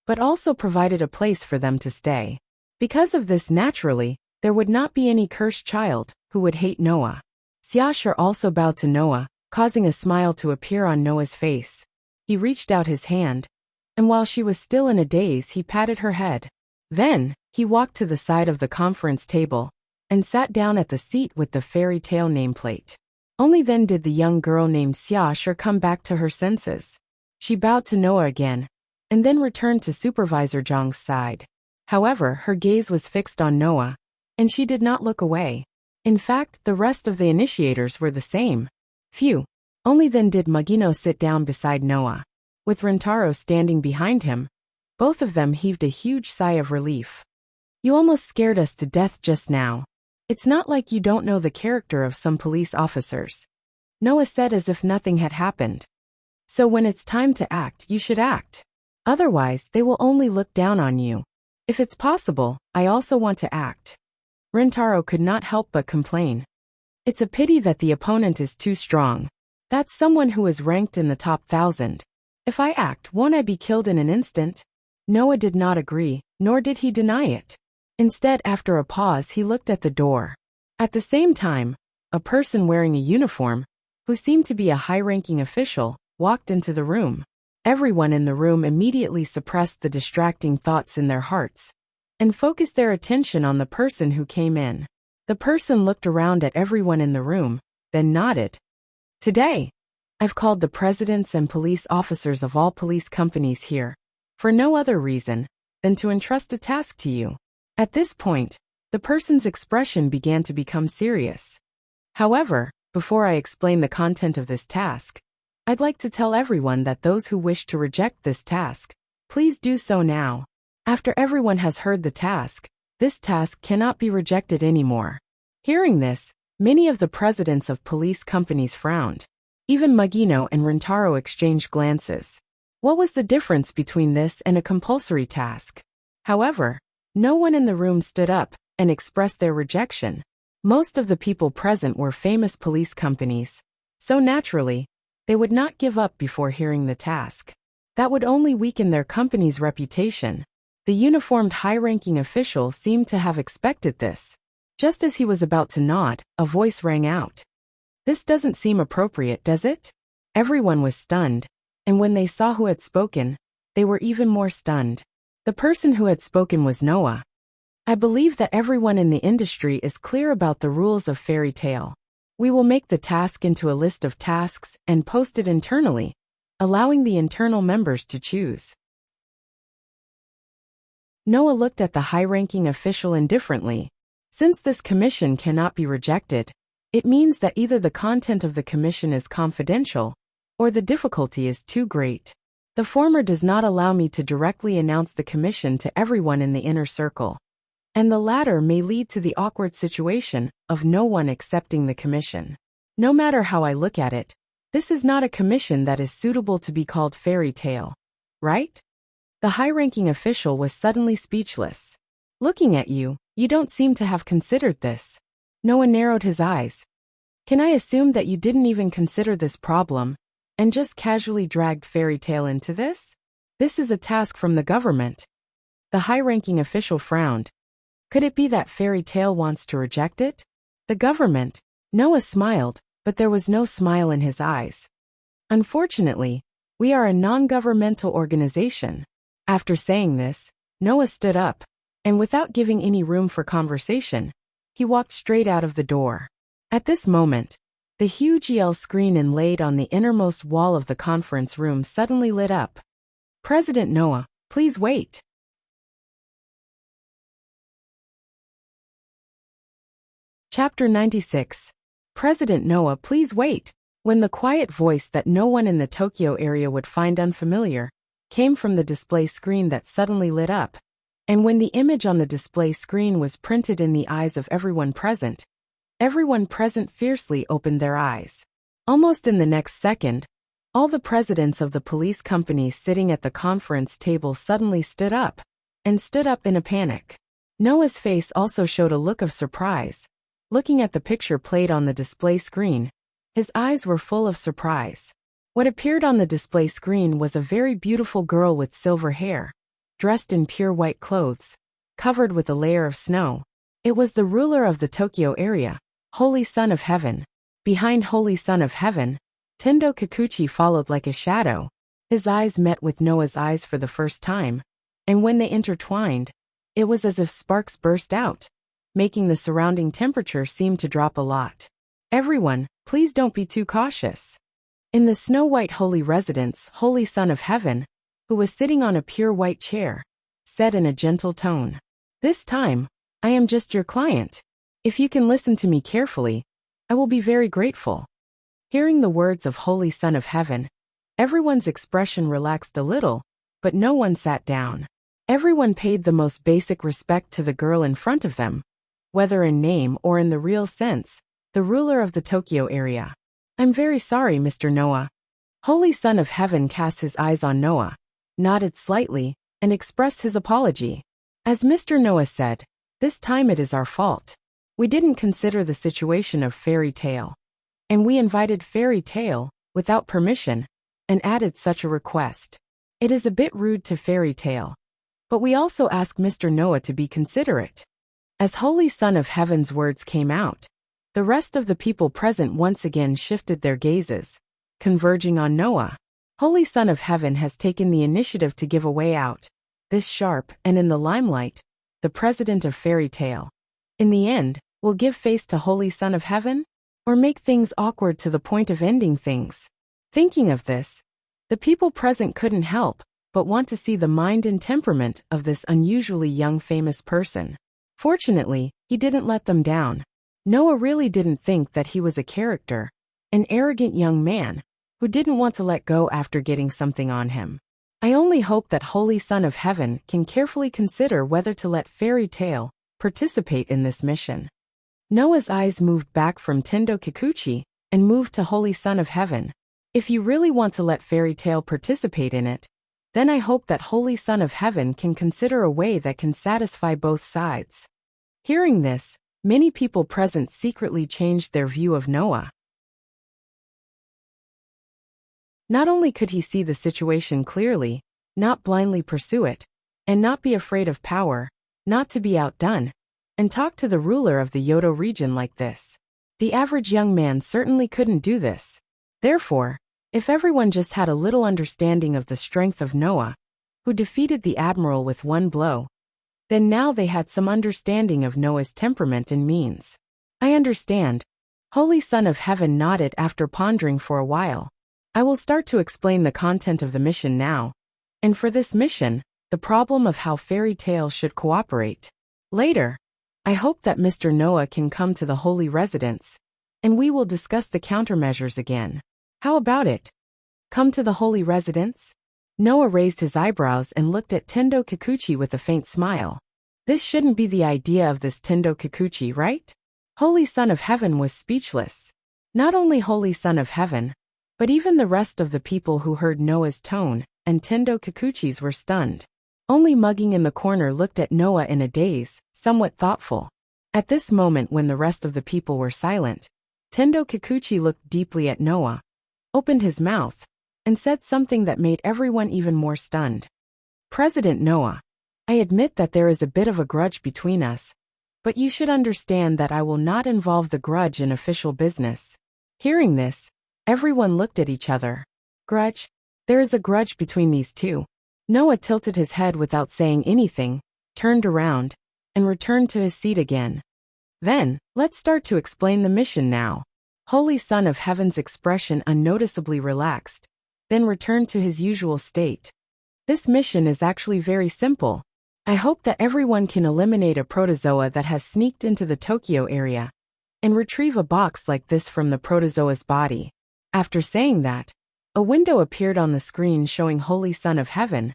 but also provided a place for them to stay. Because of this, naturally, there would not be any cursed child who would hate Noah. Xiaoshi also bowed to Noah, causing a smile to appear on Noah's face. He reached out his hand, and while she was still in a daze, he patted her head. Then, he walked to the side of the conference table and sat down at the seat with the Fairy Tail nameplate. Only then did the young girl named Xiaoshi come back to her senses. She bowed to Noah again, and then returned to Supervisor Zhang's side. However, her gaze was fixed on Noah, and she did not look away. In fact, the rest of the initiators were the same. Phew. Only then did Magino sit down beside Noah. With Rentaro standing behind him, both of them heaved a huge sigh of relief. You almost scared us to death just now. It's not like you don't know the character of some police officers. Noah said as if nothing had happened. So when it's time to act, you should act. Otherwise, they will only look down on you. If it's possible, I also want to act. Rentaro could not help but complain. It's a pity that the opponent is too strong. That's someone who is ranked in the top 1,000. If I act, won't I be killed in an instant? Noah did not agree, nor did he deny it. Instead, after a pause, he looked at the door. At the same time, a person wearing a uniform, who seemed to be a high-ranking official, walked into the room. Everyone in the room immediately suppressed the distracting thoughts in their hearts and focused their attention on the person who came in. The person looked around at everyone in the room, then nodded. Today, I've called the presidents and police officers of all police companies here, for no other reason than to entrust a task to you. At this point, the person's expression began to become serious. However, before I explain the content of this task, I'd like to tell everyone that those who wish to reject this task, please do so now. After everyone has heard the task, this task cannot be rejected anymore. Hearing this, many of the presidents of police companies frowned. Even Magino and Rentaro exchanged glances. What was the difference between this and a compulsory task? However, no one in the room stood up and expressed their rejection. Most of the people present were famous police companies, so naturally, they would not give up before hearing the task. That would only weaken their company's reputation. The uniformed high-ranking official seemed to have expected this. Just as he was about to nod, a voice rang out. This doesn't seem appropriate, does it? Everyone was stunned, and when they saw who had spoken, they were even more stunned. The person who had spoken was Noah. I believe that everyone in the industry is clear about the rules of fairy tale. We will make the task into a list of tasks and post it internally, allowing the internal members to choose. Noah looked at the high-ranking official indifferently. Since this commission cannot be rejected, it means that either the content of the commission is confidential, or the difficulty is too great. The former does not allow me to directly announce the commission to everyone in the inner circle, and the latter may lead to the awkward situation of no one accepting the commission. No matter how I look at it, this is not a commission that is suitable to be called fairy tale, right? The high-ranking official was suddenly speechless. Looking at you, you don't seem to have considered this. Noah narrowed his eyes. Can I assume that you didn't even consider this problem, and just casually dragged fairy tale into this? This is a task from the government. The high-ranking official frowned. Could it be that fairy tale wants to reject it? The government? Noah smiled, but there was no smile in his eyes. Unfortunately, we are a non-governmental organization. After saying this, Noah stood up, and without giving any room for conversation, he walked straight out of the door. At this moment, the huge EL screen inlaid on the innermost wall of the conference room suddenly lit up. President Noah, please wait. Chapter 96. President Noah, please wait. When the quiet voice that no one in the Tokyo area would find unfamiliar came from the display screen that suddenly lit up, and when the image on the display screen was printed in the eyes of everyone present fiercely opened their eyes. Almost in the next second, all the presidents of the police companies sitting at the conference table suddenly stood up in a panic. Noah's face also showed a look of surprise. Looking at the picture played on the display screen, his eyes were full of surprise. What appeared on the display screen was a very beautiful girl with silver hair, dressed in pure white clothes, covered with a layer of snow. It was the ruler of the Tokyo area, Holy Son of Heaven. Behind Holy Son of Heaven, Tendo Kikuchi followed like a shadow. His eyes met with Noah's eyes for the first time, and when they intertwined, it was as if sparks burst out, making the surrounding temperature seem to drop a lot. Everyone, please don't be too cautious. In the snow-white holy residence, Holy Son of Heaven, who was sitting on a pure white chair, said in a gentle tone, "This time, I am just your client. If you can listen to me carefully, I will be very grateful." Hearing the words of Holy Son of Heaven, everyone's expression relaxed a little, but no one sat down. Everyone paid the most basic respect to the girl in front of them, whether in name or in the real sense, the ruler of the Tokyo area. "I'm very sorry, Mr. Noah." Holy Son of Heaven cast his eyes on Noah, nodded slightly, and expressed his apology. As Mr. Noah said, "This time it is our fault. We didn't consider the situation of fairy tale, and we invited fairy tale, without permission, and added such a request. It is a bit rude to fairy tale. But we also ask Mr. Noah to be considerate." As Holy Son of Heaven's words came out, the rest of the people present once again shifted their gazes, converging on Noah. Holy Son of Heaven has taken the initiative to give a way out. This sharp, and in the limelight, the president of Fairy Tale. In the end, will give face to Holy Son of Heaven? Or make things awkward to the point of ending things? Thinking of this, the people present couldn't help but want to see the mind and temperament of this unusually young famous person. Fortunately, he didn't let them down. Noah really didn't think that he was a character, an arrogant young man who didn't want to let go after getting something on him. I only hope that Holy Son of Heaven can carefully consider whether to let Fairy Tale participate in this mission. Noah's eyes moved back from Tendo Kikuchi and moved to Holy Son of Heaven. If you really want to let Fairy Tale participate in it, then I hope that Holy Son of Heaven can consider a way that can satisfy both sides. Hearing this, many people present secretly changed their view of Noah. Not only could he see the situation clearly, not blindly pursue it, and not be afraid of power, not to be outdone, and talk to the ruler of the Yodo region like this. The average young man certainly couldn't do this. Therefore, if everyone just had a little understanding of the strength of Noah, who defeated the admiral with one blow, then now they had some understanding of Noah's temperament and means. I understand. Holy Son of Heaven nodded after pondering for a while. I will start to explain the content of the mission now. And for this mission, the problem of how Fairy Tale should cooperate. Later, I hope that Mr. Noah can come to the holy residence, and we will discuss the countermeasures again. How about it? Come to the holy residence? Noah raised his eyebrows and looked at Tendo Kikuchi with a faint smile. This shouldn't be the idea of this Tendo Kikuchi, right? Holy Son of Heaven was speechless. Not only Holy Son of Heaven, but even the rest of the people who heard Noah's tone and Tendo Kikuchi's were stunned. Only Mugging in the corner looked at Noah in a daze, somewhat thoughtful. At this moment when the rest of the people were silent, Tendo Kikuchi looked deeply at Noah, opened his mouth, and said something that made everyone even more stunned. President Noah, I admit that there is a bit of a grudge between us, but you should understand that I will not involve the grudge in official business. Hearing this, everyone looked at each other. Grudge? There is a grudge between these two. Noah tilted his head without saying anything, turned around, and returned to his seat again. Then, let's start to explain the mission now. Holy Son of Heaven's expression unnoticeably relaxed, then returned to his usual state. This mission is actually very simple. I hope that everyone can eliminate a protozoa that has sneaked into the Tokyo area, and retrieve a box like this from the protozoa's body. After saying that, a window appeared on the screen showing Holy Son of Heaven,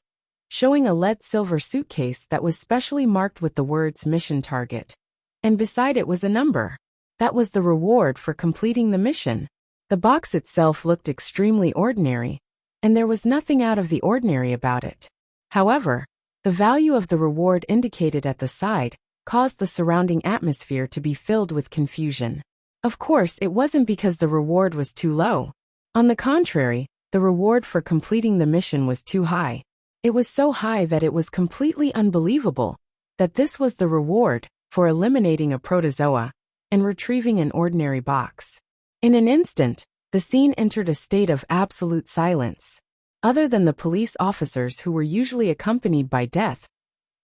showing a lead-silver suitcase that was specially marked with the words Mission Target. And beside it was a number. That was the reward for completing the mission. The box itself looked extremely ordinary, and there was nothing out of the ordinary about it. However, the value of the reward indicated at the side caused the surrounding atmosphere to be filled with confusion. Of course, it wasn't because the reward was too low. On the contrary, the reward for completing the mission was too high. It was so high that it was completely unbelievable that this was the reward for eliminating a protozoa and retrieving an ordinary box. In an instant, the scene entered a state of absolute silence. Other than the police officers who were usually accompanied by Death,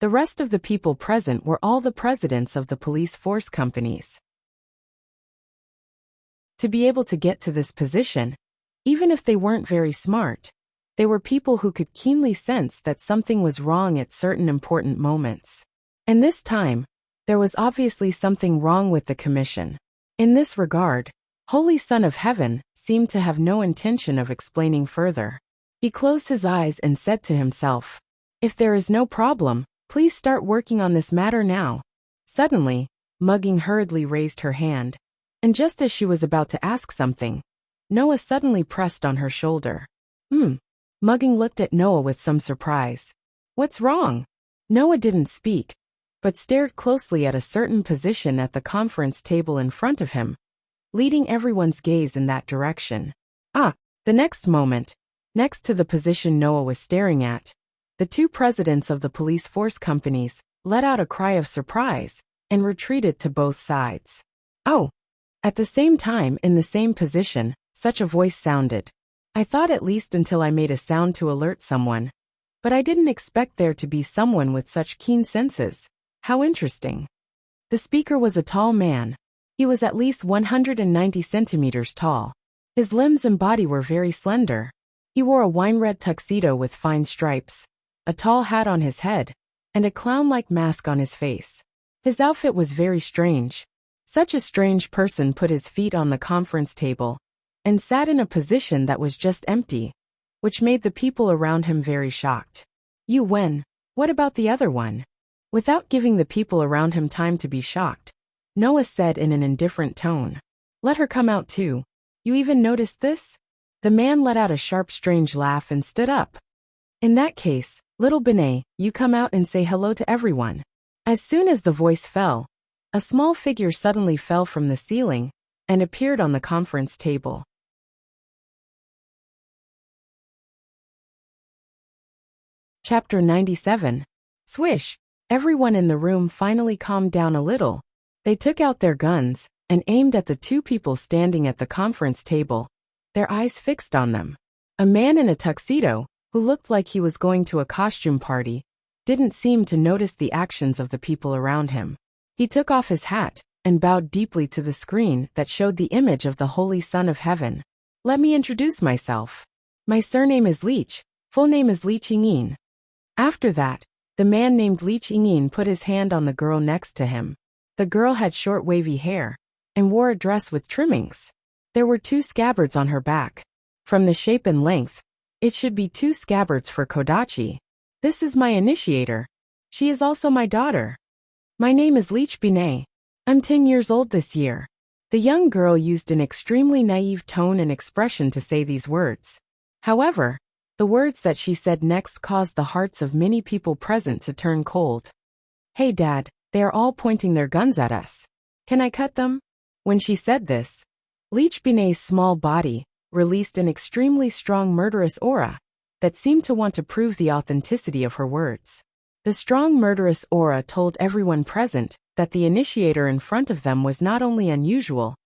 the rest of the people present were all the presidents of the police force companies. To be able to get to this position, even if they weren't very smart, they were people who could keenly sense that something was wrong at certain important moments. And this time, there was obviously something wrong with the commission. In this regard, Holy Son of Heaven seemed to have no intention of explaining further. He closed his eyes and said to himself, "If there is no problem, please start working on this matter now." Suddenly, Mugging hurriedly raised her hand, and just as she was about to ask something, Noah suddenly pressed on her shoulder. Mugging looked at Noah with some surprise. "What's wrong?" Noah didn't speak, but stared closely at a certain position at the conference table in front of him, leading everyone's gaze in that direction. The next moment, next to the position Noah was staring at, the two presidents of the police force companies let out a cry of surprise and retreated to both sides. At the same time, in the same position, such a voice sounded. I thought at least until I made a sound to alert someone. But I didn't expect there to be someone with such keen senses. How interesting. The speaker was a tall man. He was at least 190 centimeters tall. His limbs and body were very slender. He wore a wine-red tuxedo with fine stripes, a tall hat on his head, and a clown-like mask on his face. His outfit was very strange. Such a strange person put his feet on the conference table and sat in a position that was just empty, which made the people around him very shocked. Yu Wen, what about the other one? Without giving the people around him time to be shocked, Noah said in an indifferent tone. Let her come out too. You even noticed this? The man let out a sharp, strange laugh and stood up. In that case, little Binay, you come out and say hello to everyone. As soon as the voice fell, a small figure suddenly fell from the ceiling and appeared on the conference table. Chapter 97. Swish! Everyone in the room finally calmed down a little. They took out their guns and aimed at the two people standing at the conference table, their eyes fixed on them. A man in a tuxedo, who looked like he was going to a costume party, didn't seem to notice the actions of the people around him. He took off his hat and bowed deeply to the screen that showed the image of the Holy Son of Heaven. Let me introduce myself. My surname is Leech. Full name is Li Qingyin. After that, the man named Li Qingyin put his hand on the girl next to him. The girl had short wavy hair and wore a dress with trimmings. There were 2 scabbards on her back. From the shape and length, it should be 2 scabbards for Kodachi. This is my initiator. She is also my daughter. My name is Leech Binay. I'm 10 years old this year. The young girl used an extremely naive tone and expression to say these words. However, the words that she said next caused the hearts of many people present to turn cold. Hey Dad, they are all pointing their guns at us. Can I cut them? When she said this, Leech Binay's small body released an extremely strong murderous aura that seemed to want to prove the authenticity of her words. The strong murderous aura told everyone present that the initiator in front of them was not only unusual,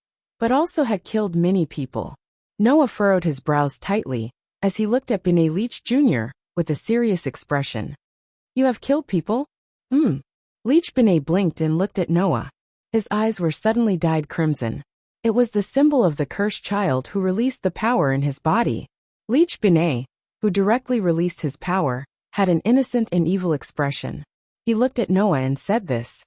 but also had killed many people. Noah furrowed his brows tightly as he looked at Binay Leech Jr. with a serious expression. You have killed people? Leech Binay blinked and looked at Noah. His eyes were suddenly dyed crimson. It was the symbol of the cursed child who released the power in his body. Leech Binay, who directly released his power, had an innocent and evil expression. He looked at Noah and said this.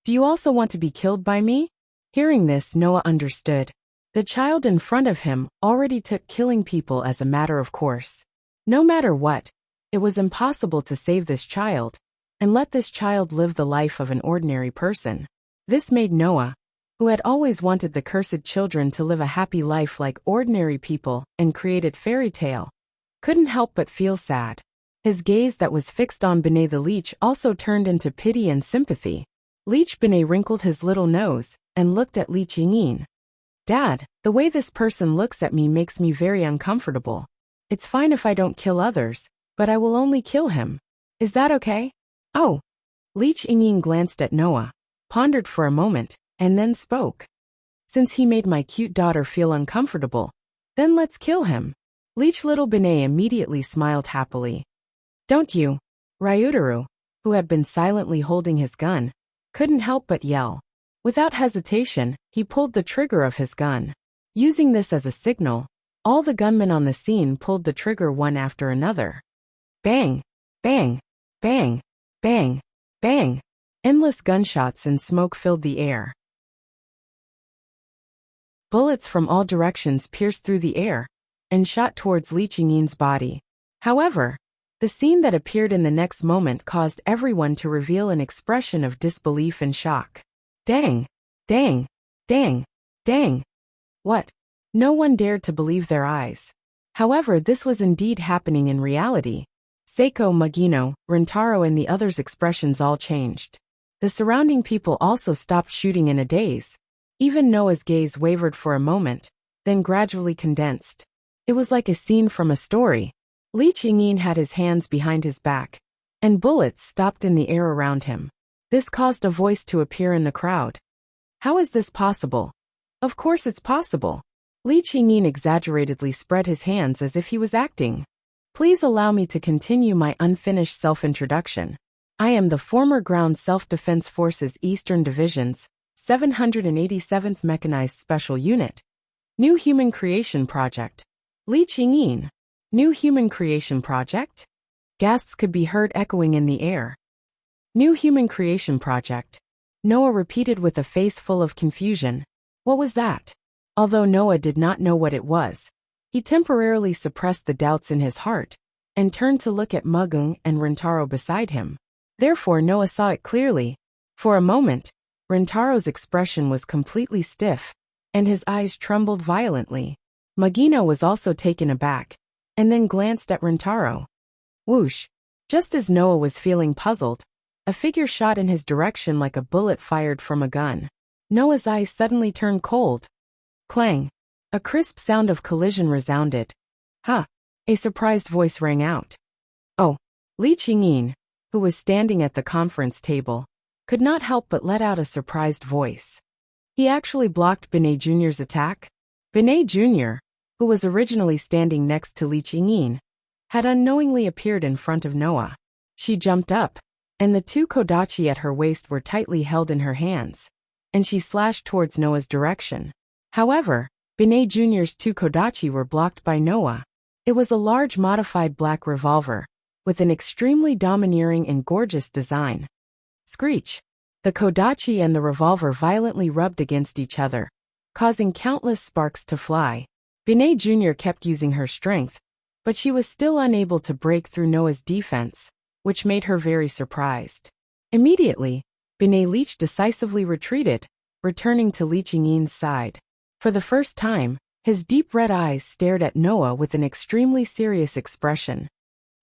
Do you also want to be killed by me? Hearing this, Noah understood. The child in front of him already took killing people as a matter of course. No matter what, it was impossible to save this child and let this child live the life of an ordinary person. This made Noah, who had always wanted the cursed children to live a happy life like ordinary people and created fairy tale, couldn't help but feel sad. His gaze that was fixed on Binay the Leech also turned into pity and sympathy. Leech Binay wrinkled his little nose and looked at Li Qingyin. Dad, the way this person looks at me makes me very uncomfortable. It's fine if I don't kill others, but I will only kill him. Is that okay? Oh. Li Qingyin glanced at Noah, pondered for a moment, and then spoke. Since he made my cute daughter feel uncomfortable, then let's kill him. Leech little Binay immediately smiled happily. Don't you? Ryutaru, who had been silently holding his gun, couldn't help but yell. Without hesitation, he pulled the trigger of his gun. Using this as a signal, all the gunmen on the scene pulled the trigger one after another. Bang! Bang! Bang! Bang! Bang! Endless gunshots and smoke filled the air. Bullets from all directions pierced through the air and shot towards Li Qingyin's body. However, the scene that appeared in the next moment caused everyone to reveal an expression of disbelief and shock. Dang! Dang! Dang! Dang! What? No one dared to believe their eyes. However, this was indeed happening in reality. Seiko, Magino, Rentaro and the others' expressions all changed. The surrounding people also stopped shooting in a daze. Even Noah's gaze wavered for a moment, then gradually condensed. It was like a scene from a story. Li Qingyin had his hands behind his back, and bullets stopped in the air around him. This caused a voice to appear in the crowd. How is this possible? Of course it's possible. Li Qingyin exaggeratedly spread his hands as if he was acting. Please allow me to continue my unfinished self-introduction. I am the former Ground Self-Defense Forces Eastern Division's 787th Mechanized Special Unit. New Human Creation Project. Li Qingyin. New Human Creation Project? Gasps could be heard echoing in the air. New Human Creation Project. Noah repeated with a face full of confusion. What was that? Although Noah did not know what it was, he temporarily suppressed the doubts in his heart and turned to look at Mugung and Rentaro beside him. Therefore Noah saw it clearly. For a moment, Rentaro's expression was completely stiff, and his eyes trembled violently. Magino was also taken aback, and then glanced at Rentaro. Whoosh! Just as Noah was feeling puzzled, a figure shot in his direction like a bullet fired from a gun. Noah's eyes suddenly turned cold. Clang! A crisp sound of collision resounded. Ha! A surprised voice rang out. Oh! Li Qingyin, who was standing at the conference table, could not help but let out a surprised voice. He actually blocked Binet Jr.'s attack. Binet Jr., who was originally standing next to Li Qingyin, had unknowingly appeared in front of Noah. She jumped up, and the two kodachi at her waist were tightly held in her hands, and she slashed towards Noah's direction. However, Binet Jr.'s two kodachi were blocked by Noah. It was a large modified black revolver, with an extremely domineering and gorgeous design. Screech! The kodachi and the revolver violently rubbed against each other, causing countless sparks to fly. Binet Jr. kept using her strength, but she was still unable to break through Noah's defense, which made her very surprised. Immediately, Binet Leach decisively retreated, returning to Li Qingyin's side. For the first time, his deep red eyes stared at Noah with an extremely serious expression.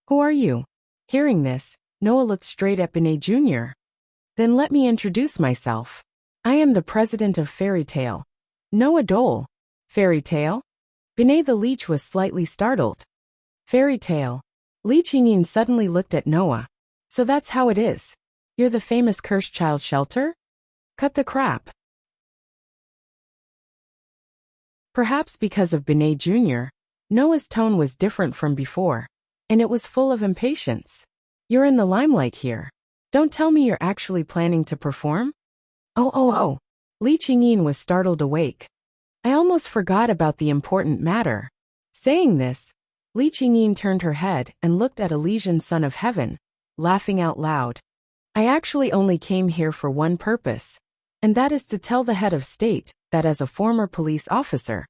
Who are you? Hearing this, Noah looked straight at Binet Jr. Then let me introduce myself. I am the president of Fairy Tail. Noah Dole. Fairy Tail? Binet the Leech was slightly startled. Fairy Tail. Li Qingyin suddenly looked at Noah. So that's how it is. You're the famous cursed child shelter? Cut the crap. Perhaps because of Binet Jr., Noah's tone was different from before, and it was full of impatience. You're in the limelight here. Don't tell me you're actually planning to perform? Oh. Li Qingyin was startled awake. I almost forgot about the important matter. Saying this, Li Qingyin turned her head and looked at Elysian Son of Heaven, laughing out loud. I actually only came here for one purpose, and that is to tell the head of state that as a former police officer,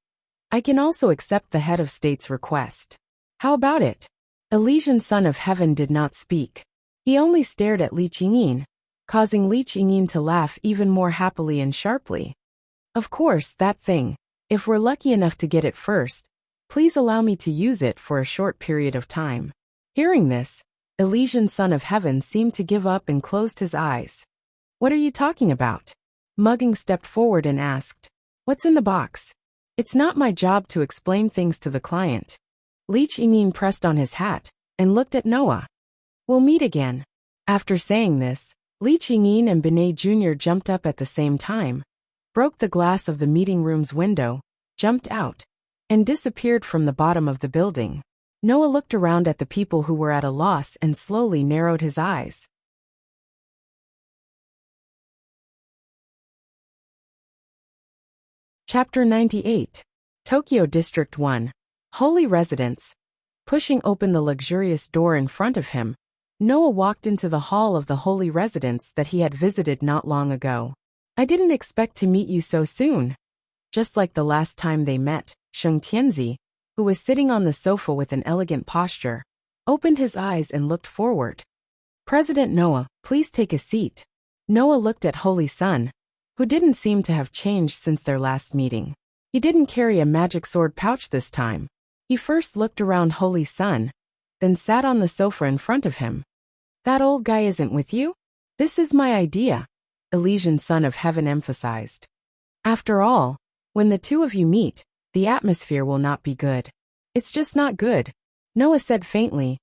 I can also accept the head of state's request. How about it? Elysian Son of Heaven did not speak. He only stared at Li Qingyin, causing Li Qingyin to laugh even more happily and sharply. Of course, that thing. If we're lucky enough to get it first, please allow me to use it for a short period of time. Hearing this, Elysian Son of Heaven seemed to give up and closed his eyes. What are you talking about? Mugging stepped forward and asked. What's in the box? It's not my job to explain things to the client. Li Qingyin pressed on his hat and looked at Noah. We'll meet again. After saying this, Li Qingyin and Binet Jr. jumped up at the same time, broke the glass of the meeting room's window, jumped out, and disappeared from the bottom of the building. Noah looked around at the people who were at a loss and slowly narrowed his eyes. Chapter 98. Tokyo District 1. Holy Residence. Pushing open the luxurious door in front of him, Noah walked into the hall of the holy residence that he had visited not long ago. I didn't expect to meet you so soon. Just like the last time they met, Sheng Tianzi, who was sitting on the sofa with an elegant posture, opened his eyes and looked forward. President Noah, please take a seat. Noah looked at Holy Sun, who didn't seem to have changed since their last meeting. He didn't carry a magic sword pouch this time. He first looked around Holy Sun, then sat on the sofa in front of him. That old guy isn't with you? This is my idea, Elysian Son of Heaven emphasized. After all, when the two of you meet, the atmosphere will not be good. It's just not good. Noah said faintly.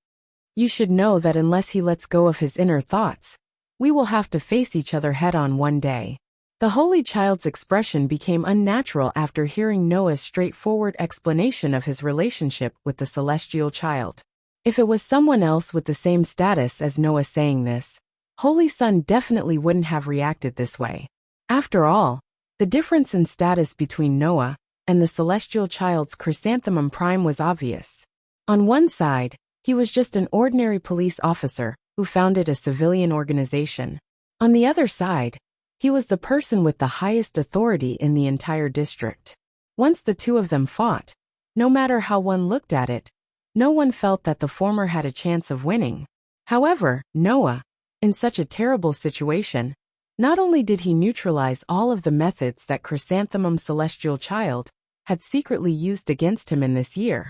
You should know that unless he lets go of his inner thoughts, we will have to face each other head-on one day. The holy child's expression became unnatural after hearing Noah's straightforward explanation of his relationship with the celestial child. If it was someone else with the same status as Noah saying this, Holy Son definitely wouldn't have reacted this way. After all, the difference in status between Noah and the celestial child's chrysanthemum prime was obvious. On one side, he was just an ordinary police officer who founded a civilian organization. On the other side, he was the person with the highest authority in the entire district. Once the two of them fought, no matter how one looked at it, no one felt that the former had a chance of winning. However, Noah, in such a terrible situation, not only did he neutralize all of the methods that Chrysanthemum Celestial Child had secretly used against him in this year,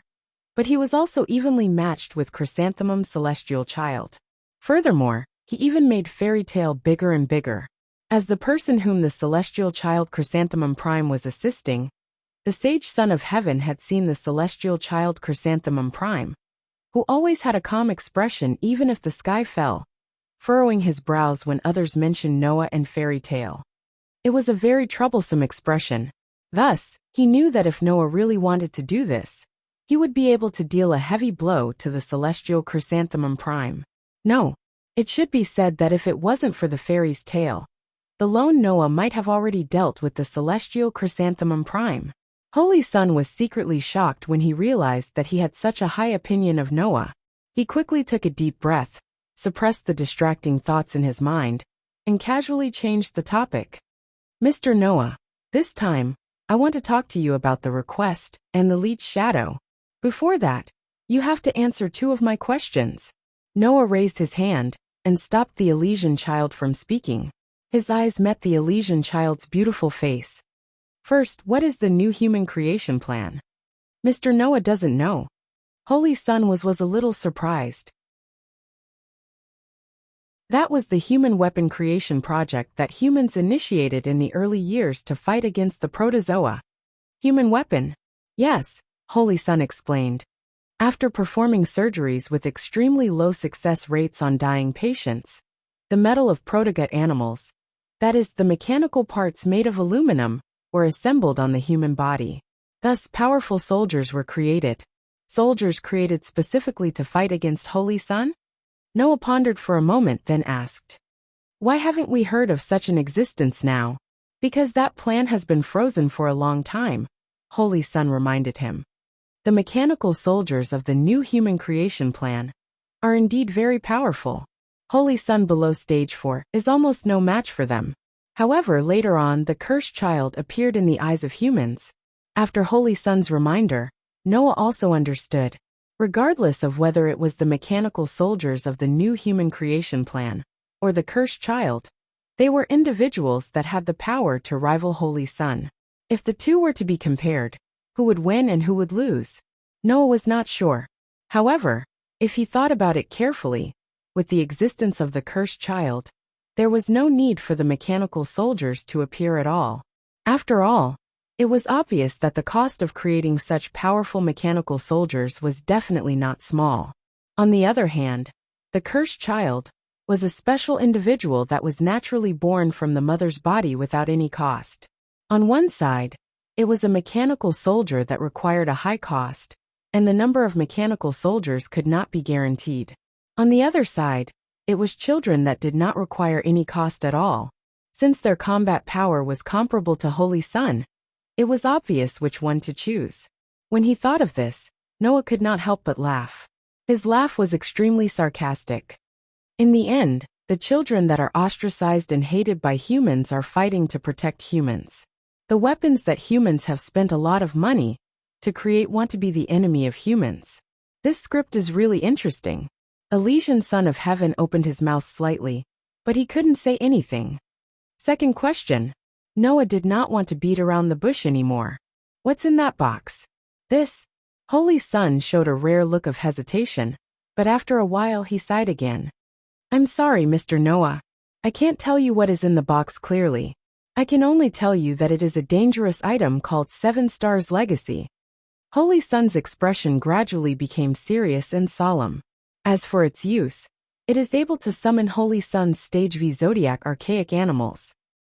but he was also evenly matched with Chrysanthemum Celestial Child. Furthermore, he even made Fairy Tale bigger and bigger. As the person whom the Celestial Child Chrysanthemum Prime was assisting, the Sage Son of Heaven had seen the Celestial Child Chrysanthemum Prime, who always had a calm expression even if the sky fell, furrowing his brows when others mentioned Noah and Fairy Tale. It was a very troublesome expression. Thus, he knew that if Noah really wanted to do this, he would be able to deal a heavy blow to the Celestial Chrysanthemum Prime. No, it should be said that if it wasn't for the fairy's tale, the lone Noah might have already dealt with the Celestial Chrysanthemum Prime. Holy Son was secretly shocked when he realized that he had such a high opinion of Noah. He quickly took a deep breath, suppressed the distracting thoughts in his mind, and casually changed the topic. Mr. Noah, this time, I want to talk to you about the request and the leech shadow. Before that, you have to answer two of my questions. Noah raised his hand and stopped the Elysian child from speaking. His eyes met the Elysian child's beautiful face. First, what is the new human creation plan? Mr. Noah doesn't know. Holy Son was a little surprised. That was the human weapon creation project that humans initiated in the early years to fight against the protozoa. Human weapon? Yes, Holy Son explained. After performing surgeries with extremely low success rates on dying patients, the metal of protogut animals, that is, the mechanical parts made of aluminum, were assembled on the human body. Thus, powerful soldiers were created. Soldiers created specifically to fight against Holy Son? Noah pondered for a moment, then asked, why haven't we heard of such an existence now? Because that plan has been frozen for a long time, Holy Son reminded him. The mechanical soldiers of the new human creation plan are indeed very powerful. Holy Son below stage 4 is almost no match for them. However, later on, the cursed child appeared in the eyes of humans. After Holy Son's reminder, Noah also understood. Regardless of whether it was the mechanical soldiers of the new human creation plan or the cursed child, they were individuals that had the power to rival Holy Son. If the two were to be compared, who would win and who would lose? Noah was not sure. However, if he thought about it carefully, with the existence of the cursed child, there was no need for the mechanical soldiers to appear at all. After all, it was obvious that the cost of creating such powerful mechanical soldiers was definitely not small. On the other hand, the cursed child was a special individual that was naturally born from the mother's body without any cost. On one side, it was a mechanical soldier that required a high cost, and the number of mechanical soldiers could not be guaranteed. On the other side, it was children that did not require any cost at all. Since their combat power was comparable to Holy Son, it was obvious which one to choose. When he thought of this, Noah could not help but laugh. His laugh was extremely sarcastic. In the end, the children that are ostracized and hated by humans are fighting to protect humans. The weapons that humans have spent a lot of money to create want to be the enemy of humans. This script is really interesting. Elysian Son of Heaven opened his mouth slightly, but he couldn't say anything. Second question. Noah did not want to beat around the bush anymore. What's in that box? This? Holy Son showed a rare look of hesitation, but after a while he sighed again. I'm sorry, Mr. Noah. I can't tell you what is in the box clearly. I can only tell you that it is a dangerous item called 7 Stars Legacy. Holy Son's expression gradually became serious and solemn. As for its use, it is able to summon Holy Son's Stage V Zodiac archaic animals.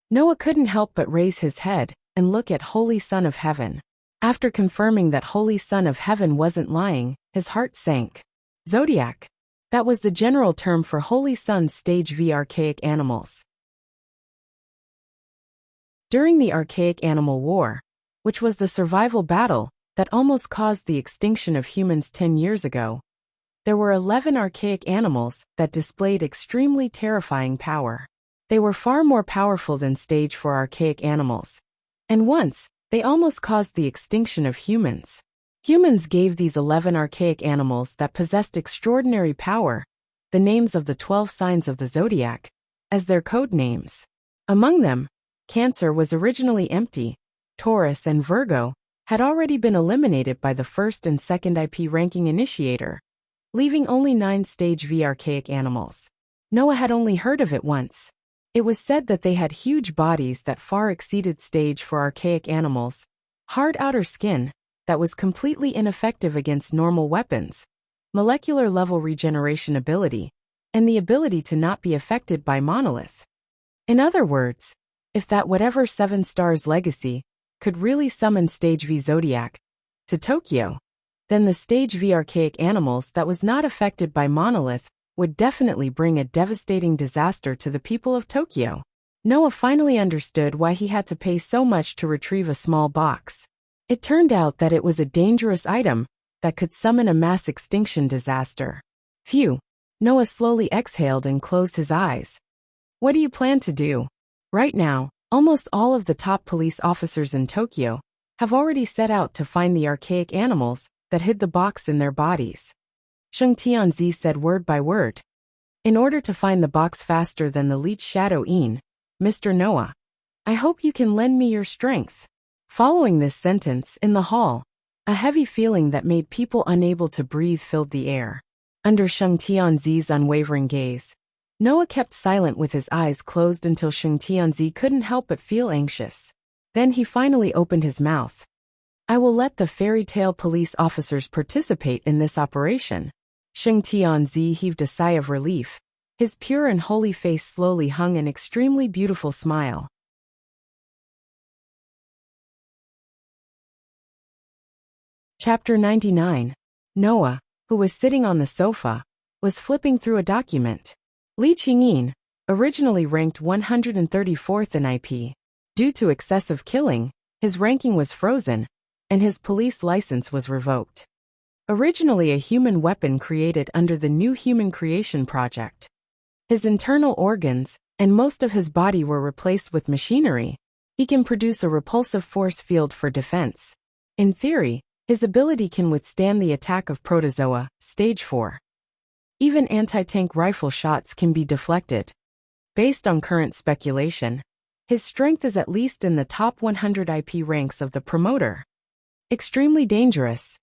Noah couldn't help but raise his head and look at Holy Son of Heaven. After confirming that Holy Son of Heaven wasn't lying, his heart sank. Zodiac. That was the general term for Holy Son's stage V archaic animals. During the Archaic Animal War, which was the survival battle that almost caused the extinction of humans 10 years ago, there were 11 archaic animals that displayed extremely terrifying power. They were far more powerful than stage 4 archaic animals. And once, they almost caused the extinction of humans. Humans gave these 11 archaic animals that possessed extraordinary power the names of the 12 signs of the zodiac as their code names. Among them, Cancer was originally empty. Taurus and Virgo had already been eliminated by the first and second IP ranking initiator, leaving only 9 stage V archaic animals. Noah had only heard of it once. It was said that they had huge bodies that far exceeded stage for archaic animals, hard outer skin that was completely ineffective against normal weapons, molecular level regeneration ability, and the ability to not be affected by monolith. In other words, if that whatever 7 stars legacy could really summon stage V zodiac to Tokyo, then the stage V archaic animals that was not affected by monolith would definitely bring a devastating disaster to the people of Tokyo. Noah finally understood why he had to pay so much to retrieve a small box. It turned out that it was a dangerous item that could summon a mass extinction disaster. Phew. Noah slowly exhaled and closed his eyes. What do you plan to do? Right now, almost all of the top police officers in Tokyo have already set out to find the archaic animals that hid the box in their bodies. Sheng Tianzi said word by word. In order to find the box faster than the leech Shadow Een, Mr. Noah, I hope you can lend me your strength. Following this sentence, in the hall, a heavy feeling that made people unable to breathe filled the air. Under Sheng Tianzi's unwavering gaze, Noah kept silent with his eyes closed until Sheng Tianzi couldn't help but feel anxious. Then he finally opened his mouth. I will let the fairy tale police officers participate in this operation. Sheng Tianzi heaved a sigh of relief. His pure and holy face slowly hung an extremely beautiful smile. Chapter 99. Noah, who was sitting on the sofa, was flipping through a document. Li Qingyin, originally ranked 134th in IP. Due to excessive killing, his ranking was frozen, and his police license was revoked. Originally a human weapon created under the New Human Creation Project. His internal organs and most of his body were replaced with machinery. He can produce a repulsive force field for defense. In theory, his ability can withstand the attack of protozoa, stage 4. Even anti-tank rifle shots can be deflected. Based on current speculation, his strength is at least in the top 100 IP ranks of the promoter. Extremely dangerous.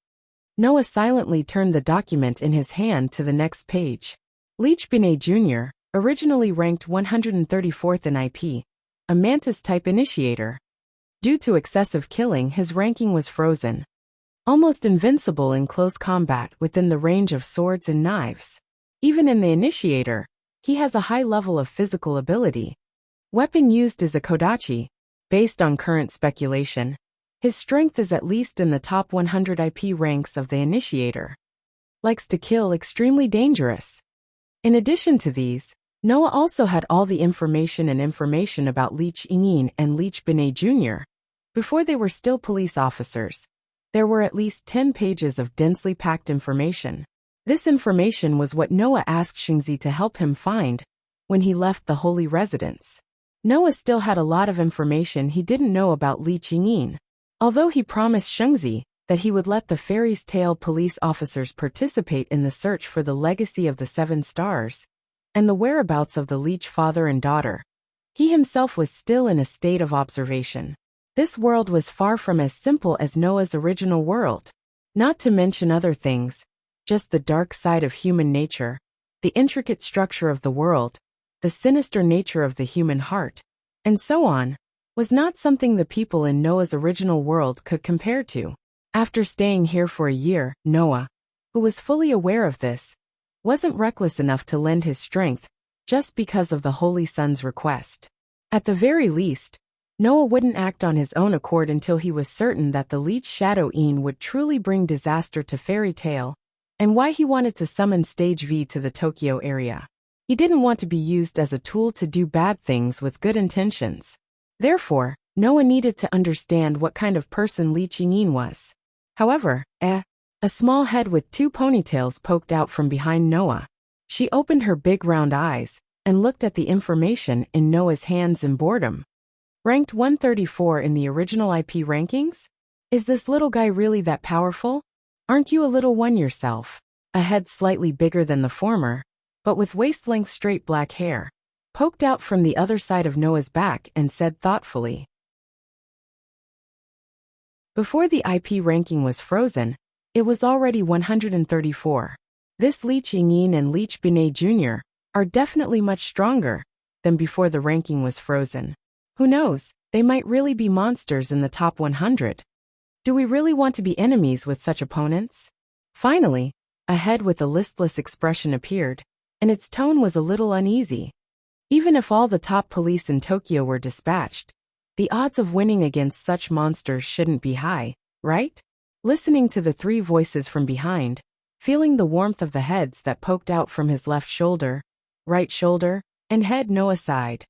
Noah silently turned the document in his hand to the next page. Leech Binet Jr., originally ranked 134th in IP, a Mantis-type initiator. Due to excessive killing, his ranking was frozen. Almost invincible in close combat within the range of swords and knives. Even in the initiator, he has a high level of physical ability. Weapon used is a Kodachi. Based on current speculation, his strength is at least in the top 100 IP ranks of the initiator. Likes to kill, extremely dangerous. In addition to these, Noah also had all the information about Li Qingyin and Leech Binet Jr. Before they were still police officers. There were at least 10 pages of densely packed information. This information was what Noah asked Shengzi to help him find when he left the holy residence. Noah still had a lot of information he didn't know about Li Qingyin. Although he promised Shengzi that he would let the Fairy's Tale police officers participate in the search for the legacy of the 7 stars and the whereabouts of the Leech father and daughter, he himself was still in a state of observation. This world was far from as simple as Noah's original world. Not to mention other things, just the dark side of human nature, the intricate structure of the world, the sinister nature of the human heart, and so on, was not something the people in Noah's original world could compare to. After staying here for a year, Noah, who was fully aware of this, wasn't reckless enough to lend his strength just because of the Holy Son's request. At the very least, Noah wouldn't act on his own accord until he was certain that the leech Shadow Een would truly bring disaster to Fairy Tail, and why he wanted to summon Stage V to the Tokyo area. He didn't want to be used as a tool to do bad things with good intentions. Therefore, Noah needed to understand what kind of person Lee Ching-een was. However, a small head with two ponytails poked out from behind Noah. She opened her big round eyes and looked at the information in Noah's hands in boredom. Ranked 134 in the original IP rankings? Is this little guy really that powerful? Aren't you a little one yourself? A head slightly bigger than the former, but with waist-length straight black hair, poked out from the other side of Noah's back and said thoughtfully. Before the IP ranking was frozen, it was already 134. This Lee Ching-een and Leech Binet Jr. are definitely much stronger than before the ranking was frozen. Who knows, they might really be monsters in the top 100. Do we really want to be enemies with such opponents? Finally, a head with a listless expression appeared, and its tone was a little uneasy. Even if all the top police in Tokyo were dispatched, the odds of winning against such monsters shouldn't be high, right? Listening to the three voices from behind, feeling the warmth of the heads that poked out from his left shoulder, right shoulder, and head, Noah sighed.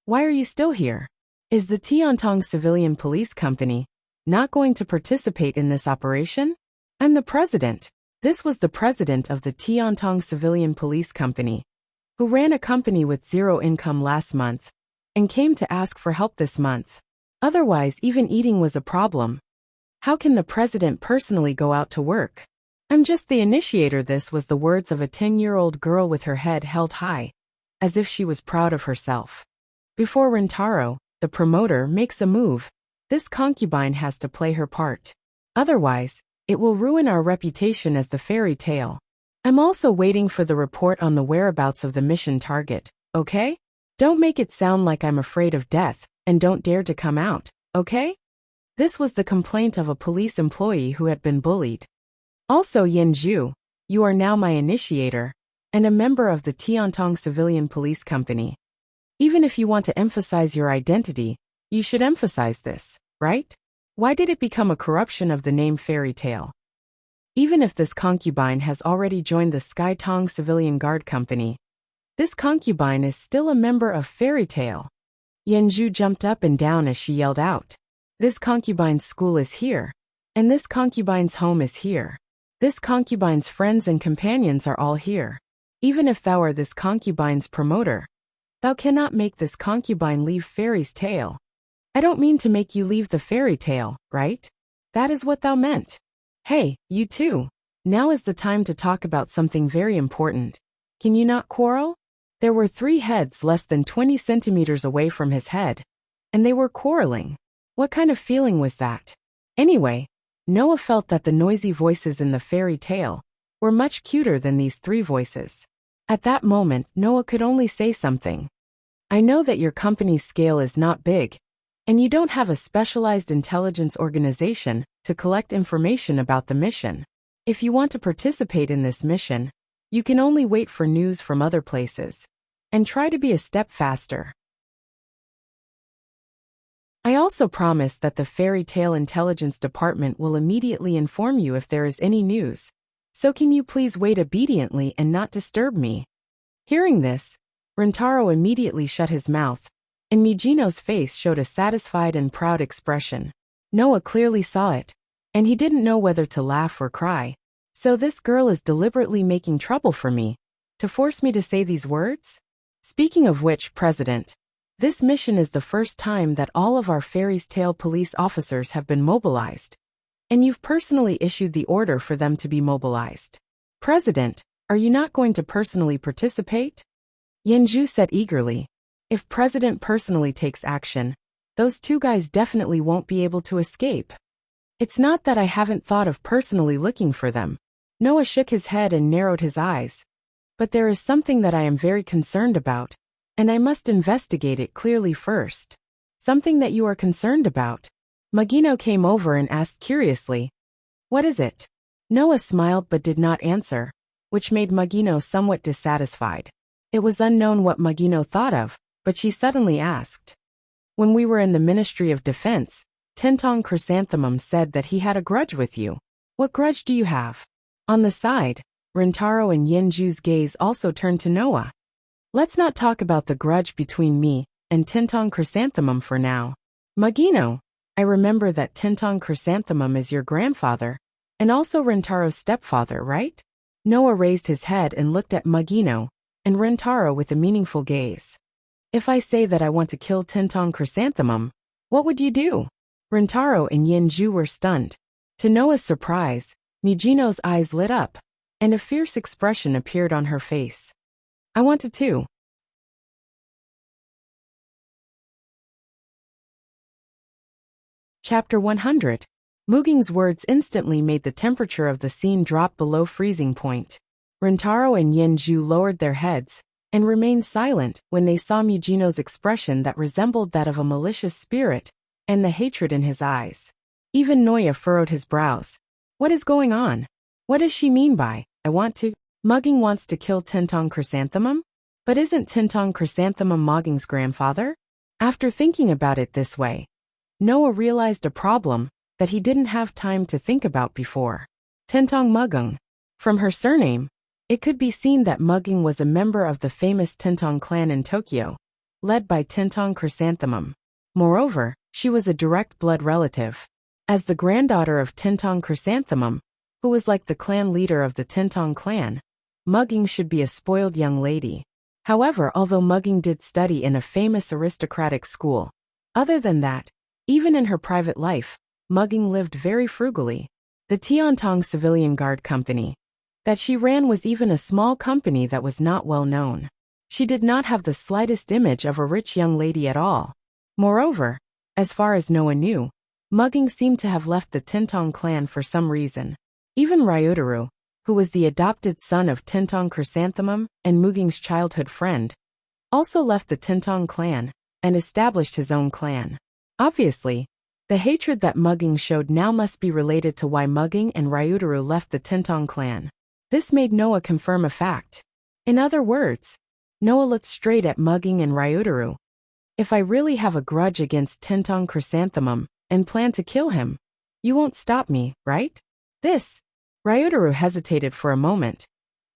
Why are you still here? Is the Tiantong Civilian Police Company not going to participate in this operation? I'm the president. This was the president of the Tiantong Civilian Police Company, who ran a company with zero income last month, and came to ask for help this month. Otherwise, even eating was a problem. How can the president personally go out to work? I'm just the initiator. This was the words of a 10-year-old girl with her head held high, as if she was proud of herself. Before Rentaro, the promoter, makes a move, this concubine has to play her part. Otherwise, it will ruin our reputation as the Fairy Tail. I'm also waiting for the report on the whereabouts of the mission target, okay? Don't make it sound like I'm afraid of death, and don't dare to come out, okay? This was the complaint of a police employee who had been bullied. Also, Yenju, you are now my initiator, and a member of the Tiantong Civilian Police Company. Even if you want to emphasize your identity, you should emphasize this, right? Why did it become a corruption of the name Fairy Tail? Even if this concubine has already joined the Skytong Civilian Guard Company, this concubine is still a member of Fairy Tail. Yenju jumped up and down as she yelled out. This concubine's school is here, and this concubine's home is here. This concubine's friends and companions are all here. Even if thou are this concubine's promoter, thou cannot make this concubine leave Fairy's Tail. I don't mean to make you leave the Fairy Tail, right? That is what thou meant. Hey, you two. Now is the time to talk about something very important. Can you not quarrel? There were three heads less than 20 centimeters away from his head, and they were quarreling. What kind of feeling was that? Anyway, Noah felt that the noisy voices in the Fairy Tail were much cuter than these three voices. At that moment, Noah could only say something. I know that your company's scale is not big, and you don't have a specialized intelligence organization to collect information about the mission. If you want to participate in this mission, you can only wait for news from other places, and try to be a step faster. I also promise that the Fairy Tail Intelligence Department will immediately inform you if there is any news. So can you please wait obediently and not disturb me? Hearing this, Rentaro immediately shut his mouth, and Mijino's face showed a satisfied and proud expression. Noah clearly saw it, and he didn't know whether to laugh or cry. So this girl is deliberately making trouble for me, to force me to say these words? Speaking of which, President, this mission is the first time that all of our Fairy Tail police officers have been mobilized. And you've personally issued the order for them to be mobilized. President, are you not going to personally participate? Yenju said eagerly. If President personally takes action, those two guys definitely won't be able to escape. It's not that I haven't thought of personally looking for them. Noah shook his head and narrowed his eyes. But there is something that I am very concerned about, and I must investigate it clearly first. Something that you are concerned about? Magino came over and asked curiously. What is it? Noah smiled but did not answer, which made Magino somewhat dissatisfied. It was unknown what Magino thought of, but she suddenly asked. When we were in the Ministry of Defense, Tintong Chrysanthemum said that he had a grudge with you. What grudge do you have? On the side, Rintaro and Yenju's gaze also turned to Noah. Let's not talk about the grudge between me and Tintong Chrysanthemum for now. Magino, I remember that Tintong Chrysanthemum is your grandfather, and also Rintaro's stepfather, right? Noah raised his head and looked at Magino and Rintaro with a meaningful gaze. If I say that I want to kill Tintong Chrysanthemum, what would you do? Rintaro and Yenju were stunned. To Noah's surprise, Magino's eyes lit up, and a fierce expression appeared on her face. I want to too. Chapter 100. Muging's words instantly made the temperature of the scene drop below freezing point. Rintaro and Yenju lowered their heads and remained silent when they saw Magino's expression that resembled that of a malicious spirit and the hatred in his eyes. Even Noah furrowed his brows. What is going on? What does she mean by, I want to? Mugging wants to kill Tintong Chrysanthemum? But isn't Tintong Chrysanthemum Mugging's grandfather? After thinking about it this way, Noah realized a problem that he didn't have time to think about before. Tintong Mugging. From her surname, it could be seen that Mugging was a member of the famous Tintong clan in Tokyo, led by Tintong Chrysanthemum. Moreover, she was a direct blood relative. As the granddaughter of Tintong Chrysanthemum, who was like the clan leader of the Tintong clan, Mugging should be a spoiled young lady. However, although Mugging did study in a famous aristocratic school, other than that, even in her private life, Mugging lived very frugally. The Tiantong Civilian Guard Company that she ran was even a small company that was not well known. She did not have the slightest image of a rich young lady at all. Moreover, as far as Noah knew, Mugging seemed to have left the Tintong clan for some reason. Even Ryotaro, who was the adopted son of Tintong Chrysanthemum and Mugging's childhood friend, also left the Tintong clan and established his own clan. Obviously, the hatred that Mugging showed now must be related to why Mugging and Ryotaro left the Tintong clan. This made Noah confirm a fact. In other words, Noah looked straight at Mugging and Ryotaro. If I really have a grudge against Tintong Chrysanthemum and plan to kill him, you won't stop me, right? Ryotaro hesitated for a moment,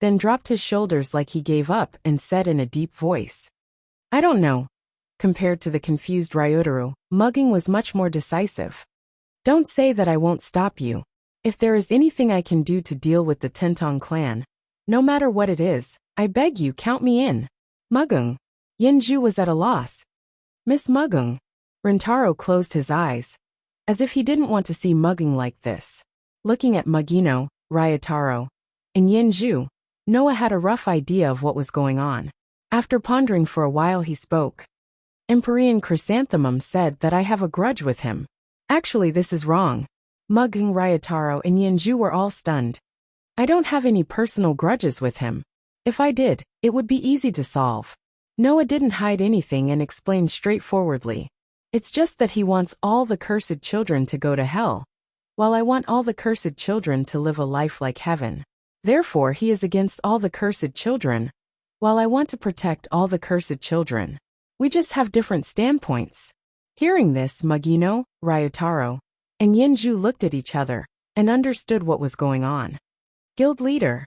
then dropped his shoulders like he gave up and said in a deep voice, I don't know. Compared to the confused Ryotaro, Mugging was much more decisive. Don't say that I won't stop you. If there is anything I can do to deal with the Tintong clan, no matter what it is, I beg you count me in. Mugging. Yenju was at a loss. Miss Mugging. Rintaro closed his eyes, as if he didn't want to see Mugging like this. Looking at Magino, Ryotaro, and Yenju, Noah had a rough idea of what was going on. After pondering for a while he spoke. Empyrean Chrysanthemum said that I have a grudge with him. Actually, this is wrong. Mugging, Ryotaro, and Yenju were all stunned. I don't have any personal grudges with him. If I did, it would be easy to solve. Noah didn't hide anything and explained straightforwardly. It's just that he wants all the cursed children to go to hell, while I want all the cursed children to live a life like heaven. Therefore, he is against all the cursed children, while I want to protect all the cursed children. We just have different standpoints. Hearing this, Magino, Ryotaro, and Yenju looked at each other and understood what was going on. Guild leader.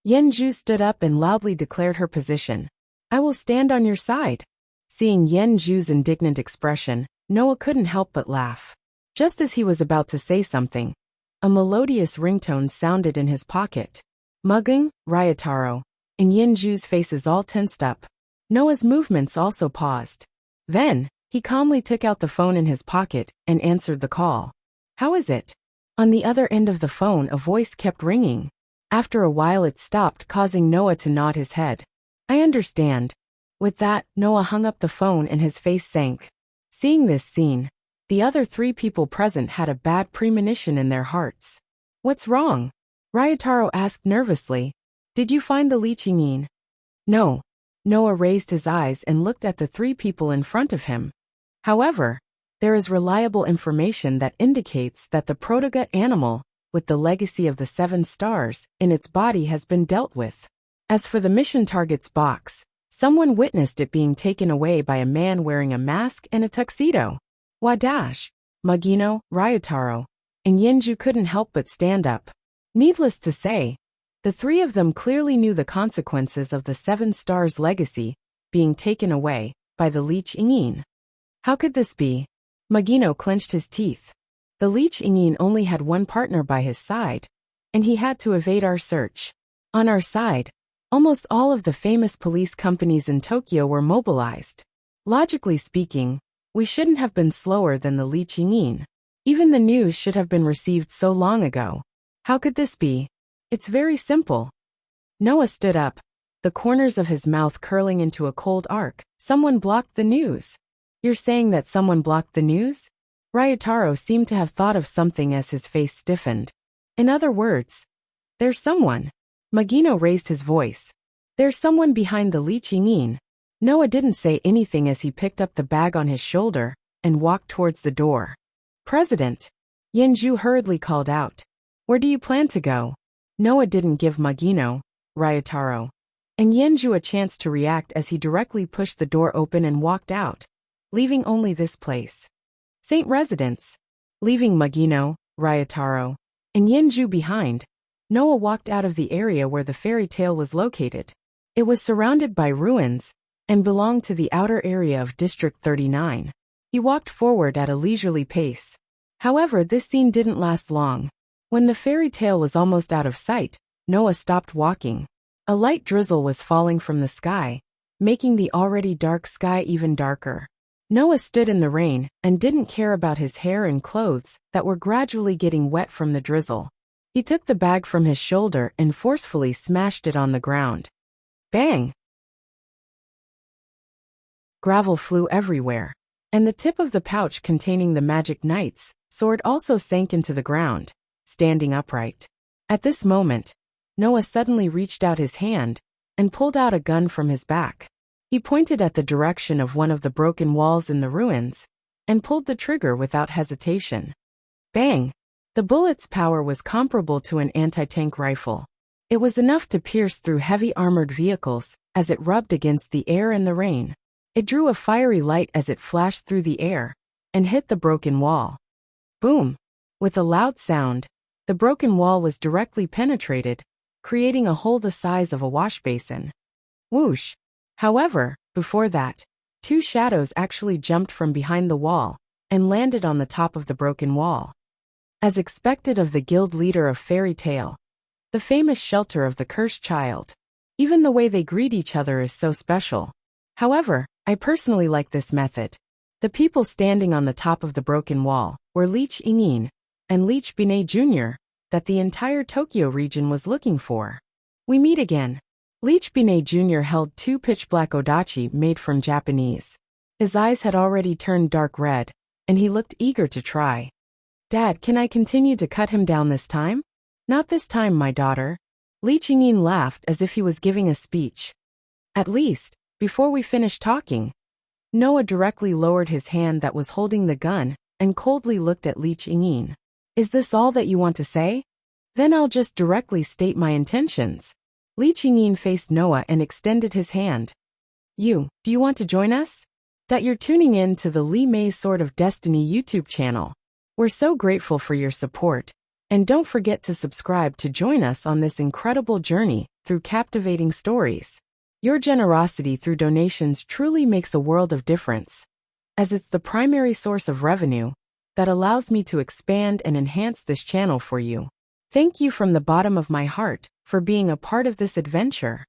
Yenju stood up and loudly declared her position. I will stand on your side. Seeing Yenju's indignant expression, Noah couldn't help but laugh. Just as he was about to say something, a melodious ringtone sounded in his pocket. Mugging, Ryotaro, and Yenju's faces all tensed up. Noah's movements also paused. Then, he calmly took out the phone in his pocket and answered the call. How is it? On the other end of the phone, a voice kept ringing. After a while it stopped, causing Noah to nod his head. I understand. With that, Noah hung up the phone and his face sank. Seeing this scene, the other three people present had a bad premonition in their hearts. What's wrong? Ryotaro asked nervously. Did you find the Lichingin? No. Noah raised his eyes and looked at the three people in front of him. However, there is reliable information that indicates that the protogut animal, with the legacy of the 7 stars in its body, has been dealt with. As for the mission targets box, Someone witnessed it being taken away by a man wearing a mask and a tuxedo. Wadash, Magino, Ryotaro, and Yenju couldn't help but stand up. Needless to say, the three of them clearly knew the consequences of the Seven Stars legacy being taken away by the Leech Ingin. How could this be? Magino clenched his teeth. The Leech Ingin only had one partner by his side, and he had to evade our search. On our side, almost all of the famous police companies in Tokyo were mobilized. Logically speaking, we shouldn't have been slower than the Leech Ingin. Even the news should have been received so long ago. How could this be? It's very simple. Noah stood up, the corners of his mouth curling into a cold arc. Someone blocked the news. You're saying that someone blocked the news? Ryotaro seemed to have thought of something as his face stiffened. In other words, there's someone. Magino raised his voice. There's someone behind the Leech Ingin. Noah didn't say anything as he picked up the bag on his shoulder and walked towards the door. President, Yenju hurriedly called out. Where do you plan to go? Noah didn't give Magino, Ryotaro, and Yenju a chance to react as he directly pushed the door open and walked out, leaving only this place. Saint Residence. Leaving Magino, Ryotaro, and Yenju behind, Noah walked out of the area where the fairy tale was located. It was surrounded by ruins and belonged to the outer area of District 39. He walked forward at a leisurely pace. However, this scene didn't last long. When the fairy tale was almost out of sight, Noah stopped walking. A light drizzle was falling from the sky, making the already dark sky even darker. Noah stood in the rain and didn't care about his hair and clothes that were gradually getting wet from the drizzle. He took the bag from his shoulder and forcefully smashed it on the ground. Bang! Gravel flew everywhere, and the tip of the pouch containing the Magic Knight's sword also sank into the ground, standing upright. At this moment, Noah suddenly reached out his hand and pulled out a gun from his back. He pointed at the direction of one of the broken walls in the ruins and pulled the trigger without hesitation. Bang! The bullet's power was comparable to an anti-tank rifle. It was enough to pierce through heavy armored vehicles as it rubbed against the air and the rain. It drew a fiery light as it flashed through the air and hit the broken wall. Boom! With a loud sound, the broken wall was directly penetrated, creating a hole the size of a wash basin. Whoosh! However, before that, two shadows actually jumped from behind the wall and landed on the top of the broken wall. As expected of the guild leader of Fairy Tale, the famous shelter of the cursed child. Even the way they greet each other is so special. However, I personally like this method. The people standing on the top of the broken wall were Leech Ingin and Leech Binet Jr. that the entire Tokyo region was looking for. We meet again. Leech Binet Jr. held two pitch-black odachi made from Japanese. His eyes had already turned dark red, and he looked eager to try. Dad, can I continue to cut him down this time? Not this time, my daughter. Leech Ingin laughed as if he was giving a speech. At least, before we finish talking. Noah directly lowered his hand that was holding the gun and coldly looked at Leech Ingin. Is this all that you want to say? Then I'll just directly state my intentions. Leech Ingin faced Noah and extended his hand. Do you want to join us? That you're tuning in to the Lee Mei's Sword of Destiny YouTube channel. We're so grateful for your support. And don't forget to subscribe to join us on this incredible journey through captivating stories. Your generosity through donations truly makes a world of difference, as it's the primary source of revenue that allows me to expand and enhance this channel for you. Thank you from the bottom of my heart for being a part of this adventure.